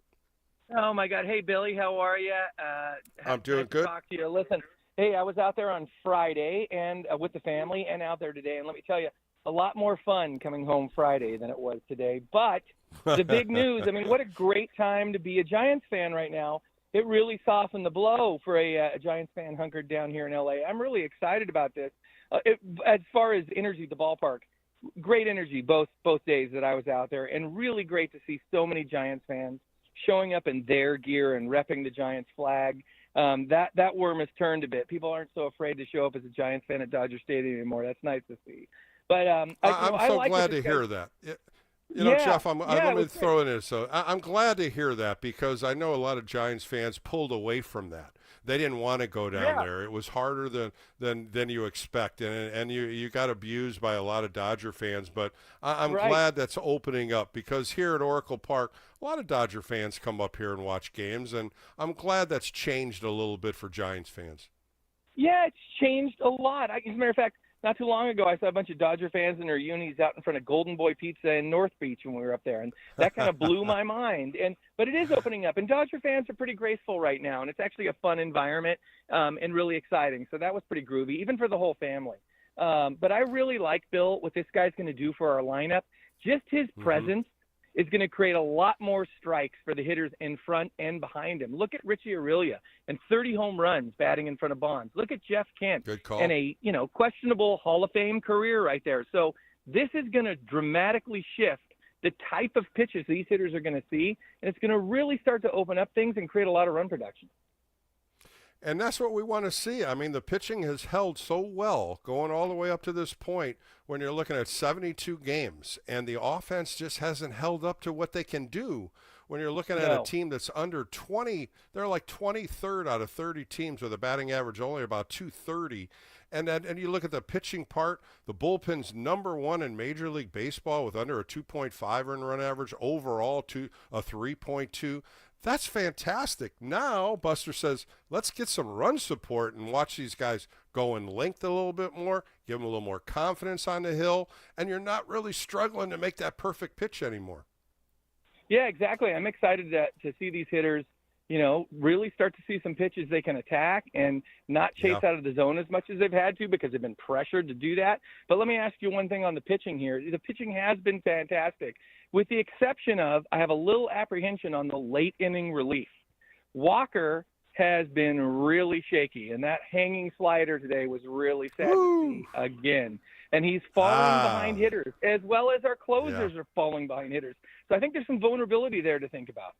Oh, my God. Hey, Billy, how are you? I'm doing nice good. To talk to you. Listen, hey, I was out there on Friday and with the family and out there today, and let me tell you, a lot more fun coming home Friday than it was today. But the big news, I mean, what a great time to be a Giants fan right now. It really softened the blow for a Giants fan hunkered down here in L.A. I'm really excited about this. As far as energy at the ballpark, great energy both days that I was out there, and really great to see so many Giants fans showing up in their gear and repping the Giants flag. That worm has turned a bit. People aren't so afraid to show up as a Giants fan at Dodger Stadium anymore. That's nice to see. But I'm so glad to hear that. You know, Jeff, let me throw it in. So I'm glad to hear that, because I know a lot of Giants fans pulled away from that. They didn't want to go down there. It was harder than you expect, and you got abused by a lot of Dodger fans. But I'm glad that's opening up, because here at Oracle Park, a lot of Dodger fans come up here and watch games, and I'm glad that's changed a little bit for Giants fans. Yeah, it's changed a lot. As a matter of fact, not too long ago, I saw a bunch of Dodger fans in their unis out in front of Golden Boy Pizza in North Beach when we were up there, and that kind of blew my mind. But it is opening up, and Dodger fans are pretty graceful right now, and it's actually a fun environment and really exciting. So that was pretty groovy, even for the whole family. But I really like, Bill, what this guy's going to do for our lineup. Just his presence is going to create a lot more strikes for the hitters in front and behind him. Look at Richie Aurelia and 30 home runs batting in front of Bonds. Look at Jeff Kent and a questionable Hall of Fame career right there. So this is going to dramatically shift the type of pitches these hitters are going to see, and it's going to really start to open up things and create a lot of run production. And that's what we want to see. I mean, the pitching has held so well going all the way up to this point when you're looking at 72 games, and the offense just hasn't held up to what they can do. When you're looking at a team that's under 20, they're like 23rd out of 30 teams with a batting average only about 230. And you look at the pitching part, the bullpen's number 1 in Major League Baseball with under a 2.5 earned run average, overall a 3.2. That's fantastic. Now, Buster says, let's get some run support and watch these guys go in length a little bit more, give them a little more confidence on the hill, and you're not really struggling to make that perfect pitch anymore. Yeah, exactly. I'm excited to see these hitters really start to see some pitches they can attack and not chase out of the zone as much as they've had to because they've been pressured to do that. But let me ask you one thing on the pitching here. The pitching has been fantastic, with the exception of I have a little apprehension on the late inning relief. Walker has been really shaky, and that hanging slider today was really sad to see again. And he's falling behind hitters, as well as our closers are falling behind hitters. So I think there's some vulnerability there to think about.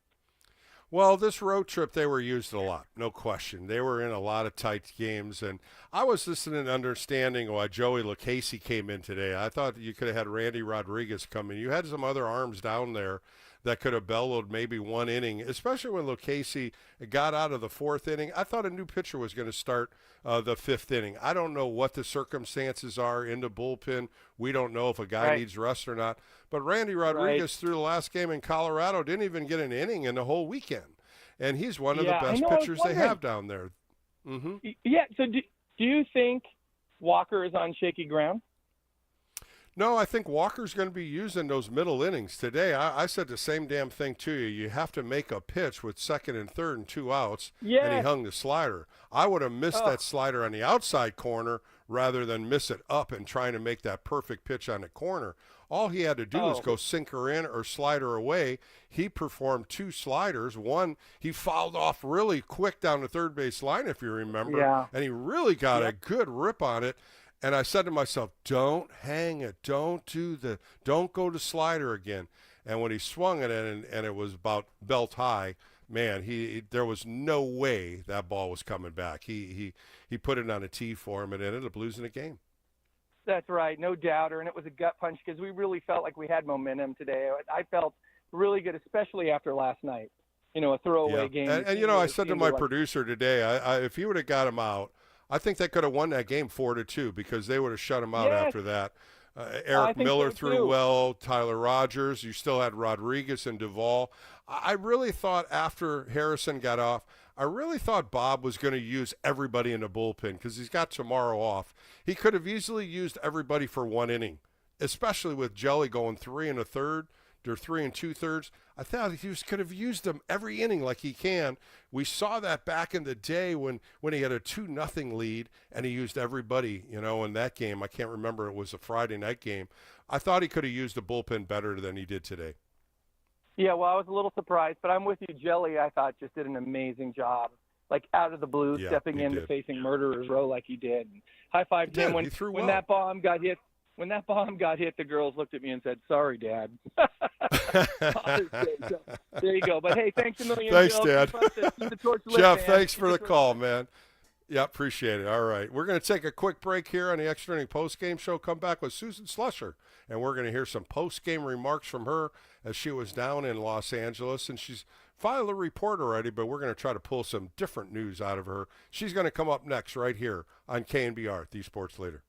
Well, this road trip, they were used a lot, no question. They were in a lot of tight games, and I was listening and understanding why Joey Lucchesi came in today. I thought you could have had Randy Rodriguez come in. You had some other arms down there that could have bellowed maybe one inning, especially when Lucchesi got out of the fourth inning. I thought a new pitcher was going to start the fifth inning. I don't know what the circumstances are in the bullpen. We don't know if a guy needs rest or not. But Randy Rodriguez through the last game in Colorado didn't even get an inning in the whole weekend. And he's one of the best pitchers they have down there. Mm-hmm. Yeah, so do you think Walker is on shaky ground? No, I think Walker's going to be using those middle innings today. I said the same damn thing to you. You have to make a pitch with second and third and 2 outs, and he hung the slider. I would have missed that slider on the outside corner rather than miss it up and trying to make that perfect pitch on the corner. All he had to do was go sinker in or slider away. He performed 2 sliders. One, he fouled off really quick down the third base line, if you remember, and he really got a good rip on it. And I said to myself, don't hang it. Don't go to slider again. And when he swung it and it was about belt high, man, there was no way that ball was coming back. He put it on a tee for him and ended up losing the game. That's right, no doubter. And it was a gut punch because we really felt like we had momentum today. I felt really good, especially after last night. A throwaway game. And I said to my producer today, if he would have got him out, I think they could have won that game 4-2 because they would have shut him out after that. Eric Miller threw well, Tyler Rogers. You still had Rodriguez and Duvall. I really thought after Harrison got off, I really thought Bob was going to use everybody in the bullpen because he's got tomorrow off. He could have easily used everybody for 1 inning, especially with Jelly going 3 1/3 or 3 2/3. I thought he could have used them every inning like he can. We saw that back in the day when he had a 2-0 lead and he used everybody, in that game. I can't remember. It was a Friday night game. I thought he could have used the bullpen better than he did today. Yeah, well, I was a little surprised, but I'm with you. Jelly, I thought, just did an amazing job, like out of the blue, stepping into facing Murderer's Row like he did. And high five to him when that bomb got hit. When that bomb got hit, the girls looked at me and said, "Sorry, Dad." There you go. But hey, thanks a million. Thanks, Bill. Dad. Keep the torch lit, Jeff, man. thanks for the call, man. Yeah, appreciate it. All right. We're going to take a quick break here on the Extra Inning Post-Game Show. Come back with Susan Slusher, and we're going to hear some post-game remarks from her as she was down in Los Angeles, and she's filed a report already, but we're going to try to pull some different news out of her. She's going to come up next right here on KNBR, the Sports Leader.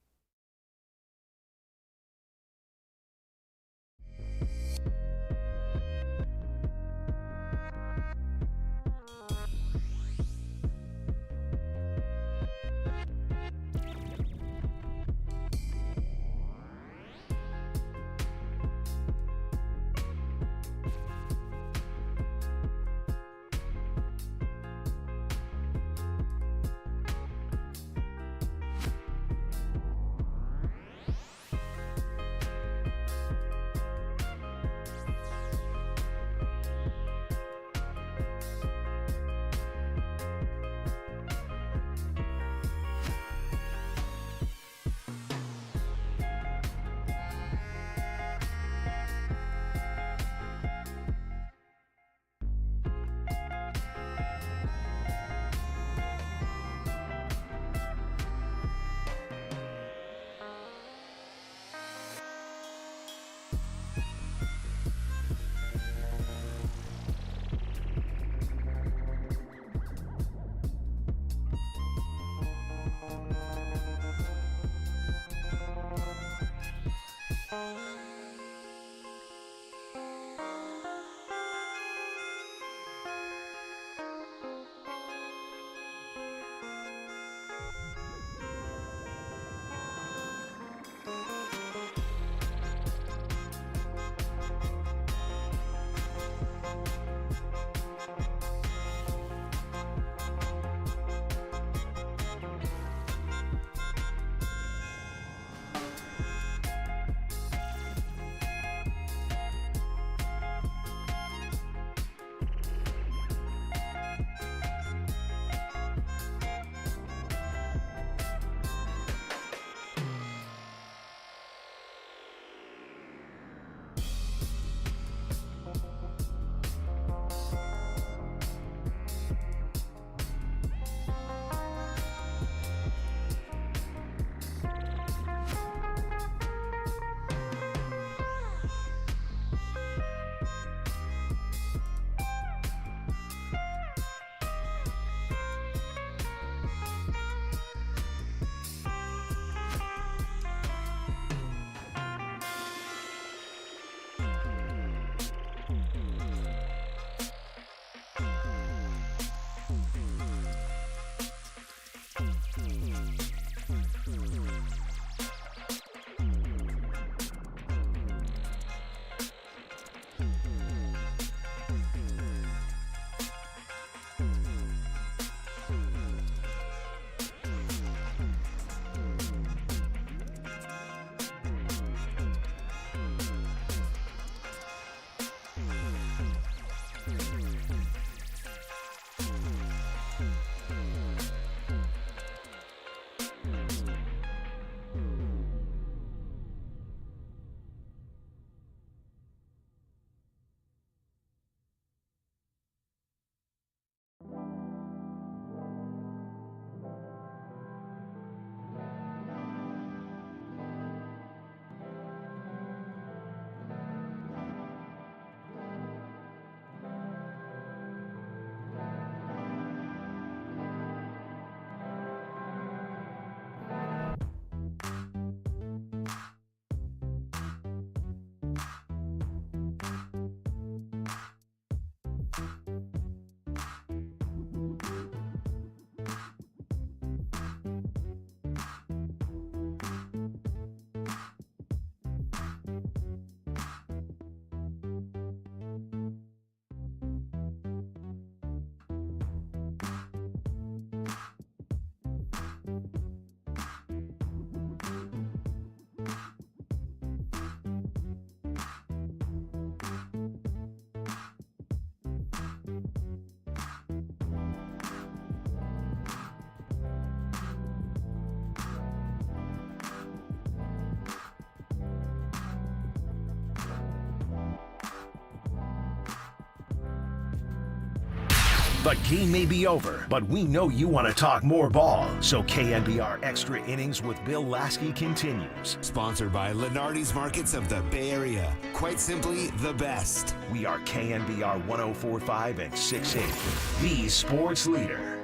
The game may be over, but we know you want to talk more ball. So KNBR Extra Innings with Bill Laskey continues. Sponsored by Lenardi's Markets of the Bay Area. Quite simply, the best. We are KNBR 104.5 and 680, the sports leader.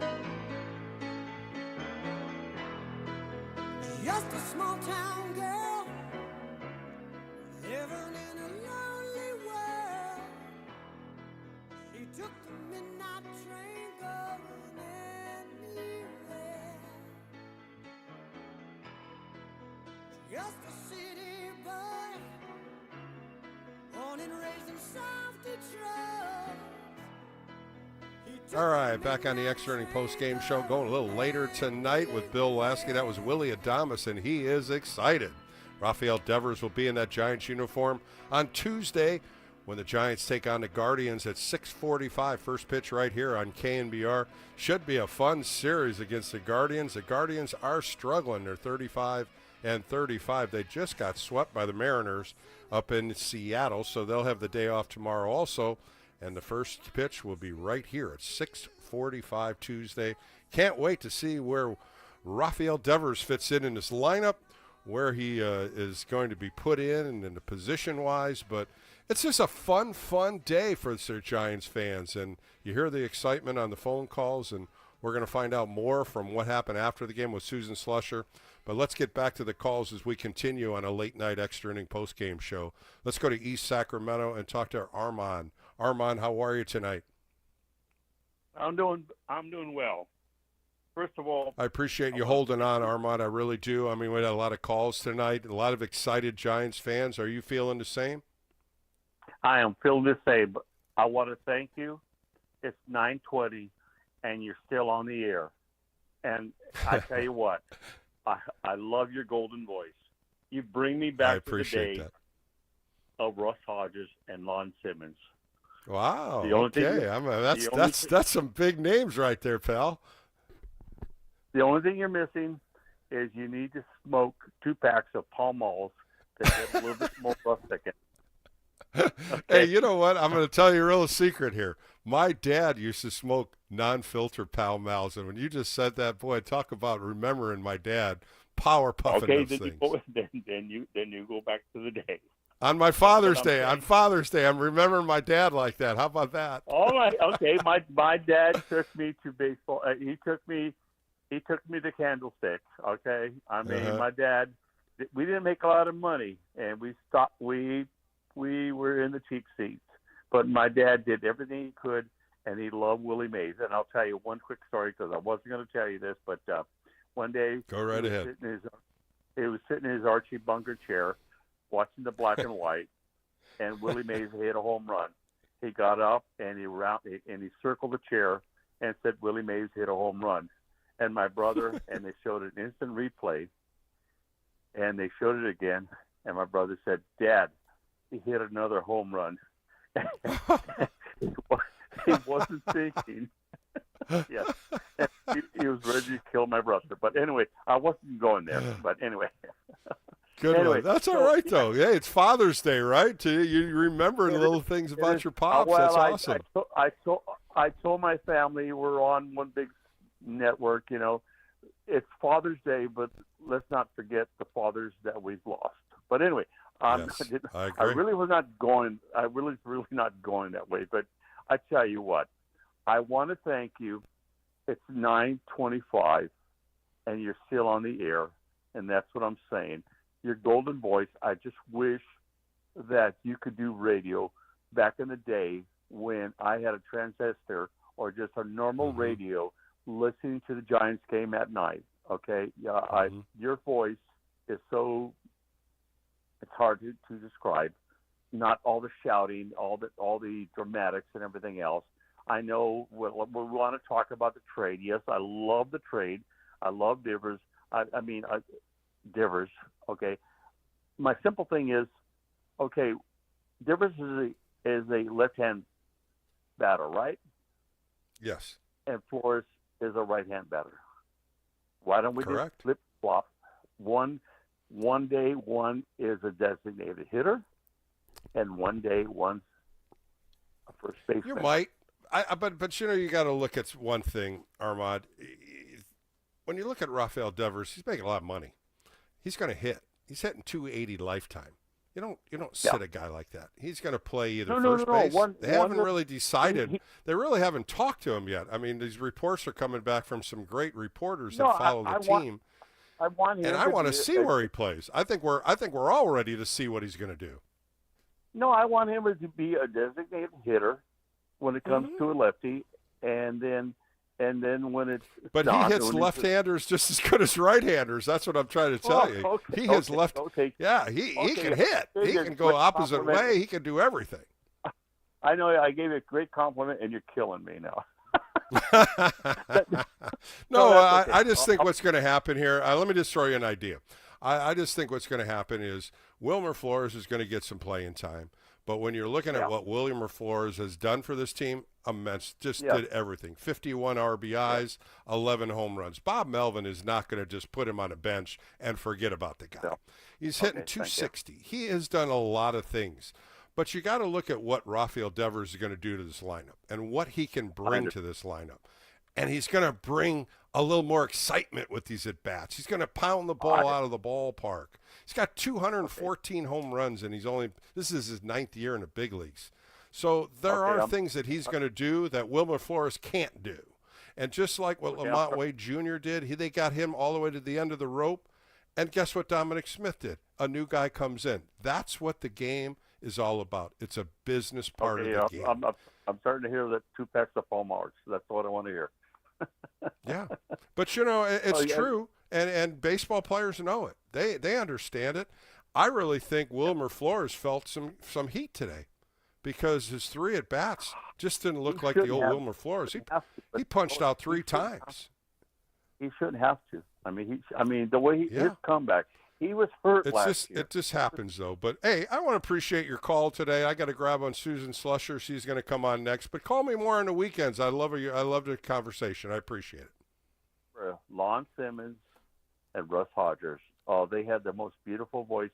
Just a small town girl living in a lonely world. She took the midnight train going anywhere. Just a city boy, born and raised in South Detroit. All right, back on the Extra Inning Post-Game Show, going a little later tonight with Bill Laskey. That was Willie Adamas, and he is excited. Rafael Devers will be in that Giants uniform on Tuesday when the Giants take on the Guardians at 6:45. First pitch right here on KNBR. Should be a fun series against the Guardians. The Guardians are struggling. They're 35-35. They just got swept by the Mariners up in Seattle, so they'll have the day off tomorrow also. And the first pitch will be right here at 6:45 Tuesday. Can't wait to see where Rafael Devers fits in this lineup, where he is going to be put in and in the position-wise. But it's just a fun day for the Giants fans. And you hear the excitement on the phone calls, and we're going to find out more from what happened after the game with Susan Slusher. But let's get back to the calls as we continue on a late-night Extra Inning post-game show. Let's go to East Sacramento and talk to Armand. Armand, how are you tonight? I'm doing well. First of all, I appreciate you holding on, Armand. I really do. I mean, we had a lot of calls tonight, a lot of excited Giants fans. Are you feeling the same? I am feeling the same. But I want to thank you. It's 9:20, and you're still on the air. And I tell you what, I love your golden voice. You bring me back to the day of Russ Hodges and Lon Simmons. Wow. The only Okay. thing That's some big names right there, pal. The only thing you're missing is you need to smoke 2 packs of Pall Malls to get a little bit more rustic. Okay. Hey, you know what? I'm going to tell you a real secret here. My dad used to smoke non-filtered Pall Malls, and when you just said that, boy, talk about remembering my dad power puffing Okay, those things. then you go back to the day. On my Father's Day, I'm remembering my dad like that. How about that? All right, okay. My dad took me to baseball. He took me to Candlestick. Okay, I mean, my dad. We didn't make a lot of money, and we stopped. We were in the cheap seats, but my dad did everything he could, and he loved Willie Mays. And I'll tell you one quick story because I wasn't going to tell you this, but one day, go right ahead. He was sitting in his Archie Bunker chair, watching the black and white, and Willie Mays hit a home run. He got up and he circled the chair and said, "Willie Mays hit a home run." And my brother and they showed an instant replay, and they showed it again, and my brother said, "Dad, he hit another home run." He wasn't thinking. Yes, he was ready to kill my brother. But anyway, I wasn't going there. But anyway. Good anyway, one. That's all right, though. Hey, it's Father's Day, right? You remember little things about your pops. Well, That's awesome. I told my family we're on one big network. You know, it's Father's Day, but let's not forget the fathers that we've lost. But anyway, I really was not going. I really not going that way. But I tell you what, I want to thank you. It's 9:25, and you're still on the air, and that's what I'm saying. Your golden voice. I just wish that you could do radio back in the day when I had a transistor or just a normal radio listening to the Giants game at night. Okay, yeah, your voice is so, it's hard to describe. Not all the shouting, all the dramatics and everything else. I know we want to talk about the trade. Yes, I love the trade. I love Divers. Divers. Okay, my simple thing is, okay, Divers is a left-hand batter, right? Yes. And Flores is a right-hand batter. Why don't we just flip-flop? One day one is a designated hitter, and one day one's a first baseman. You might. But you got to look at one thing, Armand. When you look at Rafael Devers, he's making a lot of money. He's going to hit. He's hitting 280 lifetime. You don't sit a guy like that. He's going to play either first base. They haven't really decided. They really haven't talked to him yet. I mean, these reports are coming back from some great reporters that follow the team. I want to see where he plays. I think we're all ready to see what he's going to do. No, I want him to be a designated hitter when it comes to a lefty, and then when it's but he hits left-handers just as good as right-handers. That's what I'm trying to tell you. Okay, he hits left. Okay. Yeah, he can hit. He can go opposite way. He can do everything. I know. I gave you a great compliment, and you're killing me now. No, I just think what's going to happen here. Let me just throw you an idea. I just think what's going to happen is Wilmer Flores is going to get some playing time. But when you're looking at what Wilmer Flores has done for this team, immense. Just did everything. 51 RBIs, 11 home runs. Bob Melvin is not going to just put him on a bench and forget about the guy. He's hitting 260. He has done a lot of things. But you got to look at what Rafael Devers is going to do to this lineup and what he can bring to this lineup. And he's going to bring a little more excitement with these at-bats. He's going to pound the ball out of the ballpark. He's got 214 home runs, and this is his 9th year in the big leagues. So there are things that he's going to do that Wilmer Flores can't do. And just like what Lamont Wade Jr. did, they got him all the way to the end of the rope. And guess what Dominic Smith did? A new guy comes in. That's what the game is all about. It's a business part of the game. I'm starting to hear that 2 packs of foam marks. That's what I want to hear. Yeah, but it's true, and baseball players know it. They understand it. I really think Wilmer Flores felt some heat today because his 3 at bats just didn't look like the old Wilmer Flores. He punched out 3 times. He shouldn't have to. I mean, the way his comeback. He was hurt last year. It just happens, though. But, hey, I want to appreciate your call today. I got to grab on Susan Slusher. She's going to come on next. But call me more on the weekends. I love the conversation. I appreciate it. Lon Simmons and Russ Hodgers. Oh, they had the most beautiful voice.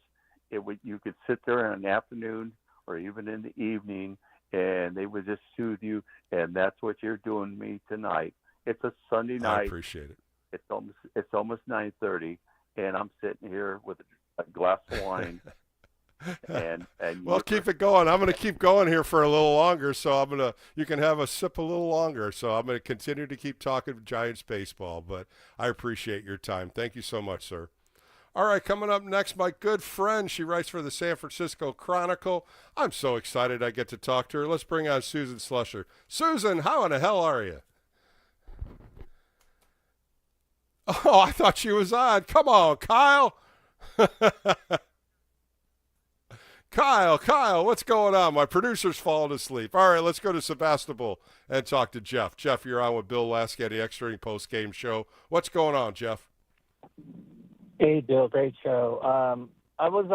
You could sit there in an afternoon or even in the evening, and they would just soothe you. And that's what you're doing to me tonight. It's a Sunday night. I appreciate it. It's almost 9:30. And I'm sitting here with a glass of wine. and well, keep it going. I'm going to keep going here for a little longer, so you can have a sip a little longer. So I'm going to continue to keep talking Giants baseball, but I appreciate your time. Thank you so much, sir. All right, coming up next, my good friend. She writes for the San Francisco Chronicle. I'm so excited I get to talk to her. Let's bring on Susan Slusher. Susan, how in the hell are you? Oh, I thought she was on. Come on, Kyle. Kyle, what's going on? My producer's falling asleep. All right, let's go to Sebastopol and talk to Jeff. Jeff, you're on with Bill Laskey at the Extra Inning Post-Game Show. What's going on, Jeff? Hey, Bill, great show. I was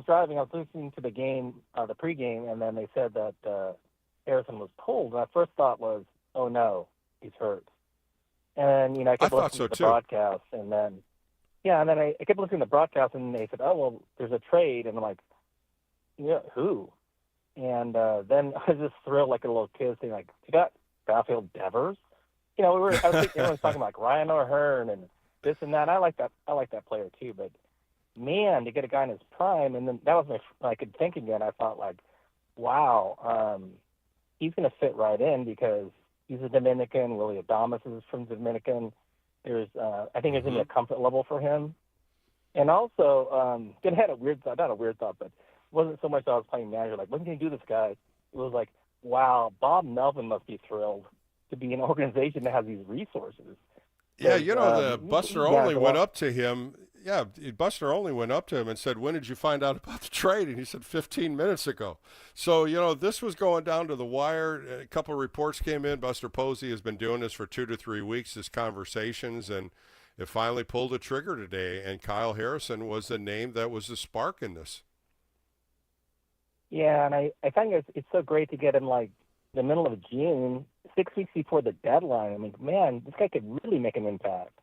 driving, I was listening to the game, the pregame, and then they said that Harrison was pulled. My first thought was, oh no, he's hurt. And, I kept listening to the broadcast, and then, I kept listening to the broadcast, and they said, oh, well, there's a trade, and I'm like, yeah, who? And then I was just thrilled like a little kid, saying, like, you got Rafael Devers? I was thinking everyone's talking about Ryan O'Hearn and this and that. I like that player too, but man, to get a guy in his prime, and then that was I could think again. I thought, like, wow, he's going to fit right in because he's a Dominican. Willie Adames is from Dominican. I think there's going to be a comfort level for him. And also, it had a weird thought, not a weird thought, but it wasn't so much that I was playing manager, like, when can you do this, guy? It was like, wow, Bob Melvin must be thrilled to be an organization that has these resources. Yeah, Buster Olney went up to him. Yeah, Buster Olney went up to him and said, when did you find out about the trade? And he said 15 minutes ago. So, this was going down to the wire. A couple of reports came in. Buster Posey has been doing this for 2 to 3 weeks, this conversations, and it finally pulled a trigger today. And Kyle Harrison was the name that was the spark in this. Yeah, and I think it's so great to get him, like, the middle of June, 6 weeks before the deadline. I mean, man, this guy could really make an impact.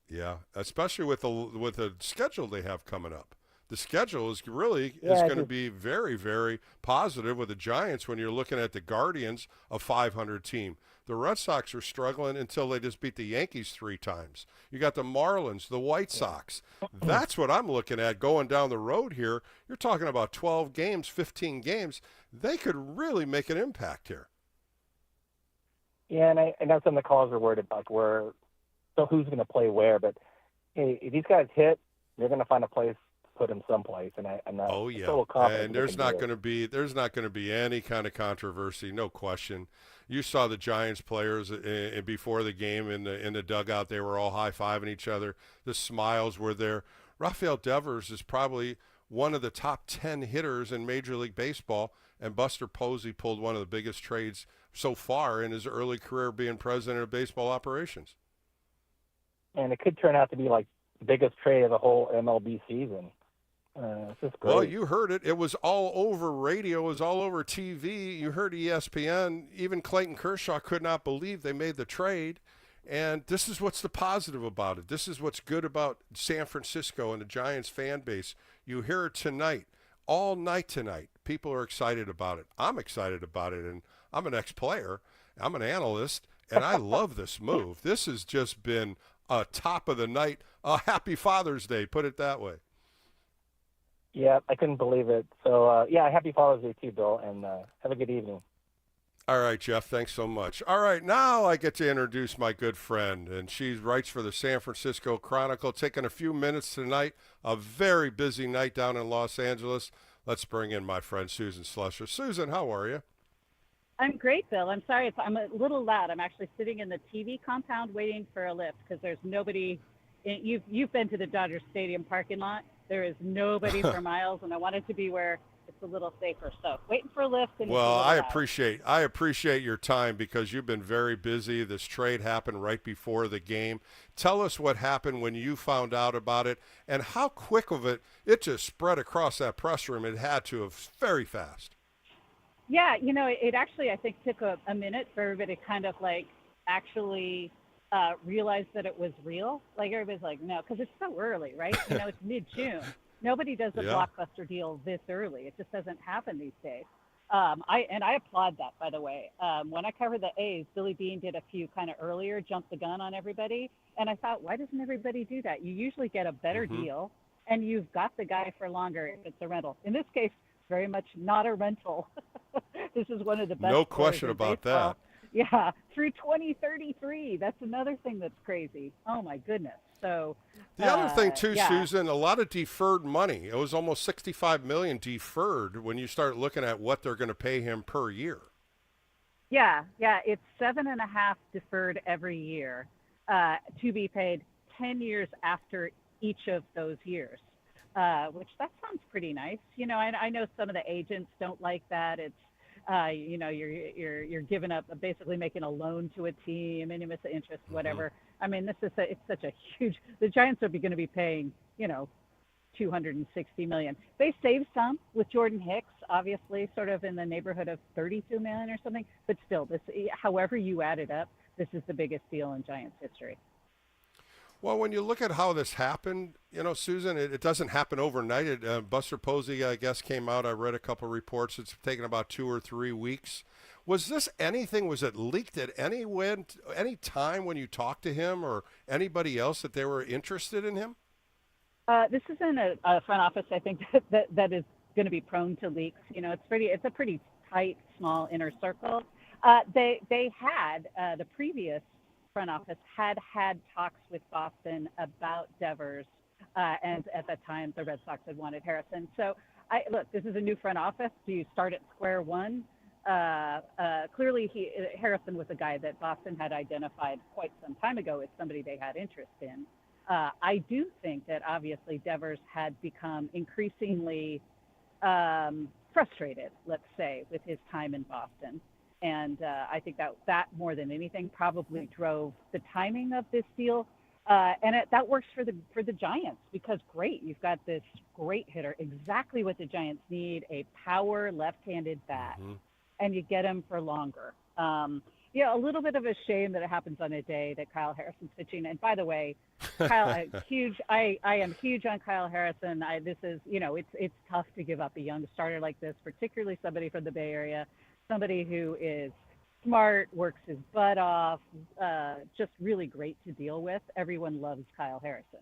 Yeah, especially with the schedule they have coming up. the schedule is really going to be very, very positive with the Giants when you're looking at the Guardians, a 500 team. The Red Sox are struggling until they just beat the Yankees 3 times. You got the Marlins, the White Sox. That's what I'm looking at going down the road here. You're talking about 12 games, 15 games. They could really make an impact here. Yeah, and I know some of the callers are worried about who's going to play where, but if these guys hit, they're going to find a place to put him someplace. And I'm so confident. And there's not going to be any kind of controversy, no question. You saw the Giants players before the game in the dugout; they were all high-fiving each other. The smiles were there. Rafael Devers is probably one of the top 10 hitters in Major League Baseball, and Buster Posey pulled one of the biggest trades so far in his early career being president of baseball operations. And it could turn out to be like the biggest trade of the whole MLB season. It's just great. Well, you heard it. It was all over radio. It was all over TV. You heard ESPN. Even Clayton Kershaw could not believe they made the trade. And this is what's the positive about it. This is what's good about San Francisco and the Giants fan base. You hear it tonight, all night tonight. People are excited about it. I'm excited about it, and I'm an ex-player. I'm an analyst, and I love this move. This has just been a top of the night, a happy Father's Day, put it that way. Yeah, I couldn't believe it. So, happy Father's Day too, Bill, and have a good evening. All right, Jeff, thanks so much. All right, now I get to introduce my good friend, and she writes for the San Francisco Chronicle, taking a few minutes tonight, a very busy night down in Los Angeles. Let's bring in my friend Susan Slusher. Susan, how are you? I'm great, Bill. I'm sorry, I'm a little loud. I'm actually sitting in the TV compound waiting for a lift because there's nobody. You've been to the Dodger Stadium parking lot. There is nobody for miles, and I want it to be where it's a little safer. So waiting for a lift. And well, I appreciate your time because you've been very busy. This trade happened right before the game. Tell us what happened when you found out about it and how quick of it just spread across that press room. It had to have very fast. Yeah, it actually, I think, took a minute for everybody to kind of actually realize that it was real. Everybody's like, no, because it's so early, right? It's mid-June. Nobody does a Blockbuster deal this early. It just doesn't happen these days. I applaud that, by the way. When I covered the A's, Billy Beane did a few kind of earlier, jumped the gun on everybody. And I thought, why doesn't everybody do that? You usually get a better deal, and you've got the guy for longer if it's a rental. In this case, very much not a rental. This is one of the best. No question about that. Yeah, through 2033. That's another thing that's crazy. Oh, my goodness. So the other thing, too, Susan, a lot of deferred money. It was almost $65 million deferred when you start looking at what they're going to pay him per year. Yeah, it's 7.5 deferred every year to be paid 10 years after each of those years. Which that sounds pretty nice. I know some of the agents don't like that. It's, you're giving up, basically making a loan to a team, and you miss the interest, whatever. I mean, it's such a huge. The Giants are going to be paying, $260 million. They saved some with Jordan Hicks, obviously, sort of in the neighborhood of $32 million or something. But still, this, however you add it up, this is the biggest deal in Giants history. Well, when you look at how this happened, Susan, it doesn't happen overnight. Buster Posey, I guess, came out. I read a couple of reports. It's taken about 2 or 3 weeks. Was this anything? Was it leaked at any time when you talked to him or anybody else that they were interested in him? This is in a front office, I think, that is going to be prone to leaks. It's a pretty tight, small inner circle. They had the previous front office had talks with Boston about Devers, and at that time the Red Sox had wanted Harrison. So, look, this is a new front office. Do you start at square one? Clearly, Harrison was a guy that Boston had identified quite some time ago as somebody they had interest in. I do think that obviously Devers had become increasingly frustrated, let's say, with his time in Boston. And I think that more than anything probably drove the timing of this deal. And that works for the Giants because great, you've got this great hitter, exactly what the Giants need, a power left-handed bat, and you get him for longer. Yeah, a little bit of a shame that it happens on a day that Kyle Harrison's pitching. And by the way, Kyle, I am huge on Kyle Harrison. This is, it's tough to give up a young starter like this, particularly somebody from the Bay Area, somebody who is smart, works his butt off, just really great to deal with. Everyone loves Kyle Harrison.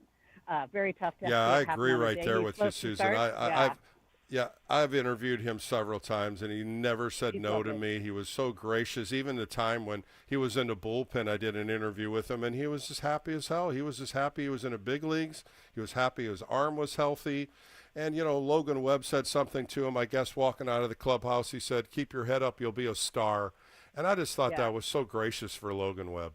Very tough to Yeah, I happen agree on a right day there he's with you, supposed to Susan. start. I've interviewed him several times, and he never said He's no to lovely. me. He was so gracious. Even the time when he was in the bullpen, I did an interview with him, and he was as happy as hell. He was as happy he was in the big leagues. He was happy his arm was healthy. And, Logan Webb said something to him, I guess, walking out of the clubhouse. He said, keep your head up, you'll be a star. And I just thought Yeah. that was so gracious for Logan Webb.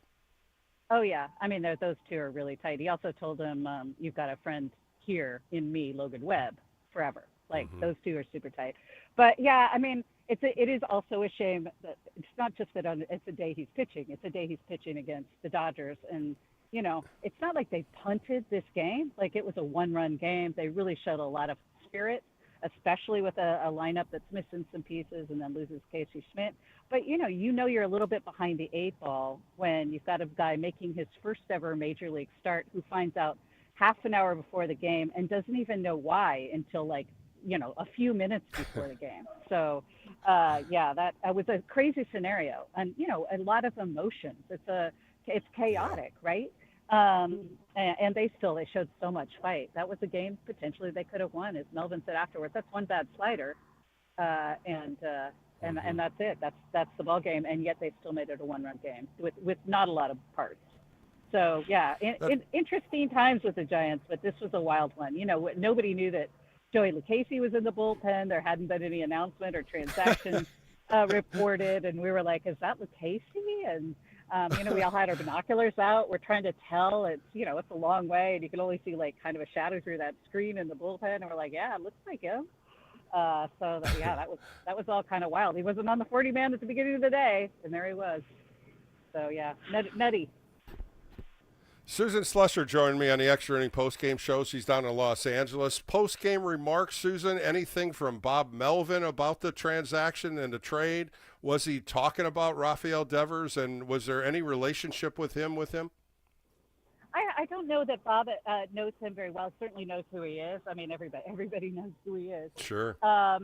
Oh, yeah. I mean, those two are really tight. He also told him, you've got a friend here in me, Logan Webb, forever. Like, those two are super tight. But, yeah, I mean, it is also a shame that it's not just that it's a day he's pitching. It's a day he's pitching against the Dodgers. And, it's not like they punted this game. Like, it was a one-run game. They really showed a lot of spirit, especially with a lineup that's missing some pieces and then loses Casey Schmidt. But, you're a little bit behind the eight ball when you've got a guy making his first ever major league start who finds out half an hour before the game and doesn't even know why until, like, a few minutes before the game. So, that was a crazy scenario. And, a lot of emotions. It's chaotic, right? And they showed so much fight. That was a game potentially they could have won, as Melvin said afterwards. That's one bad slider, and that's it. That's the ball game. And yet they still made it a one-run game with not a lot of parts. So yeah, interesting times with the Giants, but this was a wild one. Nobody knew that Joey Lucchesi was in the bullpen. There hadn't been any announcement or transaction reported, and we were like, "Is that Lucchesi?" And we all had our binoculars out. We're trying to tell. It's a long way, and you can only see like kind of a shadow through that screen in the bullpen. And we're like, "Yeah, it looks like him." That was all kind of wild. He wasn't on the 40-man at the beginning of the day, and there he was. So yeah, nutty. Susan Slusher joined me on the Extra Inning postgame show. She's down in Los Angeles. Postgame remarks, Susan, anything from Bob Melvin about the transaction and the trade? Was he talking about Rafael Devers, and was there any relationship with him? I don't know that Bob knows him very well. Certainly knows who he is. I mean, everybody knows who he is. Sure. I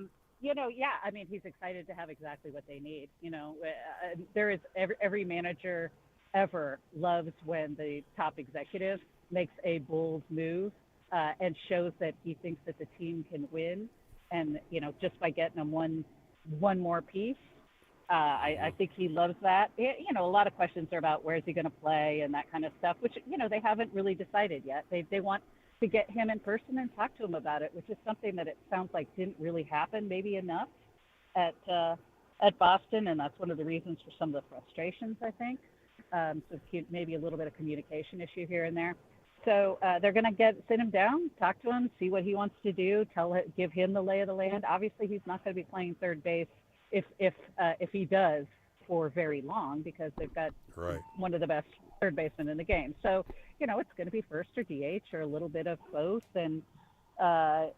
mean, he's excited to have exactly what they need. There is every manager ever loves when the top executive makes a bold move and shows that he thinks that the team can win. And, just by getting them one more piece, I think he loves that. A lot of questions are about where is he going to play and that kind of stuff, which, they haven't really decided yet. They want to get him in person and talk to him about it, which is something that it sounds like didn't really happen maybe enough at Boston. And that's one of the reasons for some of the frustrations, I think. So maybe a little bit of communication issue here and there. So they're going to sit him down, talk to him, see what he wants to do, give him the lay of the land. Obviously, he's not going to be playing third base if he does for very long, because they've got one of the best third basemen in the game. So, it's going to be first or DH or a little bit of both, and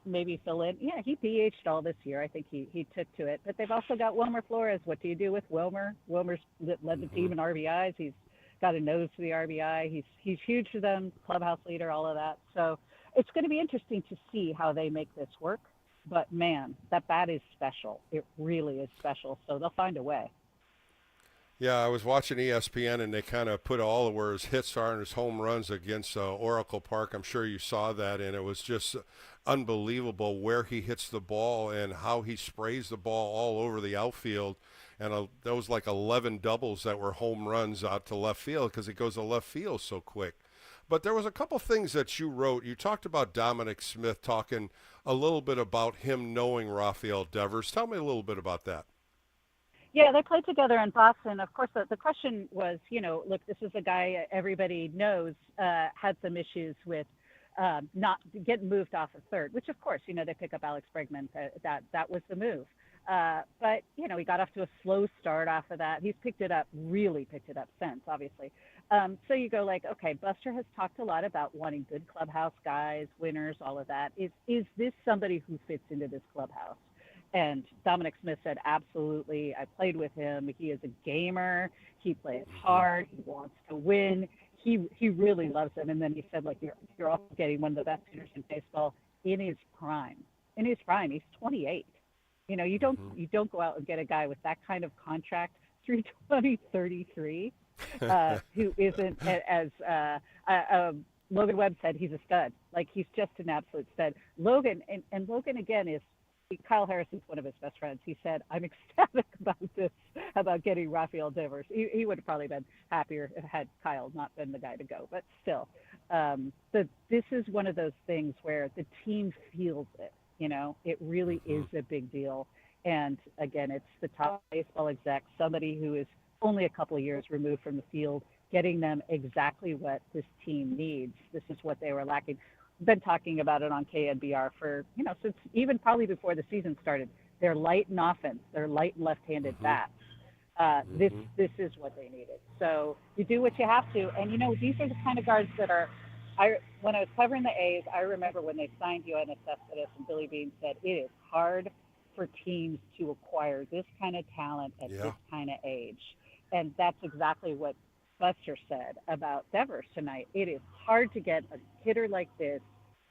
maybe fill in. Yeah, he DH'd all this year. I think he took to it. But they've also got Wilmer Flores. What do you do with Wilmer? Wilmer's led the team in RBIs. He's got a nose for the RBI. He's huge for them, clubhouse leader, all of that. So it's going to be interesting to see how they make this work. But, man, that bat is special. It really is special. So they'll find a way. Yeah, I was watching ESPN, and they kind of put all of where his hits are and his home runs against Oracle Park. I'm sure you saw that, and it was just unbelievable where he hits the ball and how he sprays the ball all over the outfield. And there was like 11 doubles that were home runs out to left field because it goes to left field so quick. But there was a couple things that you wrote. You talked about Dominic Smith, talking a little bit about him knowing Rafael Devers. Tell me a little bit about that. Yeah, they played together in Boston. Of course, the question was, look, this is a guy everybody knows had some issues with not getting moved off of third, which, of course, they pick up Alex Bregman. That was the move. But, he got off to a slow start off of that. He's really picked it up since, obviously. So you go like, okay, Buster has talked a lot about wanting good clubhouse guys, winners, all of that. Is this somebody who fits into this clubhouse? And Dominic Smith said, absolutely. I played with him. He is a gamer. He plays hard. He wants to win. He really loves him. And then he said, like, you're also getting one of the best hitters in baseball in his prime. In his prime, he's 28. You know, you don't go out and get a guy with that kind of contract through 2033, who isn't as Logan Webb said, he's a stud. Like, he's just an absolute stud. Logan, and Logan again is, Kyle Harrison's one of his best friends. He said, I'm ecstatic about this, about getting Rafael Devers. He would have probably been happier had Kyle not been the guy to go, but still. This is one of those things where the team feels it. You know, it really is a big deal. And again, it's the top baseball exec, somebody who is only a couple of years removed from the field, getting them exactly what this team needs. This is what they were lacking. We've been talking about it on KNBR for, you know, since even probably before the season started. They're light in offense. They're light in left-handed bats. This is what they needed. So you do what you have to. And, you know, these are the kind of guards that are, when I was covering the A's, I remember when they signed Yoenis Cespedes and Billy Beane said, it is hard for teams to acquire this kind of talent at this kind of age. And that's exactly what Buster said about Devers tonight. It is hard to get a hitter like this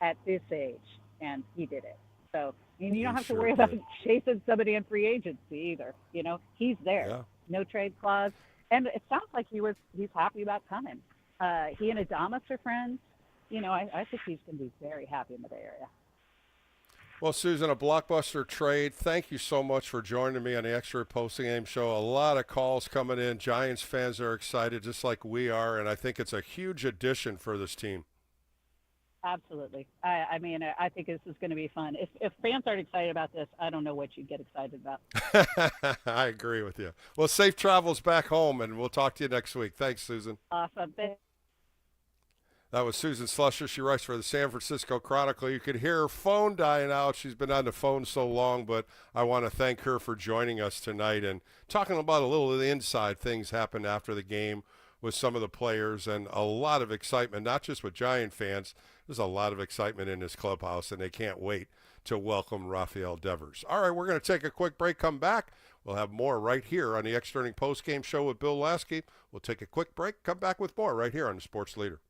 at this age, and he did it. So, and you don't have to worry about chasing somebody in free agency either. You know, he's there. Yeah. No trade clause. And it sounds like he's happy about coming. He and Adames are friends. You know, I think he's going to be very happy in the Bay Area. Well, Susan, a Blockbuster trade. Thank you so much for joining me on the Extra Postgame Show. A lot of calls coming in. Giants fans are excited just like we are, and I think it's a huge addition for this team. Absolutely. I mean, I think this is going to be fun. If fans aren't excited about this, I don't know what you'd get excited about. I agree with you. Well, safe travels back home, and we'll talk to you next week. Thanks, Susan. Awesome. That was Susan Slusher. She writes for the San Francisco Chronicle. You could hear her phone dying out. She's been on the phone so long, but I want to thank her for joining us tonight and talking about a little of the inside things happened after the game with some of the players and a lot of excitement, not just with Giant fans. There's a lot of excitement in this clubhouse, and they can't wait to welcome Rafael Devers. All right, we're going to take a quick break, come back. We'll have more right here on the Extra Inning Postgame Show with Bill Laskey. We'll take a quick break, come back with more right here on the Sports Leader.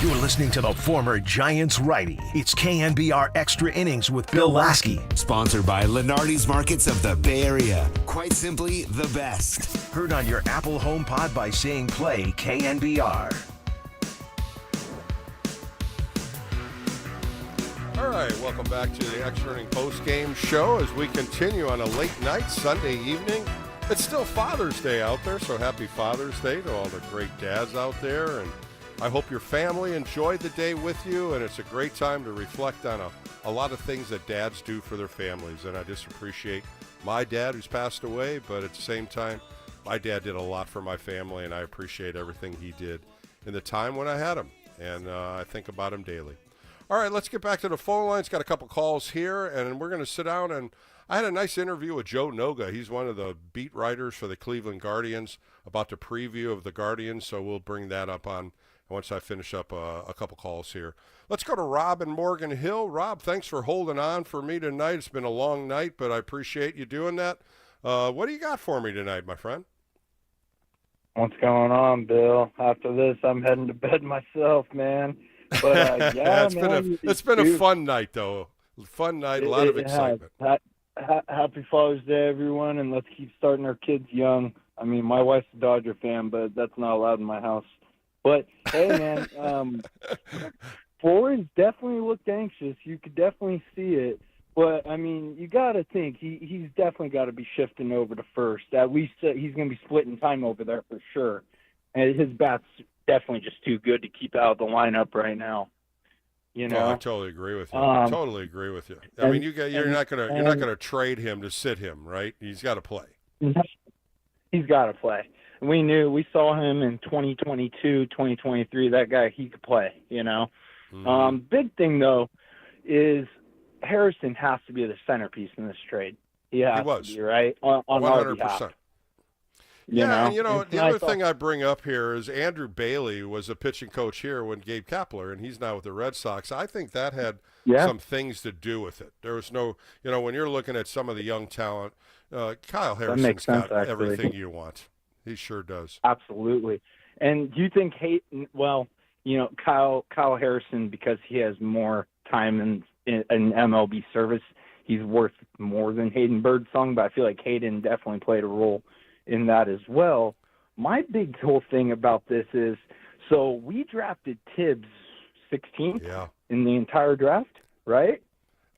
You're listening to the former Giants righty. It's KNBR Extra Innings with Bill Laskey. Sponsored by Lenardi's Markets of the Bay Area. Quite simply, the best. Heard on your Apple HomePod by saying play KNBR. All right, welcome back to the Extra Inning post-game show as we continue on a late night Sunday evening. It's still Father's Day out there, so happy Father's Day to all the great dads out there. And I hope your family enjoyed the day with you, and it's a great time to reflect on a lot of things that dads do for their families. And I just appreciate my dad who's passed away, but at the same time, my dad did a lot for my family, and I appreciate everything he did in the time when I had him. And I think about him daily. All right, let's get back to the phone lines. Got a couple calls here, and we're going to sit down. And I had a nice interview with Joe Noga. He's one of the beat writers for the Cleveland Guardians about the preview of the Guardians, so we'll bring that up on once I finish up a couple calls here. Let's go to Rob in Morgan Hill. Rob, thanks for holding on for me tonight. It's been a long night, but I appreciate you doing that. What do you got for me tonight, my friend? What's going on, Bill? After this, I'm heading to bed myself, man. But yeah, it's been a fun night, though. Fun night, a lot of excitement. Happy Father's Day, everyone, and let's keep starting our kids young. I mean, my wife's a Dodger fan, but that's not allowed in my house. But hey, man, Flores definitely looked anxious. You could definitely see it. But I mean, you got to think he's definitely got to be shifting over to first. At least he's going to be splitting time over there for sure. And his bat's definitely just too good to keep out of the lineup right now. You know, I totally agree with you. Totally agree with you. I mean, you're not gonna trade him to sit him, right? He's got to play. He's got to play. We saw him in 2022, 2023. That guy, he could play. You know, big thing though is Harrison has to be the centerpiece in this trade. He was to be, right on 100%. Our behalf. Yeah, and the other thing I bring up here is Andrew Bailey was a pitching coach here when Gabe Kapler, and he's now with the Red Sox. I think that had some things to do with it. There was no, when you're looking at some of the young talent, Kyle Harrison's got everything you want. He sure does. Absolutely. And do you think Kyle Harrison, because he has more time in MLB service, he's worth more than Hayden Birdsong, but I feel like Hayden definitely played a role in that as well. My big whole thing about this is, so we drafted Tibbs 16th in the entire draft, right?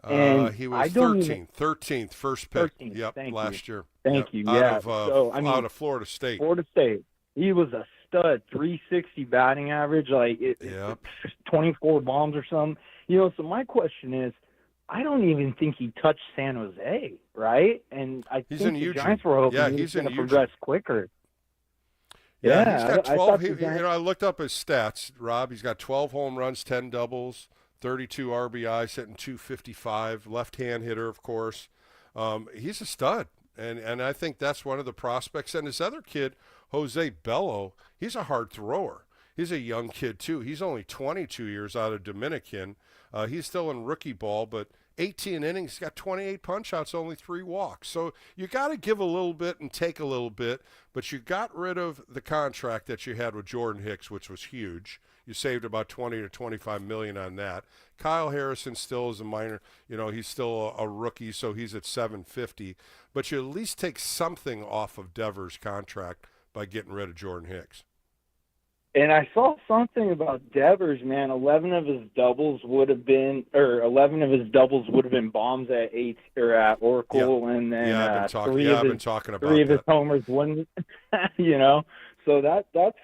And he was 13th, first pick. 13th. Last year. Thank you. Out of Florida State. Florida State. He was a stud, 360 batting average, 24 bombs or something. So my question is, I don't even think he touched San Jose, right? And I think the Giants were hoping he's going to progress quicker. Yeah, he's got 12. I looked up his stats, Rob. He's got 12 home runs, 10 doubles, 32 RBIs, hitting 255. Left-hand hitter, of course. He's a stud, and I think that's one of the prospects. And this other kid, Jose Bello, he's a hard thrower. He's a young kid, too. He's only 22 years out of Dominican. He's still in rookie ball, but 18 innings, he's got 28 punch-outs, only 3 walks. So you got to give a little bit and take a little bit, but you got rid of the contract that you had with Jordan Hicks, which was huge. You saved about $20 to $25 million on that. Kyle Harrison still is a minor, he's still a rookie, so he's at $750. But you at least take something off of Devers' contract by getting rid of Jordan Hicks. And I saw something about Devers, man. 11 of his doubles would have been bombs at Oracle, and then I've been talking about 3 of his homers wouldn't. So that's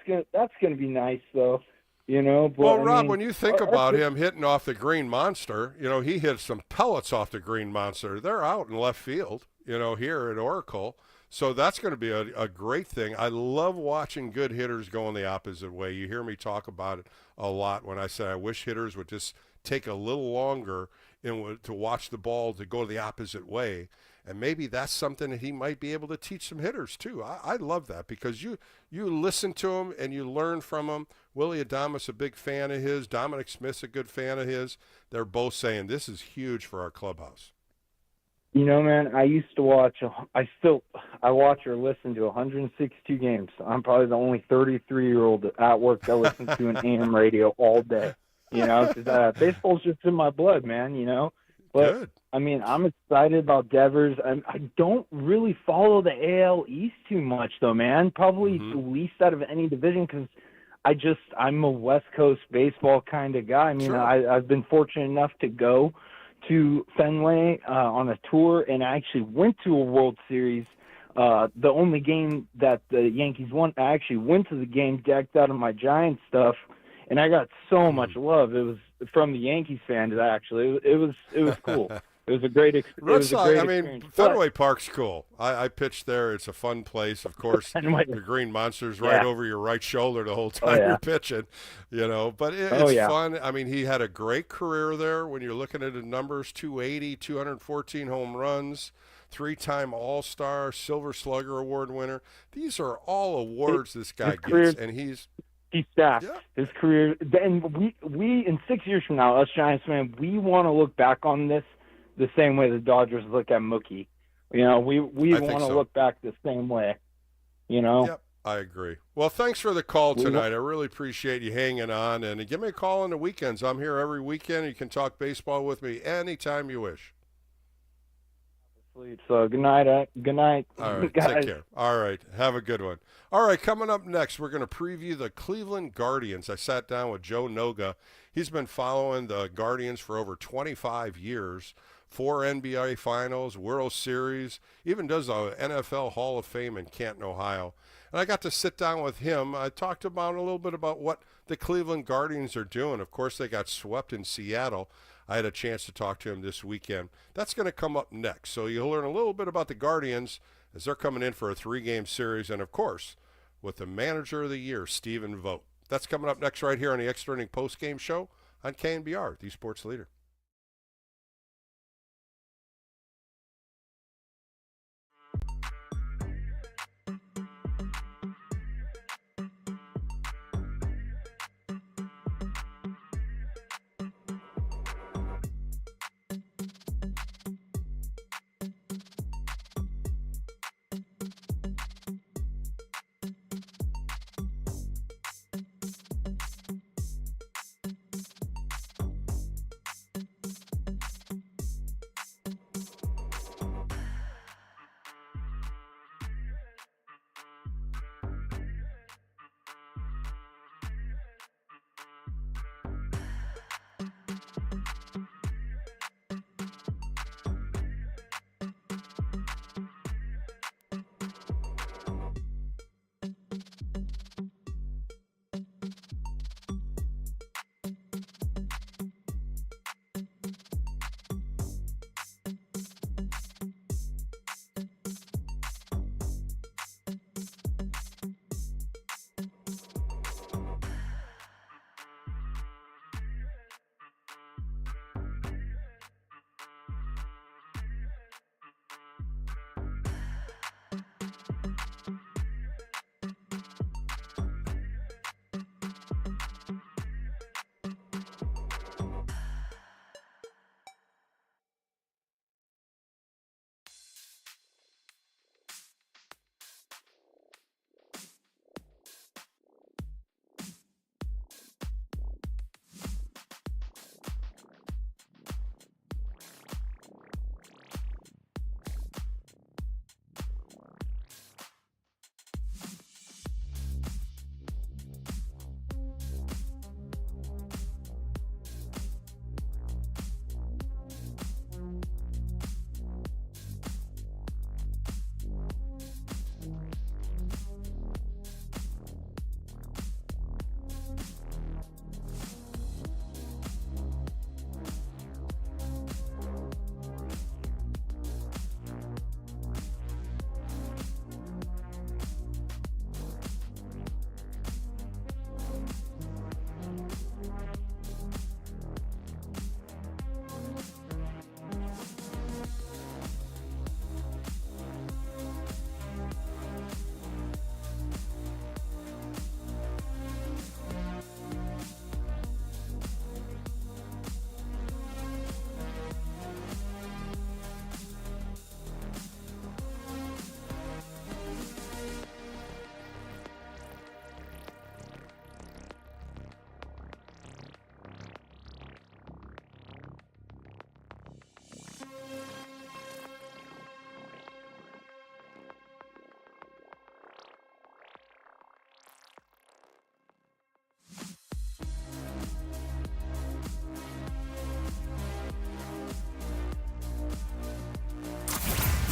gonna be nice, though. But, Rob, when you think about him hitting off the Green Monster, he hit some pellets off the Green Monster. They're out in left field, here at Oracle. So that's going to be a great thing. I love watching good hitters going the opposite way. You hear me talk about it a lot when I say I wish hitters would just take a little longer to watch the ball to go the opposite way. And maybe that's something that he might be able to teach some hitters too. I love that because you listen to him and you learn from him. Willie Adames a big fan of his. Dominic Smith's a good fan of his. They're both saying this is huge for our clubhouse. You know, man, I used to watch. I watch or listen to 162 games. I'm probably the only 33-year-old at work that listens to an AM radio all day. You know, because baseball's just in my blood, man. You know, but Good. I mean, I'm excited about Devers. I don't really follow the AL East too much, though, man. Probably the least out of any division because I'm a West Coast baseball kind of guy. I mean, Sure. I've been fortunate enough to go to Fenway on a tour, and I actually went to a World Series. The only game that the Yankees won, I actually went to the game decked out of my Giants stuff, and I got so much love. It was from the Yankees fans, actually. It was cool. It was a great experience. Fenway Park's cool. I pitched there. It's a fun place. Of course, the Green Monster's right over your right shoulder the whole time you're pitching, you know. But it's fun. I mean, he had a great career there when you're looking at the numbers, 280, 214 home runs, 3-time All-Star, Silver Slugger Award winner. These are all awards this guy gets, and he's stacked. His career. And we in 6 years from now, us Giants fans, we want to look back on this the same way the Dodgers look at Mookie. You know, we want to look back the same way, you know? Yep, I agree. Well, thanks for the call tonight. I really appreciate you hanging on. And give me a call on the weekends. I'm here every weekend. You can talk baseball with me anytime you wish. So good night. Good night. All right, guys. take care. All right, have a good one. All right, coming up next, we're going to preview the Cleveland Guardians. I sat down with Joe Noga. He's been following the Guardians for over 25 years. 4 NBA Finals, World Series, even does a NFL Hall of Fame in Canton, Ohio. And I got to sit down with him. I talked about a little bit about what the Cleveland Guardians are doing. Of course, they got swept in Seattle. I had a chance to talk to him this weekend. That's going to come up next. So you'll learn a little bit about the Guardians as they're coming in for a 3-game series. And, of course, with the Manager of the Year, Stephen Vogt. That's coming up next right here on the Extra Inning Postgame Show on KNBR, the Sports Leader.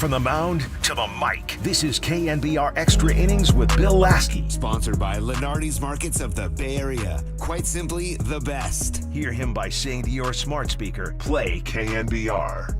From the mound to the mic, this is KNBR Extra Innings with Bill Laskey. Sponsored by Lenardi's Markets of the Bay Area. Quite simply, the best. Hear him by saying to your smart speaker, play KNBR.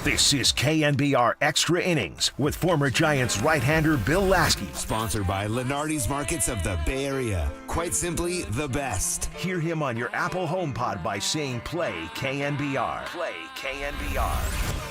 This is KNBR Extra Innings with former Giants right-hander Bill Laskey. Sponsored by Lenardi's Markets of the Bay Area. Quite simply, the best. Hear him on your Apple HomePod by saying play KNBR. Play KNBR.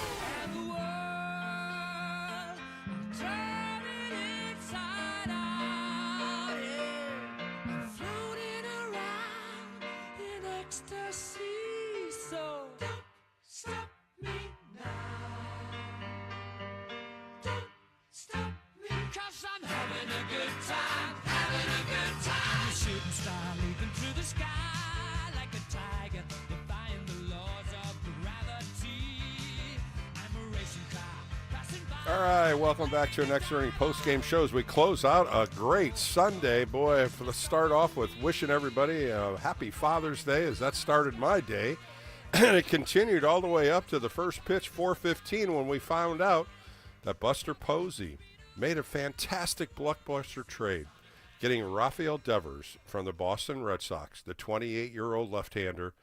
All right, welcome back to an Extra Inning post-game show as we close out a great Sunday. Boy, let's start off with wishing everybody a happy Father's Day, as that started my day. And it continued all the way up to the first pitch, 4:15, when we found out that Buster Posey made a fantastic Blockbuster trade, getting Rafael Devers from the Boston Red Sox, the 28-year-old left-hander,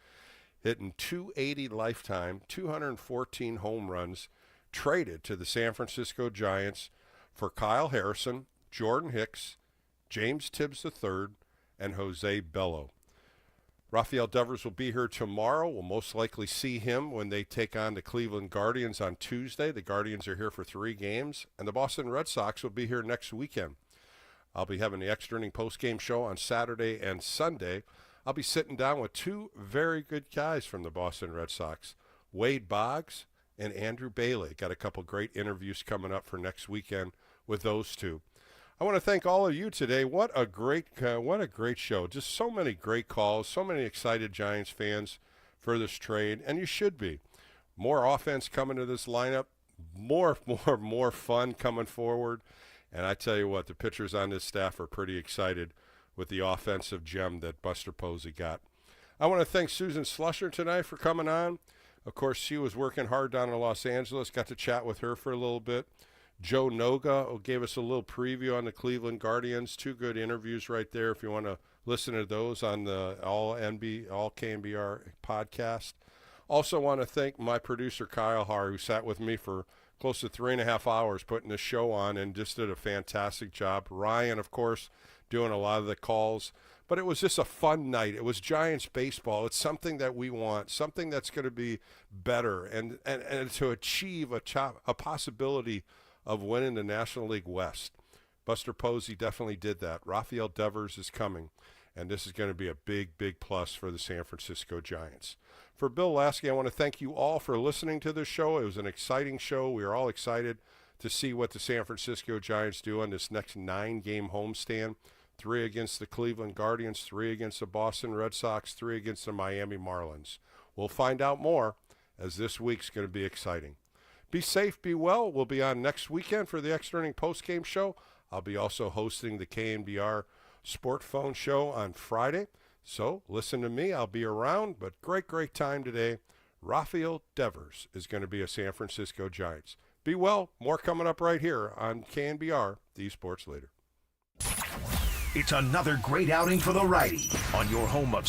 hitting .280 lifetime, 214 home runs, traded to the San Francisco Giants for Kyle Harrison, Jordan Hicks, James Tibbs III, and Jose Bello. Rafael Devers will be here tomorrow. We'll most likely see him when they take on the Cleveland Guardians on Tuesday. The Guardians are here for 3 games, and the Boston Red Sox will be here next weekend. I'll be having the Extra Inning post-game show on Saturday and Sunday. I'll be sitting down with 2 very good guys from the Boston Red Sox, Wade Boggs and Andrew Bailey. Got a couple great interviews coming up for next weekend with those 2. I want to thank all of you today. What a great show. Just so many great calls, so many excited Giants fans for this trade, and you should be. More offense coming to this lineup, more fun coming forward. And I tell you what, the pitchers on this staff are pretty excited with the offensive gem that Buster Posey got. I want to thank Susan Slusher tonight for coming on. Of course, she was working hard down in Los Angeles. Got to chat with her for a little bit. Joe Noga gave us a little preview on the Cleveland Guardians. 2 good interviews right there if you want to listen to those on the All KNBR podcast. Also want to thank my producer, Kyle Har, who sat with me for close to 3.5 hours putting this show on and just did a fantastic job. Ryan, of course, doing a lot of the calls. But it was just a fun night. It was Giants baseball. It's something that we want, something that's going to be better, and to achieve a possibility of winning the National League West. Buster Posey definitely did that. Rafael Devers is coming, and this is going to be a big, big plus for the San Francisco Giants. For Bill Laskey, I want to thank you all for listening to this show. It was an exciting show. We are all excited to see what the San Francisco Giants do on this next 9-game homestand. 3 against the Cleveland Guardians, 3 against the Boston Red Sox, 3 against the Miami Marlins. We'll find out more, as this week's going to be exciting. Be safe, be well. We'll be on next weekend for the Extra Inning post-game show. I'll be also hosting the KNBR Sport Phone Show on Friday. So listen to me. I'll be around, but great time today. Rafael Devers is going to be a San Francisco Giants. Be well. More coming up right here on KNBR, the Sports Leader. It's another great outing for the righty on your home of